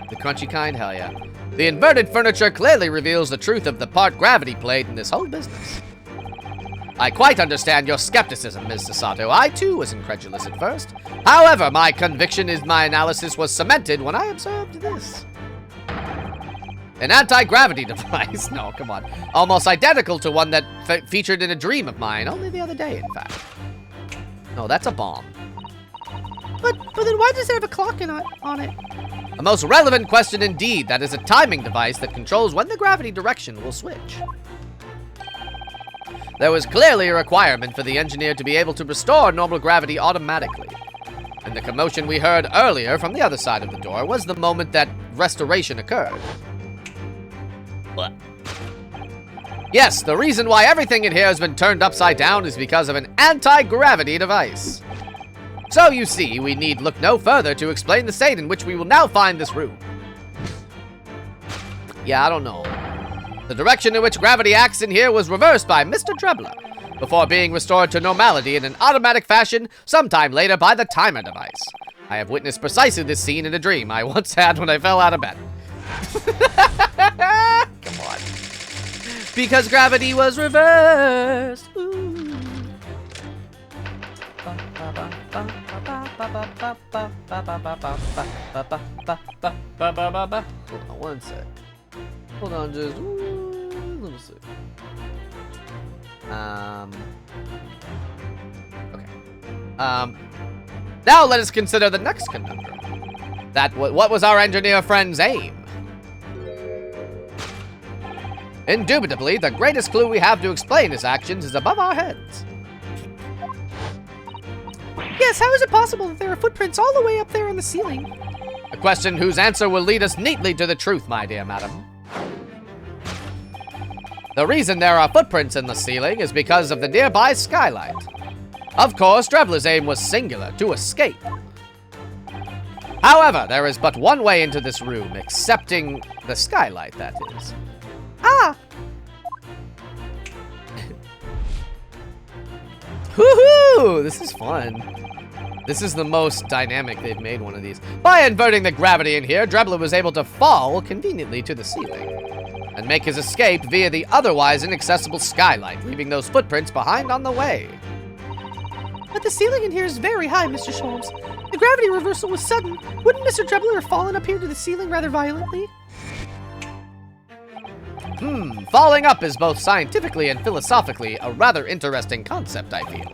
The crunchy kind? Hell yeah. The inverted furniture clearly reveals the truth of the part gravity played in this whole business. I quite understand your skepticism, Ms. Sato. I, too, was incredulous at first. However, my conviction in my analysis was cemented when I observed this. An anti-gravity device. No, come on. Almost identical to one that featured in a dream of mine only the other day, in fact. No, that's a bomb. But then why does it have a clock on it? A most relevant question indeed. That is a timing device that controls when the gravity direction will switch. There was clearly a requirement for the engineer to be able to restore normal gravity automatically. And the commotion we heard earlier from the other side of the door was the moment that restoration occurred. What? Yes, the reason why everything in here has been turned upside down is because of an anti-gravity device. So you see, we need look no further to explain the state in which we will now find this room. Yeah, I don't know. The direction in which gravity acts in here was reversed by Mr. Trebler, before being restored to normality in an automatic fashion sometime later by the timer device. I have witnessed precisely this scene in a dream I once had when I fell out of bed. Come on. Because gravity was reversed. Ooh. Hold on one sec. Hold on just a little sec. Okay. Now let us consider the next conundrum. What was our engineer friend's aim? Indubitably, the greatest clue we have to explain his actions is above our heads. Yes, how is it possible that there are footprints all the way up there on the ceiling? A question whose answer will lead us neatly to the truth, my dear madam. The reason there are footprints in the ceiling is because of the nearby skylight. Of course, Trebler's aim was singular, to escape. However, there is but one way into this room, excepting the skylight, that is. Ah! Woohoo! This is fun. This is the most dynamic they've made one of these. By inverting the gravity in here, Trebler was able to fall conveniently to the ceiling and make his escape via the otherwise inaccessible skylight, leaving those footprints behind on the way. But the ceiling in here is very high, Mr. Sholmes. The gravity reversal was sudden. Wouldn't Mr. Trebler have fallen up here to the ceiling rather violently? Falling up is both scientifically and philosophically a rather interesting concept, I feel.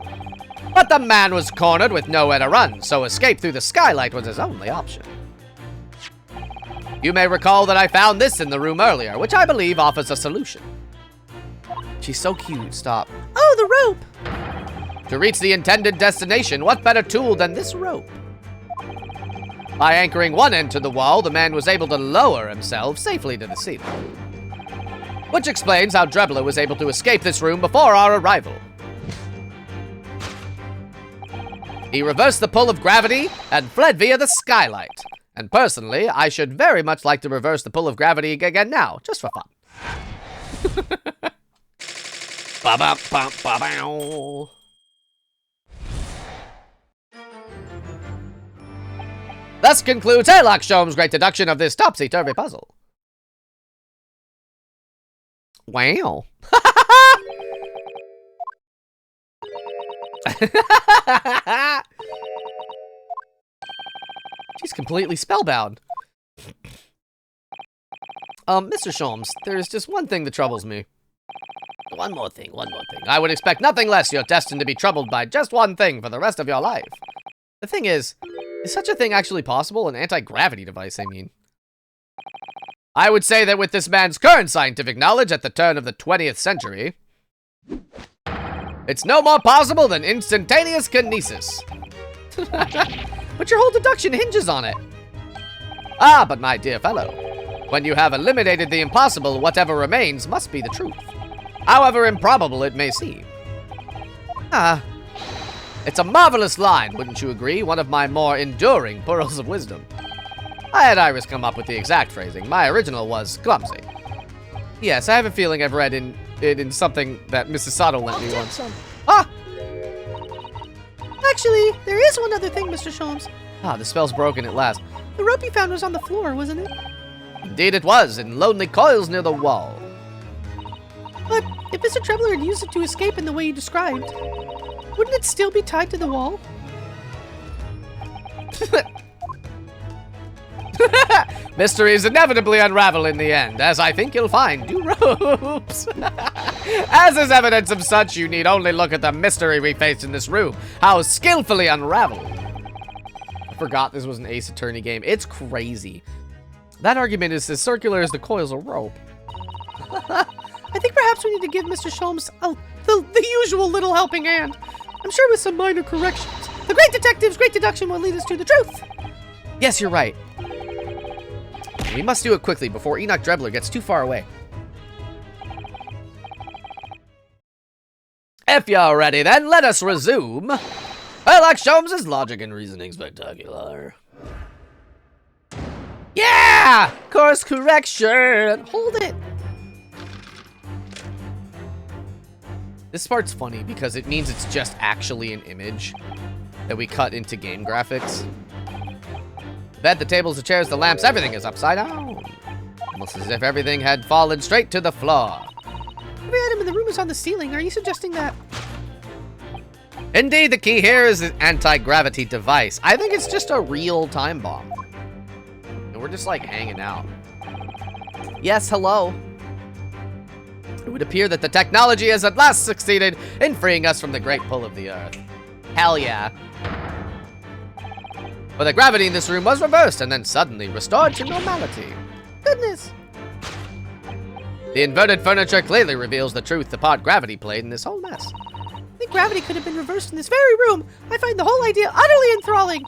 But the man was cornered with nowhere to run, so escape through the skylight was his only option. You may recall that I found this in the room earlier, which I believe offers a solution. She's so cute. Stop. Oh, the rope! To reach the intended destination, what better tool than this rope? By anchoring one end to the wall, the man was able to lower himself safely to the ceiling. Which explains how Drebler was able to escape this room before our arrival. He reversed the pull of gravity and fled via the skylight. And personally, I should very much like to reverse the pull of gravity again now, just for fun. Ba-ba-ba-ba-bow. Thus concludes Herlock Sholmes' great deduction of this topsy-turvy puzzle. Wow. She's completely spellbound. Mr. Sholmes, there's just one thing that troubles me. One more thing. I would expect nothing less. You're destined to be troubled by just one thing for the rest of your life. The thing is such a thing actually possible? An anti-gravity device, I mean. I would say that with this man's current scientific knowledge at the turn of the 20th century, it's no more possible than instantaneous kinesis. But your whole deduction hinges on it. Ah, but my dear fellow, when you have eliminated the impossible, whatever remains must be the truth. However improbable it may seem. Ah, it's a marvelous line, wouldn't you agree? One of my more enduring pearls of wisdom. I had Iris come up with the exact phrasing. My original was clumsy. Yes, I have a feeling I've read it in something that Mrs. Sato lent me once. Ah! Actually, there is one other thing, Mr. Sholmes. Ah, the spell's broken at last. The rope you found was on the floor, wasn't it? Indeed it was, in lonely coils near the wall. But if Mr. Trebler had used it to escape in the way you described, wouldn't it still be tied to the wall? Mysteries inevitably unravel in the end, as I think you'll find do ropes. As is evidence of such, you need only look at the mystery we face in this room. How skillfully unraveled. I forgot this was an Ace Attorney game. It's crazy. That argument is as circular as the coils of rope. I think perhaps we need to give Mr. Sholmes the usual little helping hand. I'm sure with some minor corrections. The great detective's great deduction will lead us to the truth. Yes, you're right. We must do it quickly before Enoch Drebler gets too far away. If you're ready, then let us resume Herlock Sholmes' Logic and Reasoning Spectacular. Yeah! Course correction! Hold it! This part's funny because it means it's just actually an image that we cut into game graphics. The bed, the tables, the chairs, the lamps, everything is upside down. Almost as if everything had fallen straight to the floor. Every item in the room is on the ceiling. Are you suggesting that? Indeed, the key here is an anti-gravity device. I think it's just a real time bomb. And we're just like hanging out. Yes, hello. It would appear that the technology has at last succeeded in freeing us from the great pull of the earth. Hell yeah. But the gravity in this room was reversed and then suddenly restored to normality. Goodness. The inverted furniture clearly reveals the truth the part gravity played in this whole mess. I think gravity could have been reversed in this very room. I find the whole idea utterly enthralling.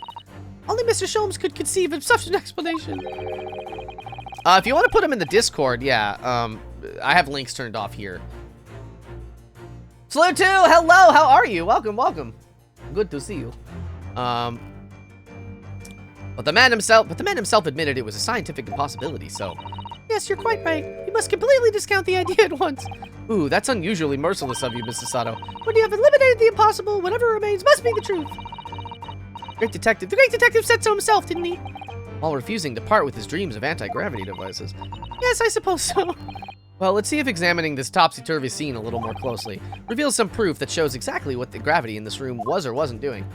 Only Mr. Sholmes could conceive of such an explanation. If you want to put them in the Discord, yeah, I have links turned off here. Slew 2, hello, how are you? Welcome, welcome. Good to see you. But the man himself admitted it was a scientific impossibility, so. Yes, you're quite right. You must completely discount the idea at once. Ooh, that's unusually merciless of you, Mrs. Sato. When you have eliminated the impossible, whatever remains must be the truth. The great detective said so himself, didn't he? While refusing to part with his dreams of anti-gravity devices. Yes, I suppose so. Well, let's see if examining this topsy-turvy scene a little more closely reveals some proof that shows exactly what the gravity in this room was or wasn't doing.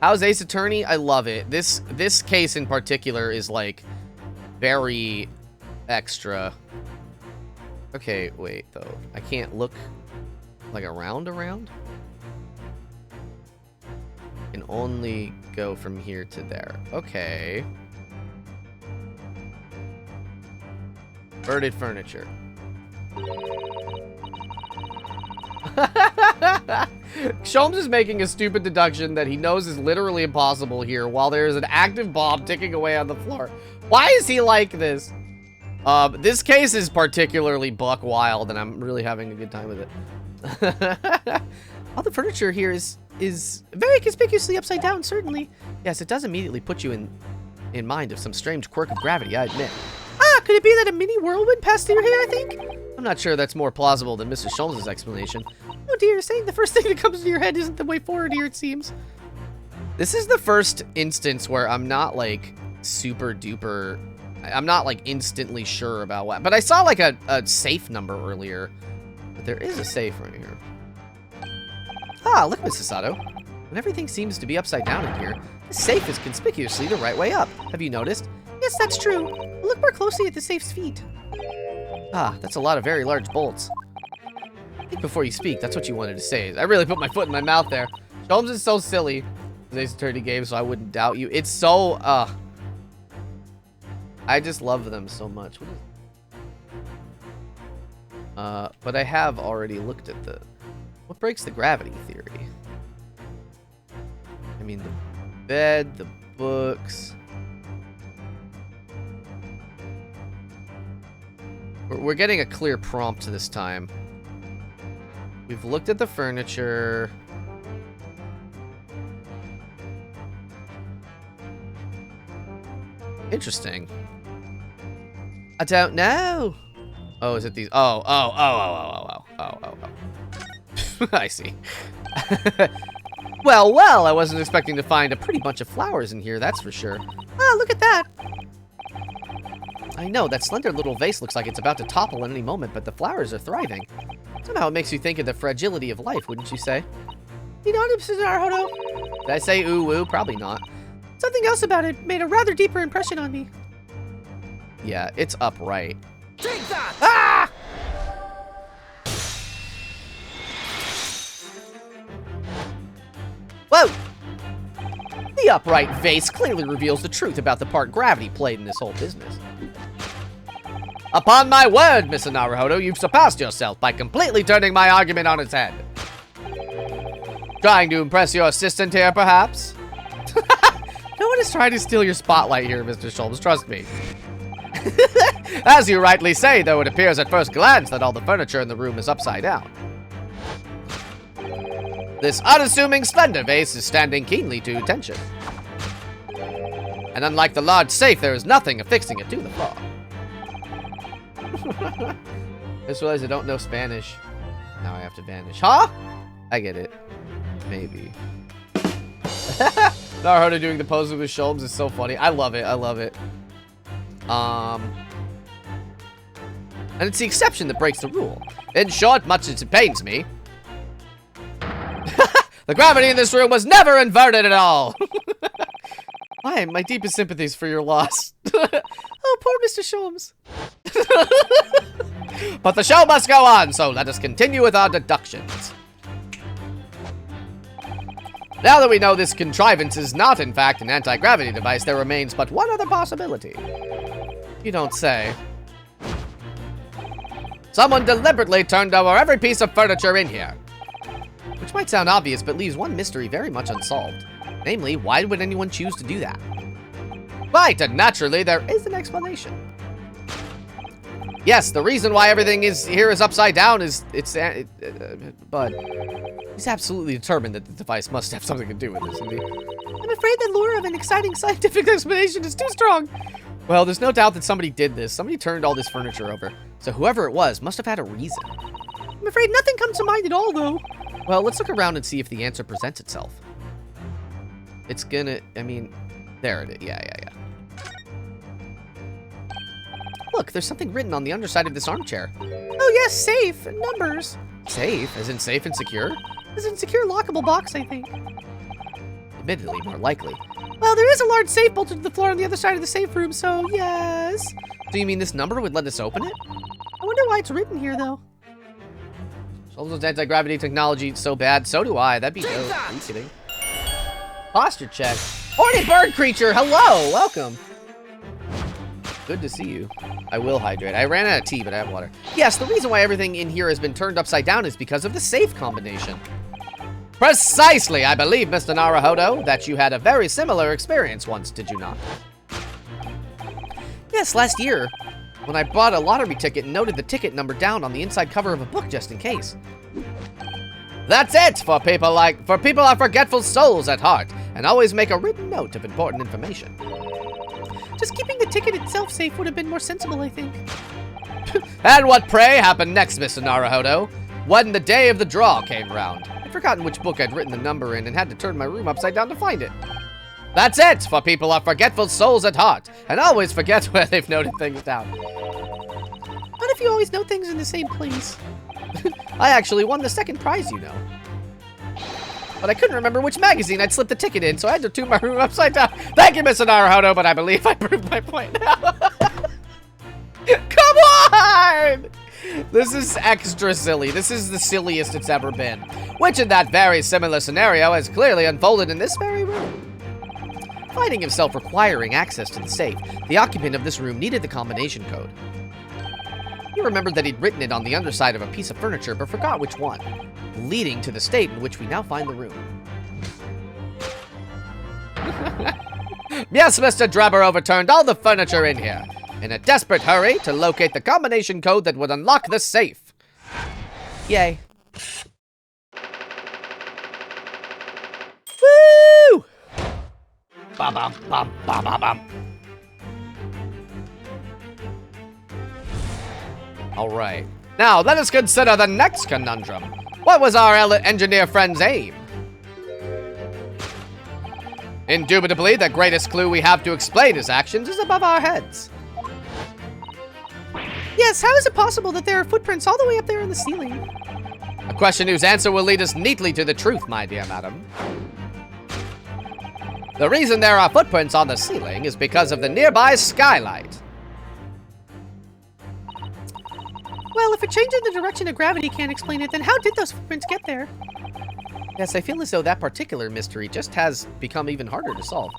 How's Ace Attorney? I love it. This case in particular is like very extra. Okay, wait though. I can't look like around. Can only go from here to there. Okay. Inverted furniture. Sholmes is making a stupid deduction that he knows is literally impossible here while there is an active bomb ticking away on the floor. Why is he like this? This case is particularly buck wild, and I'm really having a good time with it. All the furniture here is very conspicuously upside down, certainly. Yes, it does immediately put you in mind of some strange quirk of gravity, I admit. Ah, could it be that a mini whirlwind passed through here, I think? I'm not sure that's more plausible than Mr. Sholmes' explanation. Oh dear, saying the first thing that comes to your head isn't the way forward here, it seems. This is the first instance where I'm not, like, super duper... I'm not, like, instantly sure about what... But I saw, like, a safe number earlier. But there is a safe right here. Ah, look, Mrs. Sato. When everything seems to be upside down in here, the safe is conspicuously the right way up. Have you noticed? Yes, that's true. Look more closely at the safe's feet. Ah, that's a lot of very large bolts. I think before you speak, that's what you wanted to say. I really put my foot in my mouth there. Sholmes is so silly. Today's attorney game, so I wouldn't doubt you. It's so, I just love them so much. What is... but I have already looked at the... What breaks the gravity theory? I mean, the bed, the books... We're getting a clear prompt this time. We've looked at the furniture. Interesting. I don't know. Oh, is it these? Oh. I see. Well, I wasn't expecting to find a pretty bunch of flowers in here, that's for sure. Ah, look at that. I know, that slender little vase looks like it's about to topple at any moment, but the flowers are thriving. Somehow it makes you think of the fragility of life, wouldn't you say? You know, Mrs. Naruhodo? Did I say ooh-woo? Probably not. Something else about it made a rather deeper impression on me. Yeah, it's upright. Take that! Ah! Whoa! The upright vase clearly reveals the truth about the part gravity played in this whole business. Upon my word, Mr. Naruhodo, you've surpassed yourself by completely turning my argument on its head. Trying to impress your assistant here, perhaps? No one is trying to steal your spotlight here, Mr. Sholmes, trust me. As you rightly say, though, it appears at first glance that all the furniture in the room is upside down. This unassuming slender vase is standing keenly to attention. And unlike the large safe, there is nothing affixing it to the floor. I just realized I don't know Spanish. Now I have to vanish. Huh? I get it. Maybe. Naruhodo doing the pose with Sholmes is so funny. I love it. I love it. And it's the exception that breaks the rule. In short, much as it pains me, the gravity in this room was never inverted at all. Why? My deepest sympathies for your loss. Oh, poor Mr. Sholmes. But the show must go on, so let us continue with our deductions. Now that we know this contrivance is not, in fact, an anti-gravity device, there remains but one other possibility. You don't say. Someone deliberately turned over every piece of furniture in here. Which might sound obvious, but leaves one mystery very much unsolved. Namely, why would anyone choose to do that? Right, and naturally, there is an explanation. Yes, the reason why everything here is upside down is but he's absolutely determined that the device must have something to do with this, isn't he? I'm afraid the lure of an exciting scientific explanation is too strong. Well, there's no doubt that somebody did this. Somebody turned all this furniture over. So whoever it was must have had a reason. I'm afraid nothing comes to mind at all, though. Well, let's look around and see if the answer presents itself. It's gonna, I mean, there it is. Yeah. Look, there's something written on the underside of this armchair. Oh, yes, safe. Numbers. Safe? As in safe and secure? As in secure lockable box, I think. Admittedly, more likely. Well, there is a large safe bolted to the floor on the other side of the safe room, so yes. Do you mean this number would let us open it? I wonder why it's written here, though. Sholmes' anti-gravity technology so bad, so do I. That'd be dope. Are you kidding? Posture check. Horny bird creature, hello, welcome. Good to see you. I will hydrate. I ran out of tea, but I have water. Yes, the reason why everything in here has been turned upside down is because of the safe combination. Precisely! I believe, Mr. Naruhodo, that you had a very similar experience once, did you not? Yes, last year, when I bought a lottery ticket and noted the ticket number down on the inside cover of a book just in case. That's it for people are forgetful souls at heart, and always make a written note of important information. Just keeping the ticket itself safe would have been more sensible, I think. And what, pray, happened next, Mr. Naruhodo? When the day of the draw came round. I'd forgotten which book I'd written the number in and had to turn my room upside down to find it. That's it for people are forgetful souls at heart, and always forget where they've noted things down. What if you always note things in the same place? I actually won the second prize, you know. But I couldn't remember which magazine I'd slipped the ticket in, so I had to turn my room upside down. Thank you, Mr. Naruhodo, but I believe I proved my point now. Come on! This is extra silly. This is the silliest it's ever been. Which in that very similar scenario has clearly unfolded in this very room. Finding himself requiring access to the safe, the occupant of this room needed the combination code. He remembered that he'd written it on the underside of a piece of furniture, but forgot which one, leading to the state in which we now find the room. Yes, Mr. Drebber overturned all the furniture in here, in a desperate hurry to locate the combination code that would unlock the safe. Yay. Woo! Ba-bum, bum, ba-ba-bum. Alright. Now, let us consider the next conundrum. What was our engineer friend's aim? Indubitably, the greatest clue we have to explain his actions is above our heads. Yes, how is it possible that there are footprints all the way up there in the ceiling? A question whose answer will lead us neatly to the truth, my dear madam. The reason there are footprints on the ceiling is because of the nearby skylight. Well, if a change in the direction of gravity can't explain it, then how did those footprints get there? Yes, I feel as though that particular mystery just has become even harder to solve.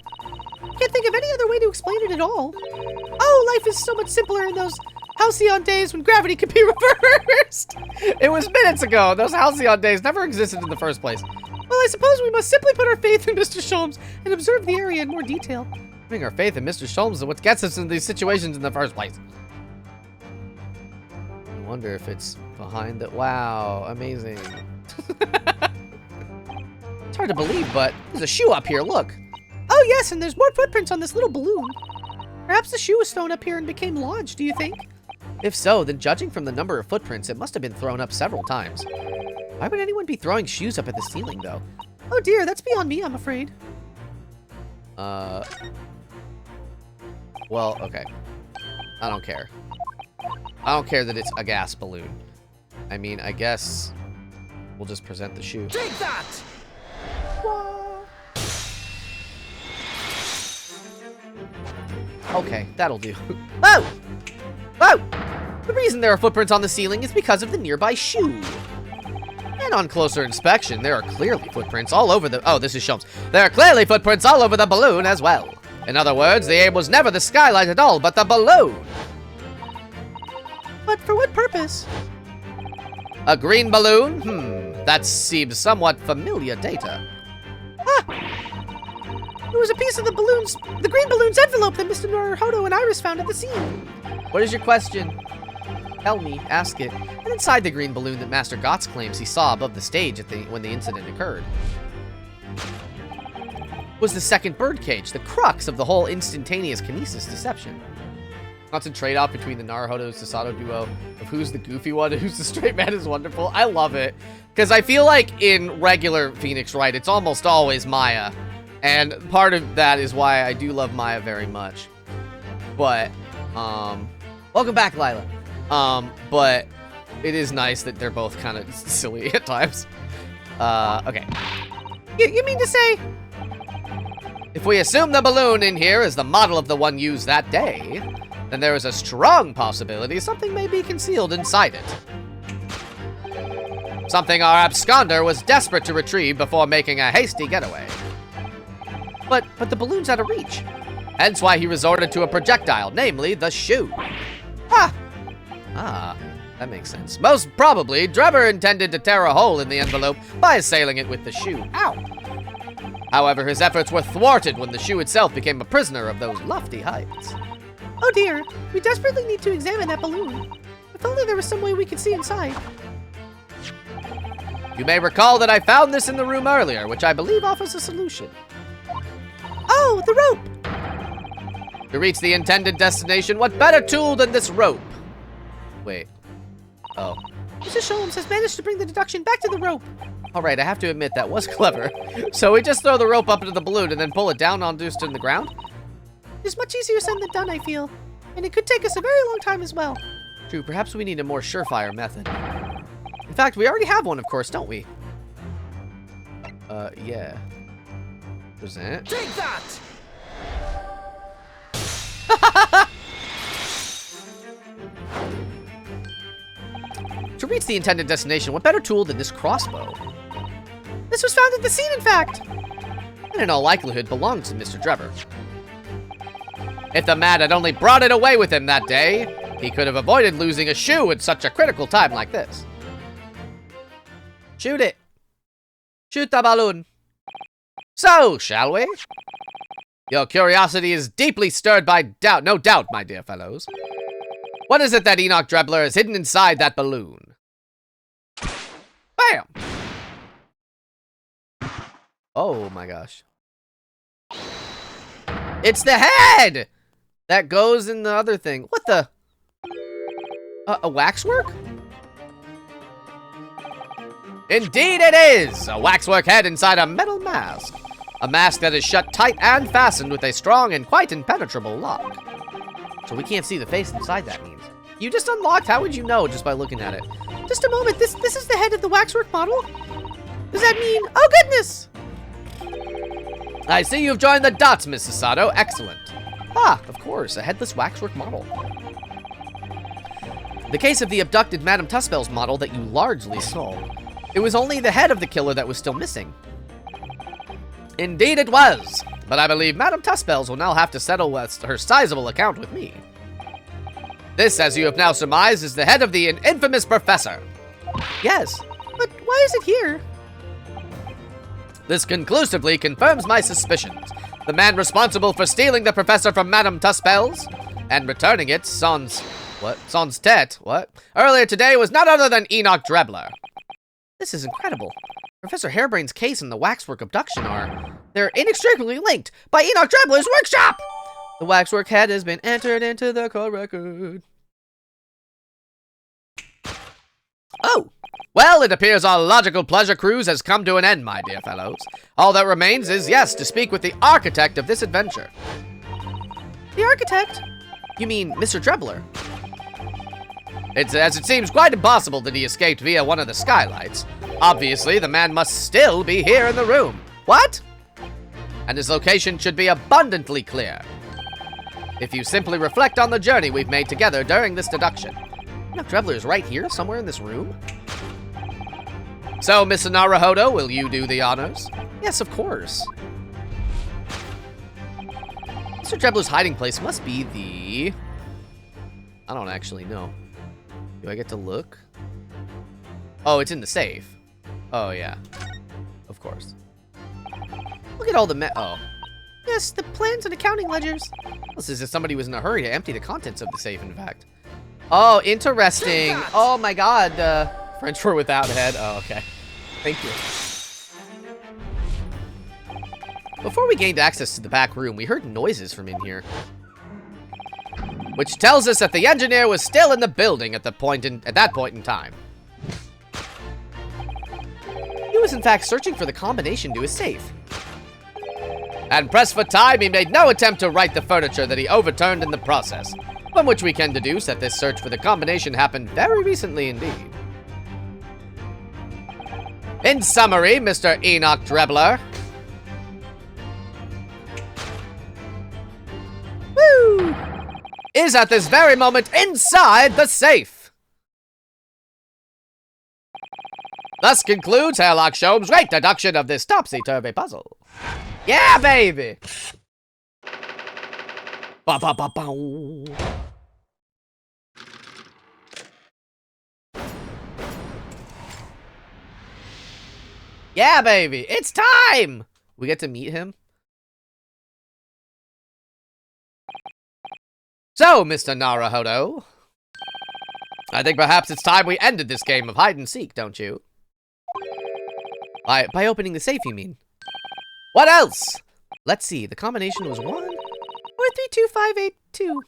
Can't think of any other way to explain it at all. Oh, life is so much simpler in those halcyon days when gravity could be reversed. It was minutes ago. Those halcyon days never existed in the first place. Well, I suppose we must simply put our faith in Mr. Sholmes and observe the area in more detail. Putting our faith in Mr. Sholmes is what gets us in these situations in the first place. I wonder if it's behind the... Wow, amazing. It's hard to believe, but there's a shoe up here, look. Oh yes, and there's more footprints on this little balloon. Perhaps the shoe was thrown up here and became lodged, do you think? If so, then judging from the number of footprints, it must have been thrown up several times. Why would anyone be throwing shoes up at the ceiling, though? Oh dear, that's beyond me, I'm afraid. Well, okay. I don't care. I don't care that it's a gas balloon. I mean, I guess we'll just present the shoe. Take that! Okay, that'll do. Oh! Oh! The reason there are footprints on the ceiling is because of the nearby shoe. And on closer inspection, there are clearly footprints all over the... Oh, this is Sholmes. There are clearly footprints all over the balloon as well. In other words, the aim was never the skylight at all, but the balloon. But for what purpose? A green balloon? That seems somewhat familiar data. It was a piece of the green balloon's envelope that Mr. Naruhodo and Iris found at the scene. What is your question? Tell me, ask it. And inside the green balloon that Master Gotts claims he saw above the stage when the incident occurred was the second birdcage, the crux of the whole instantaneous kinesis deception. Constant trade-off between the Naruhodo-Susato duo of who's the goofy one and who's the straight man is wonderful. I love it. Because I feel like in regular Phoenix Wright, it's almost always Maya. And part of that is why I do love Maya very much. But, welcome back, Lila. But it is nice that they're both kind of silly at times. Okay. You mean to say... If we assume the balloon in here is the model of the one used that day, then there is a strong possibility something may be concealed inside it. Something our absconder was desperate to retrieve before making a hasty getaway. But the balloon's out of reach. Hence why he resorted to a projectile, namely the shoe. Ah! Ah, that makes sense. Most probably, Drebber intended to tear a hole in the envelope by assailing it with the shoe. Ow! However, his efforts were thwarted when the shoe itself became a prisoner of those lofty heights. Oh dear, we desperately need to examine that balloon. If only there was some way we could see inside. You may recall that I found this in the room earlier, which I believe offers a solution. Oh, the rope! To reach the intended destination, what better tool than this rope? Wait. Oh. Mrs. Sholmes has managed to bring the deduction back to the rope. Alright, I have to admit, that was clever. So we just throw the rope up into the balloon and then pull it down onto the ground? It's much easier said than done, I feel. And it could take us a very long time as well. True, perhaps we need a more surefire method. In fact, we already have one, of course, don't we? Yeah. Present. Take that! To reach the intended destination, what better tool than this crossbow? This was found at the scene, in fact! And in all likelihood belongs to Mr. Drebber. If the man had only brought it away with him that day, he could have avoided losing a shoe at such a critical time like this. Shoot it. Shoot the balloon. So, shall we? Your curiosity is deeply stirred by doubt, no doubt, my dear fellows. What is it that Enoch Drebler has hidden inside that balloon? Bam! Oh my gosh. It's the head! That goes in the other thing. What the? A waxwork? Indeed it is! A waxwork head inside a metal mask. A mask that is shut tight and fastened with a strong and quite impenetrable lock. So we can't see the face inside, that means. You just unlocked? How would you know just by looking at it? Just a moment, this is the head of the waxwork model? Does that mean... Oh, goodness! I see you've joined the dots, Miss Sasato. Excellent. Ah, of course, a headless waxwork model. The case of the abducted Madame Tuspel's model that you largely solved. It was only the head of the killer that was still missing. Indeed it was, but I believe Madame Tuspel's will now have to settle her sizable account with me. This, as you have now surmised, is the head of the infamous professor. Yes, but why is it here? This conclusively confirms my suspicions. The man responsible for stealing the professor from Madame Tuspel's and returning it, sans tête, earlier today was none other than Enoch Drebler. This is incredible. Professor Harebrain's case and the waxwork abduction they're inextricably linked by Enoch Drebler's workshop! The waxwork head has been entered into the court record. Oh! Well, it appears our logical pleasure cruise has come to an end, my dear fellows. All that remains is, yes, to speak with the architect of this adventure. The architect? You mean Mr. Drebler? As it seems quite impossible that he escaped via one of the skylights. Obviously, the man must still be here in the room. What? And his location should be abundantly clear. If you simply reflect on the journey we've made together during this deduction. Enoch Drebler is right here, somewhere in this room. So, Miss Naruhodo, will you do the honors? Yes, of course. Mr. Drebler's hiding place must be the... I don't actually know. Do I get to look? Oh, it's in the safe. Oh, yeah. Of course. Look at all the oh. Yes, the plans and accounting ledgers. This is if somebody was in a hurry to empty the contents of the safe, in fact. Oh, interesting. Oh, my God. French for without head. Oh, okay. Thank you. Before we gained access to the back room, we heard noises from in here. Which tells us that the engineer was still in the building at that point in time. He was in fact searching for the combination to his safe. And pressed for time, he made no attempt to right the furniture that he overturned in the process, from which we can deduce that this search for the combination happened very recently indeed. In summary, Mr. Enoch Drebler. Woo! Is at this very moment inside the safe. Thus concludes Sherlock Sholmes' great deduction of this topsy-turvy puzzle. Yeah, baby! Ba ba ba bow. Yeah, baby, it's time! We get to meet him. So, Mr. Naruhodo, I think perhaps it's time we ended this game of hide and seek, don't you? By opening the safe, you mean? What else? Let's see, the combination was 1432582.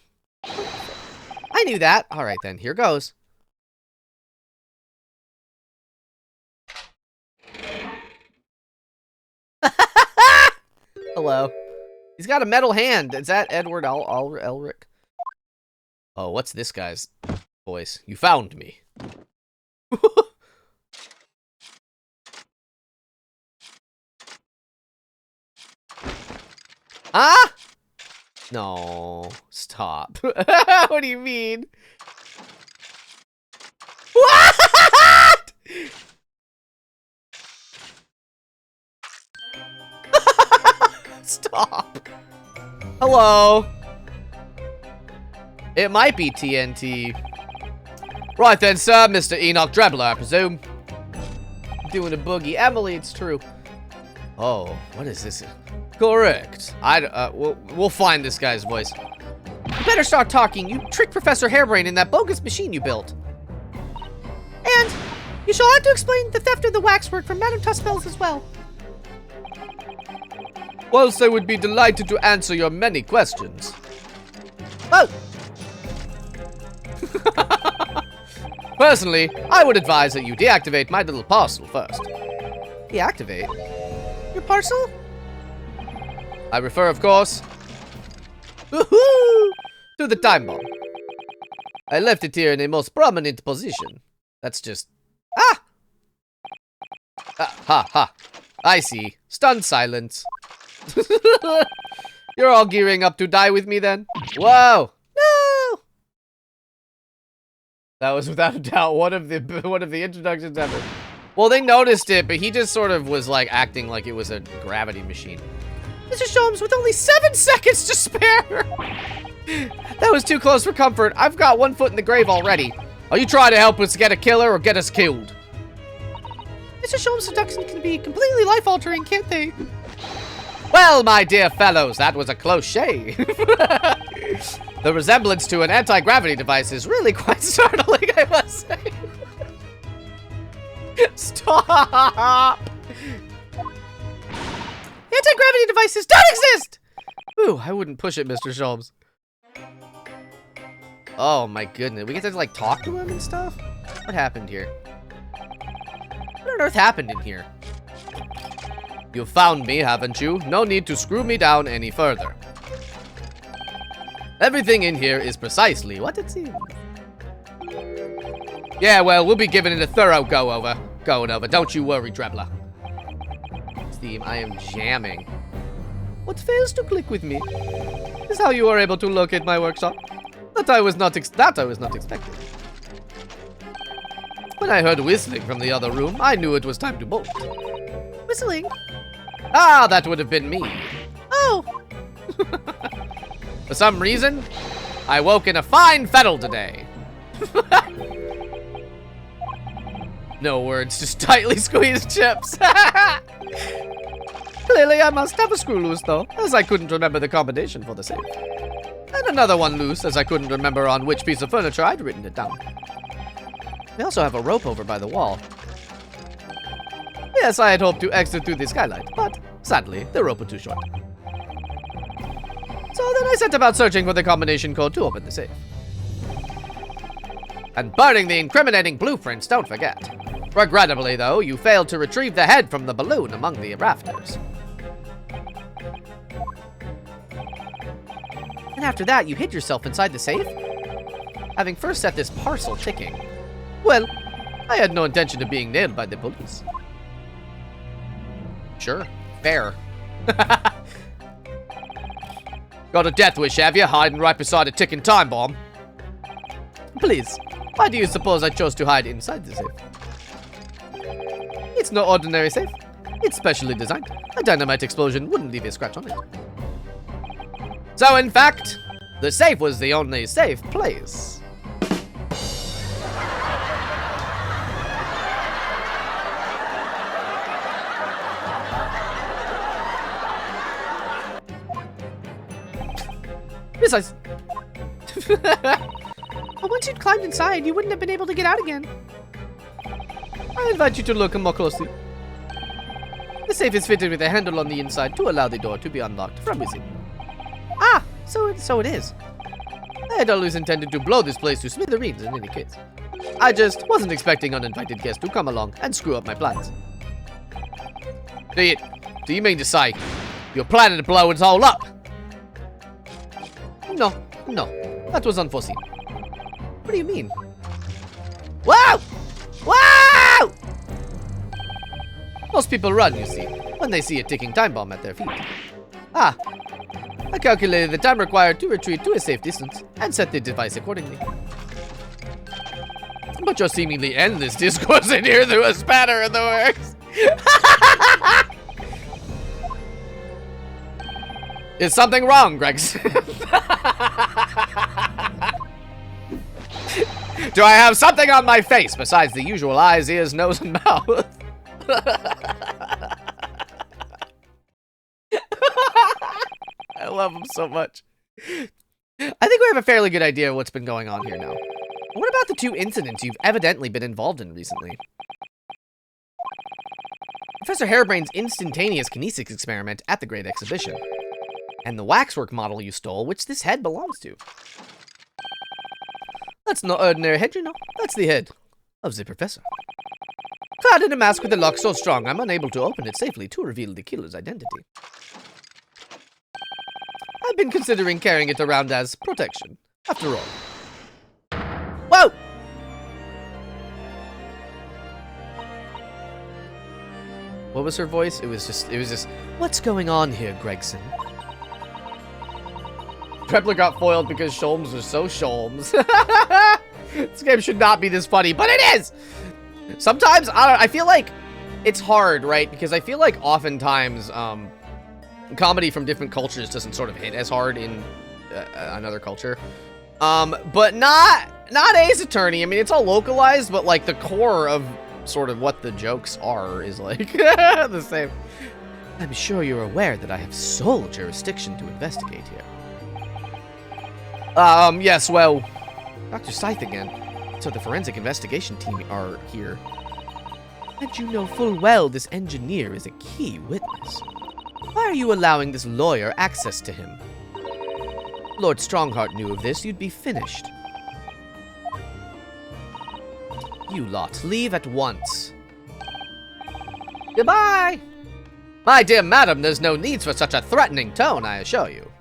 I knew that. All right, then, here goes. Hello. He's got a metal hand. Is that Edward Elric? Oh, what's this guy's voice? You found me. Ah! No. Stop. What do you mean? What? Stop. Hello. It might be TNT. Right then, sir. Mr. Enoch Drebler, I presume. Doing a boogie. Emily, it's true. Oh, what is this? Correct. We'll find this guy's voice. You better start talking. You tricked Professor Hairbrain in that bogus machine you built. And you shall have to explain the theft of the waxwork from Madame Tussbells as well. Whilst I would be delighted to answer your many questions. Oh! Personally, I would advise that you deactivate my little parcel first. Deactivate? Your parcel? I refer, of course, to the time bomb. I left it here in a most prominent position. That's just... Ah! Ha ha. I see. Stunned silence. You're all gearing up to die with me then? Whoa! No! That was without a doubt one of the introductions ever. Well, they noticed it, but he just sort of was like acting like it was a gravity machine. Mr. Sholmes, with only 7 seconds to spare! That was too close for comfort. I've got 1 foot in the grave already. Are you trying to help us get a killer or get us killed? Mr. Sholmes' seduction can be completely life-altering, can't they? Well, my dear fellows, that was a close shave. The resemblance to an anti-gravity device is really quite startling, I must say. Stop! Anti-gravity devices don't exist! Ooh, I wouldn't push it, Mr. Sholmes. Oh my goodness, we get to like talk to him and stuff? What happened here? What on earth happened in here? You found me, haven't you? No need to screw me down any further. Everything in here is precisely what it seems. Yeah, well, we'll be giving it a thorough going over. Don't you worry, Drebler. Steam, I am jamming. What fails to click with me is how you are able to locate my workshop. That I was not expecting. When I heard whistling from the other room, I knew it was time to bolt. Whistling? Ah, that would have been me. Oh! For some reason, I woke in a fine fettle today. No words, just tightly squeezed chips. Clearly, I must have a screw loose, though, as I couldn't remember the combination for the safe. And another one loose, as I couldn't remember on which piece of furniture I'd written it down. We also have a rope over by the wall. Yes, I had hoped to exit through the skylight, but sadly, the rope was too short. So then I set about searching for the combination code to open the safe. And burning the incriminating blueprints, don't forget. Regrettably, though, you failed to retrieve the head from the balloon among the rafters. And after that, you hid yourself inside the safe? Having first set this parcel ticking. Well, I had no intention of being nailed by the police. Sure, fair. Got a death wish, have you? Hiding right beside a ticking time bomb? Please, why do you suppose I chose to hide inside the safe? It's no ordinary safe. It's specially designed. A dynamite explosion wouldn't leave a scratch on it. So, in fact, The safe was the only safe place. Besides... But once you'd climbed inside, you wouldn't have been able to get out again. I invite you to look more closely. The safe is fitted with a handle on the inside to allow the door to be unlocked from within. Ah, so it is. I had always intended to blow this place to smithereens in any case. I just wasn't expecting uninvited guests to come along and screw up my plans. Do you mean to say you're planning to blow it all up? No, that was unforeseen. What do you mean? Whoa! Whoa! Most people run, you see, when they see a ticking time bomb at their feet. Ah, I calculated the time required to retreat to a safe distance and set the device accordingly. But your seemingly endless discourse in here threw a spanner in the works. Is something wrong, Gregson? Do I have something on my face besides the usual eyes, ears, nose, and mouth? I love him so much. I think we have a fairly good idea of what's been going on here now. What about the 2 incidents you've evidently been involved in recently? Professor Harebrain's instantaneous kinesis experiment at the Great Exhibition. And the waxwork model you stole, which this head belongs to. That's no ordinary head, you know. That's the head of the professor. Clad in a mask with a lock so strong, I'm unable to open it safely to reveal the killer's identity. I've been considering carrying it around as protection, after all. Whoa! What was her voice? It was just, what's going on here, Gregson? Prepler got foiled because Sholmes was so Sholmes. This game should not be this funny, but it is! Sometimes, I feel like it's hard, right? Because I feel like oftentimes, comedy from different cultures doesn't sort of hit as hard in another culture. But not Ace Attorney. I mean, it's all localized, but like the core of sort of what the jokes are is like the same. I'm sure you're aware that I have sole jurisdiction to investigate here. Yes, well, Dr. Scythe again. So the forensic investigation team are here. And you know full well this engineer is a key witness. Why are you allowing this lawyer access to him? Lord Strongheart knew of this, you'd be finished. You lot, leave at once. Goodbye! My dear madam, there's no need for such a threatening tone, I assure you.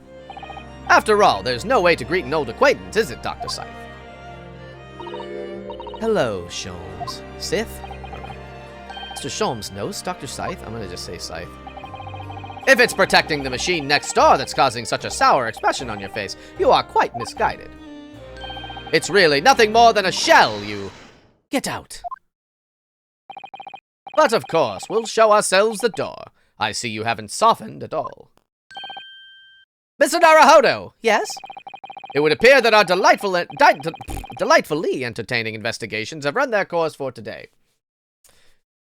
After all, there's no way to greet an old acquaintance, is it, Dr. Scythe? Hello, Sholmes. Sith? Mr. Sholmes knows Dr. Scythe? I'm gonna just say Scythe. If it's protecting the machine next door that's causing such a sour expression on your face, you are quite misguided. It's really nothing more than a shell, you... Get out. But of course, we'll show ourselves the door. I see you haven't softened at all. Mr. Naruhodo! Yes? It would appear that our delightfully entertaining investigations have run their course for today.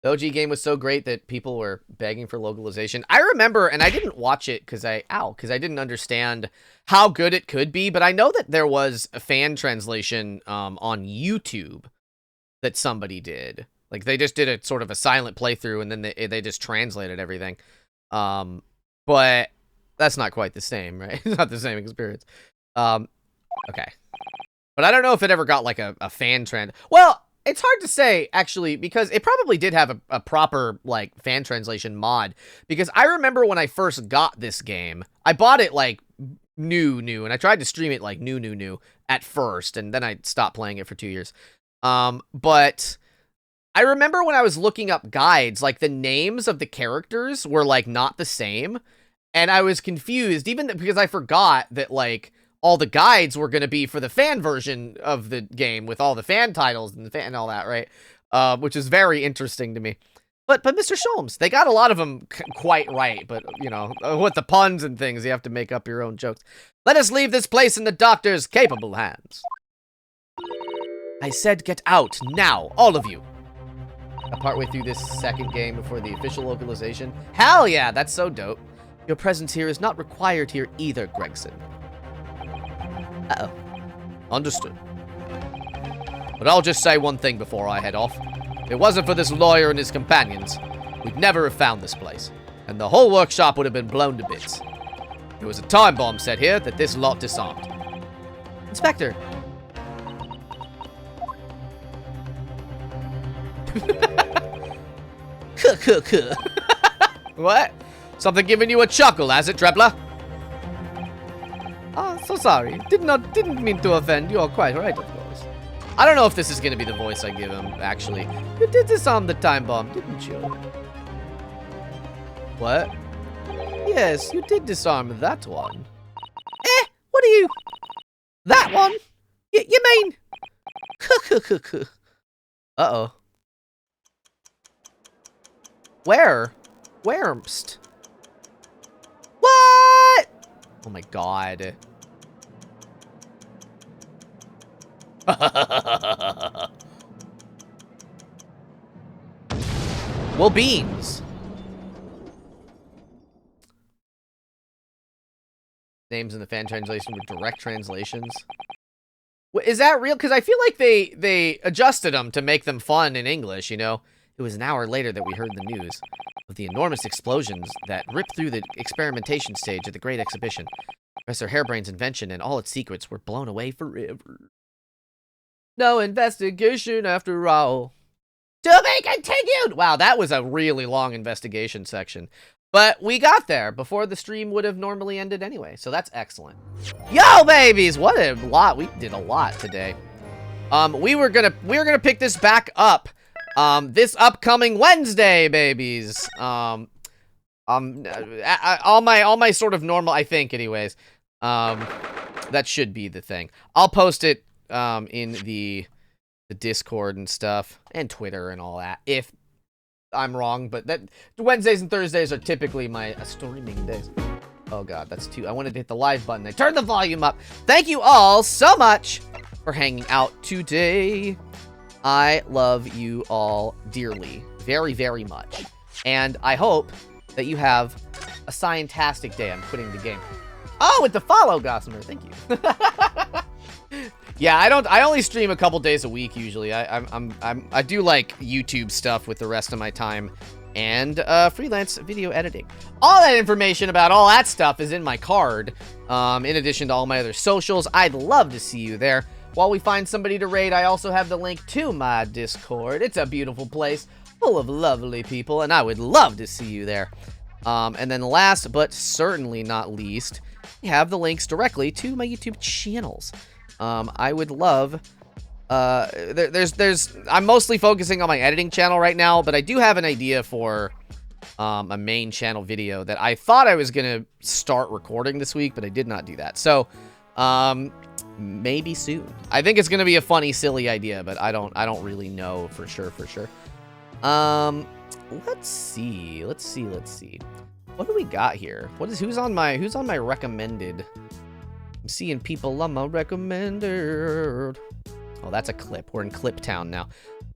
The OG game was so great that people were begging for localization. I remember, and I didn't watch it because I didn't understand how good it could be, but I know that there was a fan translation on YouTube that somebody did. Like, they just did a sort of a silent playthrough, and then they just translated everything. But that's not quite the same, right? It's not the same experience. Okay. But I don't know if it ever got, like, a fan trend. Well, it's hard to say, actually, because it probably did have a proper, like, fan translation mod. Because I remember when I first got this game, I bought it, like, new, and I tried to stream it, like, new at first, and then I stopped playing it for 2 years. But I remember when I was looking up guides, like, the names of the characters were, like, not the same, and I was confused, even because I forgot that, like, all the guides were going to be for the fan version of the game with all the fan titles and all that, right? Which is very interesting to me. But Mr. Sholmes, they got a lot of them quite right, but, you know, with the puns and things, you have to make up your own jokes. Let us leave this place in the doctor's capable hands. I said get out, now, all of you. Partway through this second game before the official localization. Hell yeah, that's so dope. Your presence here is not required here either, Gregson. Uh-oh. Understood. But I'll just say one thing before I head off. If it wasn't for this lawyer and his companions, we'd never have found this place, and the whole workshop would have been blown to bits. There was a time bomb set here that this lot disarmed. Inspector. What? Something giving you a chuckle, has it, Trebler? Oh, so sorry. Didn't mean to offend. You're quite right, of course. I don't know if this is going to be the voice I give him, actually. You did disarm the time bomb, didn't you? What? Yes, you did disarm that one. What are you? That one? You mean? Uh-oh. Where? Where'st? What? Oh my god. Well, beans. Names in the fan translation with direct translations. Is that real? Because I feel like they adjusted them to make them fun in English, you know? It was an hour later that we heard the news of the enormous explosions that ripped through the experimentation stage of the Great Exhibition. Professor Hairbrain's invention and all its secrets were blown away forever. No investigation after all. To be continued! Wow, that was a really long investigation section. But we got there before the stream would have normally ended anyway, so that's excellent. Yo, babies! What a lot. We did a lot today. We were gonna pick this back up this upcoming Wednesday, babies. All my sort of normal, I think, anyways. That should be the thing. I'll post it in the Discord and stuff, and Twitter and all that, if I'm wrong, but that Wednesdays and Thursdays are typically my streaming days. Oh god, that's too. I wanted to hit the live button. I turned the volume up. Thank you all so much for hanging out today. I love you all dearly, very, very much. And I hope that you have a scientastic day. I'm quitting the game. Oh, with the follow, Gossamer. Thank you. Yeah, I only stream a couple days a week usually. I do like YouTube stuff with the rest of my time and freelance video editing. All that information about all that stuff is in my card. In addition to all my other socials, I'd love to see you there. While we find somebody to raid, I also have the link to my Discord. It's a beautiful place full of lovely people, and I would love to see you there. And then last but certainly not least, we have the links directly to my YouTube channels. I would love, I'm mostly focusing on my editing channel right now, but I do have an idea for, a main channel video that I thought I was gonna start recording this week, but I did not do that. So, maybe soon. I think it's gonna be a funny, silly idea, but I don't really know for sure. Let's see. What do we got here? Who's on my recommended? I'm seeing people on my recommended. Oh, that's a clip. We're in Clip Town now.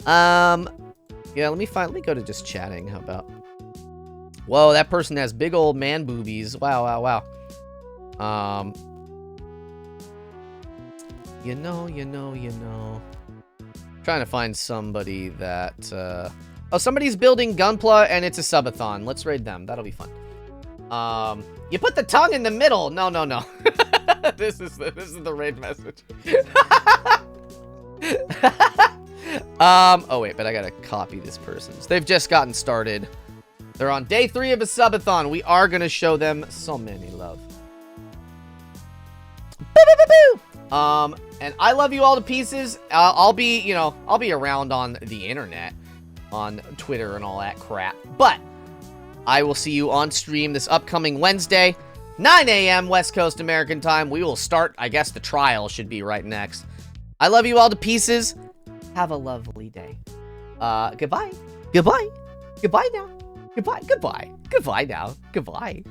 Yeah, let me go to just chatting. How about? Whoa, that person has big old man boobies. Wow. You know. Trying to find somebody that, oh, somebody's building Gunpla and it's a subathon. Let's raid them. That'll be fun. You put the tongue in the middle. No. This is the raid message. Oh wait, but I gotta copy this person's. They've just gotten started. They're on day 3 of a subathon. We are gonna show them so many love. And I love you all to pieces. I'll be around on the internet, on Twitter and all that crap. But I will see you on stream this upcoming Wednesday, 9 a.m. West Coast American time. We will start, I guess the trial should be right next. I love you all to pieces. Have a lovely day. Goodbye. Goodbye now. Goodbye. Goodbye. Goodbye now. Goodbye.